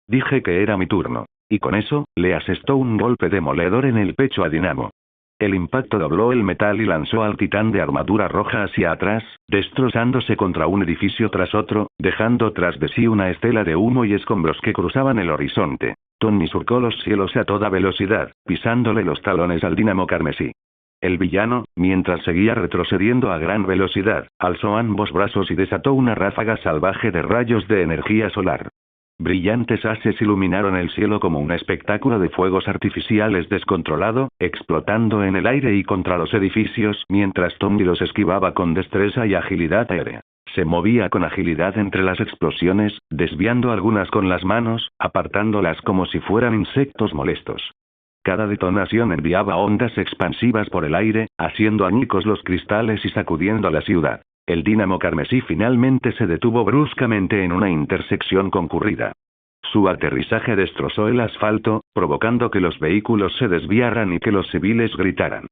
Dije que era mi turno. Y con eso, le asestó un golpe demoledor en el pecho a Dynamo. El impacto dobló el metal y lanzó al titán de armadura roja hacia atrás, destrozándose contra un edificio tras otro, dejando tras de sí una estela de humo y escombros que cruzaban el horizonte. Tony surcó los cielos a toda velocidad, pisándole los talones al dínamo carmesí. El villano, mientras seguía retrocediendo a gran velocidad, alzó ambos brazos y desató una ráfaga salvaje de rayos de energía solar. Brillantes haces iluminaron el cielo como un espectáculo de fuegos artificiales descontrolado, explotando en el aire y contra los edificios mientras Tony los esquivaba con destreza y agilidad aérea. Se movía con agilidad entre las explosiones, desviando algunas con las manos, apartándolas como si fueran insectos molestos. Cada detonación enviaba ondas expansivas por el aire, haciendo añicos los cristales y sacudiendo la ciudad. El dínamo carmesí finalmente se detuvo bruscamente en una intersección concurrida. Su aterrizaje destrozó el asfalto, provocando que los vehículos se desviaran y que los civiles gritaran.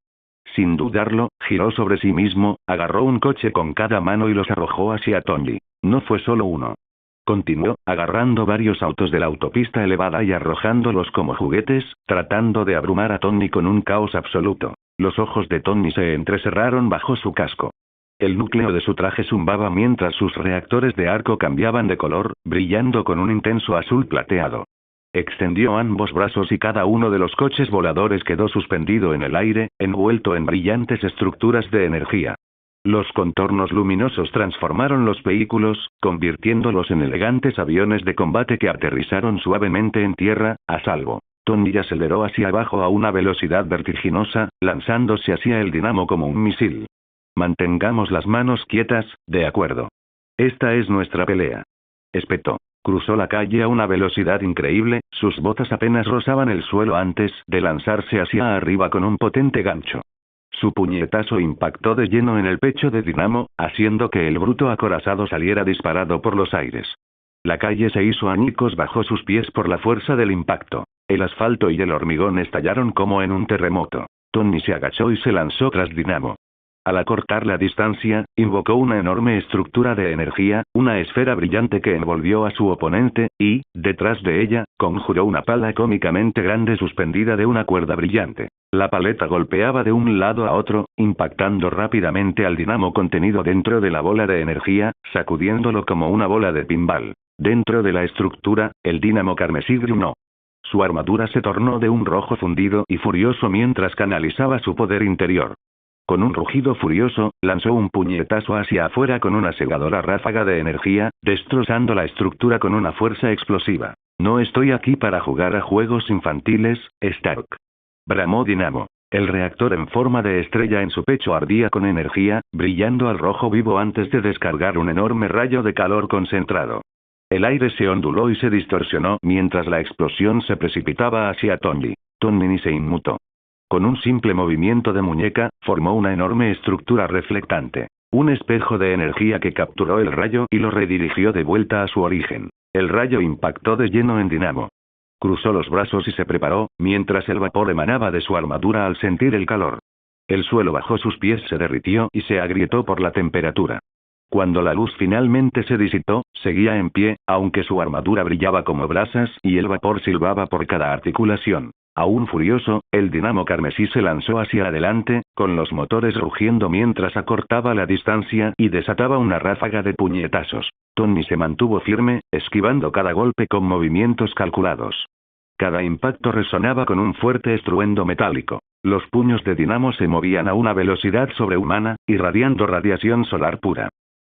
Sin dudarlo, giró sobre sí mismo, agarró un coche con cada mano y los arrojó hacia Tony. No fue solo uno. Continuó, agarrando varios autos de la autopista elevada y arrojándolos como juguetes, tratando de abrumar a Tony con un caos absoluto. Los ojos de Tony se entrecerraron bajo su casco. El núcleo de su traje zumbaba mientras sus reactores de arco cambiaban de color, brillando con un intenso azul plateado. Extendió ambos brazos y cada uno de los coches voladores quedó suspendido en el aire, envuelto en brillantes estructuras de energía. Los contornos luminosos transformaron los vehículos, convirtiéndolos en elegantes aviones de combate que aterrizaron suavemente en tierra, a salvo. Tony aceleró hacia abajo a una velocidad vertiginosa, lanzándose hacia el dínamo como un misil. Mantengamos las manos quietas, de acuerdo. Esta es nuestra pelea. Espetó. Cruzó la calle a una velocidad increíble, sus botas apenas rozaban el suelo antes de lanzarse hacia arriba con un potente gancho. Su puñetazo impactó de lleno en el pecho de Dynamo, haciendo que el bruto acorazado saliera disparado por los aires. La calle se hizo añicos bajo sus pies por la fuerza del impacto. El asfalto y el hormigón estallaron como en un terremoto. Tony se agachó y se lanzó tras Dynamo. Al acortar la distancia, invocó una enorme estructura de energía, una esfera brillante que envolvió a su oponente, y, detrás de ella, conjuró una pala cómicamente grande suspendida de una cuerda brillante. La paleta golpeaba de un lado a otro, impactando rápidamente al dínamo contenido dentro de la bola de energía, sacudiéndolo como una bola de pinball. Dentro de la estructura, el dínamo carmesí gruñó. Su armadura se tornó de un rojo fundido y furioso mientras canalizaba su poder interior. Con un rugido furioso, lanzó un puñetazo hacia afuera con una cegadora ráfaga de energía, destrozando la estructura con una fuerza explosiva. No estoy aquí para jugar a juegos infantiles, Stark. Bramó Dynamo. El reactor en forma de estrella en su pecho ardía con energía, brillando al rojo vivo antes de descargar un enorme rayo de calor concentrado. El aire se onduló y se distorsionó mientras la explosión se precipitaba hacia Tony. Tony ni se inmutó. Con un simple movimiento de muñeca, formó una enorme estructura reflectante. Un espejo de energía que capturó el rayo y lo redirigió de vuelta a su origen. El rayo impactó de lleno en Dinamo. Cruzó los brazos y se preparó, mientras el vapor emanaba de su armadura al sentir el calor. El suelo bajo sus pies se derritió y se agrietó por la temperatura. Cuando la luz finalmente se disipó, seguía en pie, aunque su armadura brillaba como brasas y el vapor silbaba por cada articulación. Aún furioso, el Dinamo carmesí se lanzó hacia adelante, con los motores rugiendo mientras acortaba la distancia y desataba una ráfaga de puñetazos. Tony se mantuvo firme, esquivando cada golpe con movimientos calculados. Cada impacto resonaba con un fuerte estruendo metálico. Los puños de Dinamo se movían a una velocidad sobrehumana, irradiando radiación solar pura.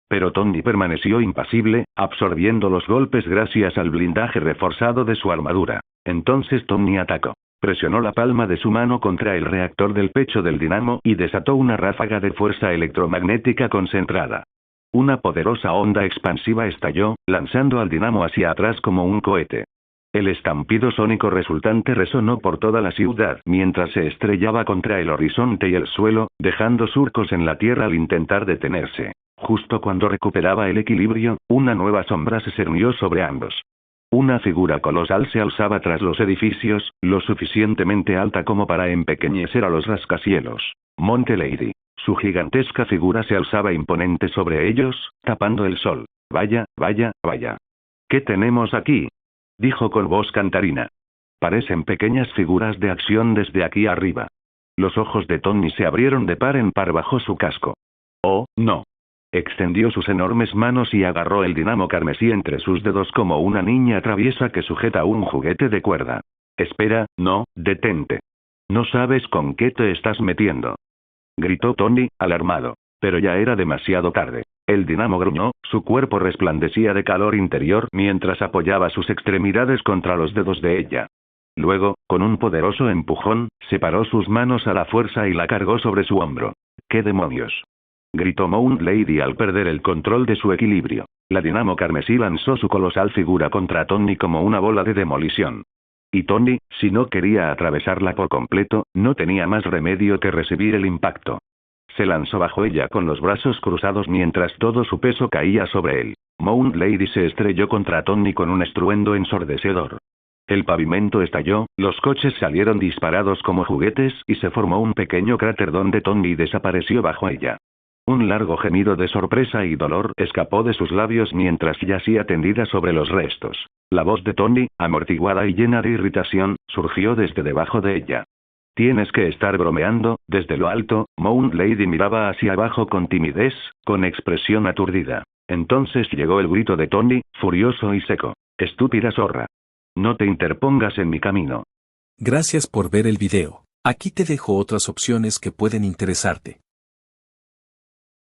Pero Tony permaneció impasible, absorbiendo los golpes gracias al blindaje reforzado de su armadura. Entonces Tony atacó. Presionó la palma de su mano contra el reactor del pecho del Dinamo y desató una ráfaga de fuerza electromagnética concentrada. Una poderosa onda expansiva estalló, lanzando al Dinamo hacia atrás como un cohete. El estampido sónico resultante resonó por toda la ciudad mientras se estrellaba contra el horizonte y el suelo, dejando surcos en la tierra al intentar detenerse. Justo cuando recuperaba el equilibrio, una nueva sombra se cernió sobre ambos. Una figura colosal se alzaba tras los edificios, lo suficientemente alta como para empequeñecer a los rascacielos. Monte Lady. Su gigantesca figura se alzaba imponente sobre ellos, tapando el sol. Vaya, vaya, vaya. ¿Qué tenemos aquí?, dijo con voz cantarina. Parecen pequeñas figuras de acción desde aquí arriba. Los ojos de Tony se abrieron de par en par bajo su casco. Oh, no. Extendió sus enormes manos y agarró el Dinamo carmesí entre sus dedos como una niña traviesa que sujeta un juguete de cuerda. Espera, no, detente. No sabes con qué te estás metiendo, gritó Tony, alarmado. Pero ya era demasiado tarde. El Dinamo gruñó, su cuerpo resplandecía de calor interior mientras apoyaba sus extremidades contra los dedos de ella. Luego, con un poderoso empujón, separó sus manos a la fuerza y la cargó sobre su hombro. ¿Qué demonios?, gritó Mount Lady al perder el control de su equilibrio. La Dinamo carmesí lanzó su colosal figura contra Tony como una bola de demolición. Y Tony, si no quería atravesarla por completo, no tenía más remedio que recibir el impacto. Se lanzó bajo ella con los brazos cruzados mientras todo su peso caía sobre él. Mount Lady se estrelló contra Tony con un estruendo ensordecedor. El pavimento estalló, los coches salieron disparados como juguetes y se formó un pequeño cráter donde Tony desapareció bajo ella. Un largo gemido de sorpresa y dolor escapó de sus labios mientras yacía tendida sobre los restos. La voz de Tony, amortiguada y llena de irritación, surgió desde debajo de ella. Tienes que estar bromeando. Desde lo alto, Mount Lady miraba hacia abajo con timidez, con expresión aturdida. Entonces llegó el grito de Tony, furioso y seco. Estúpida zorra. No te interpongas en mi camino. Gracias por ver el video. Aquí te dejo otras opciones que pueden interesarte.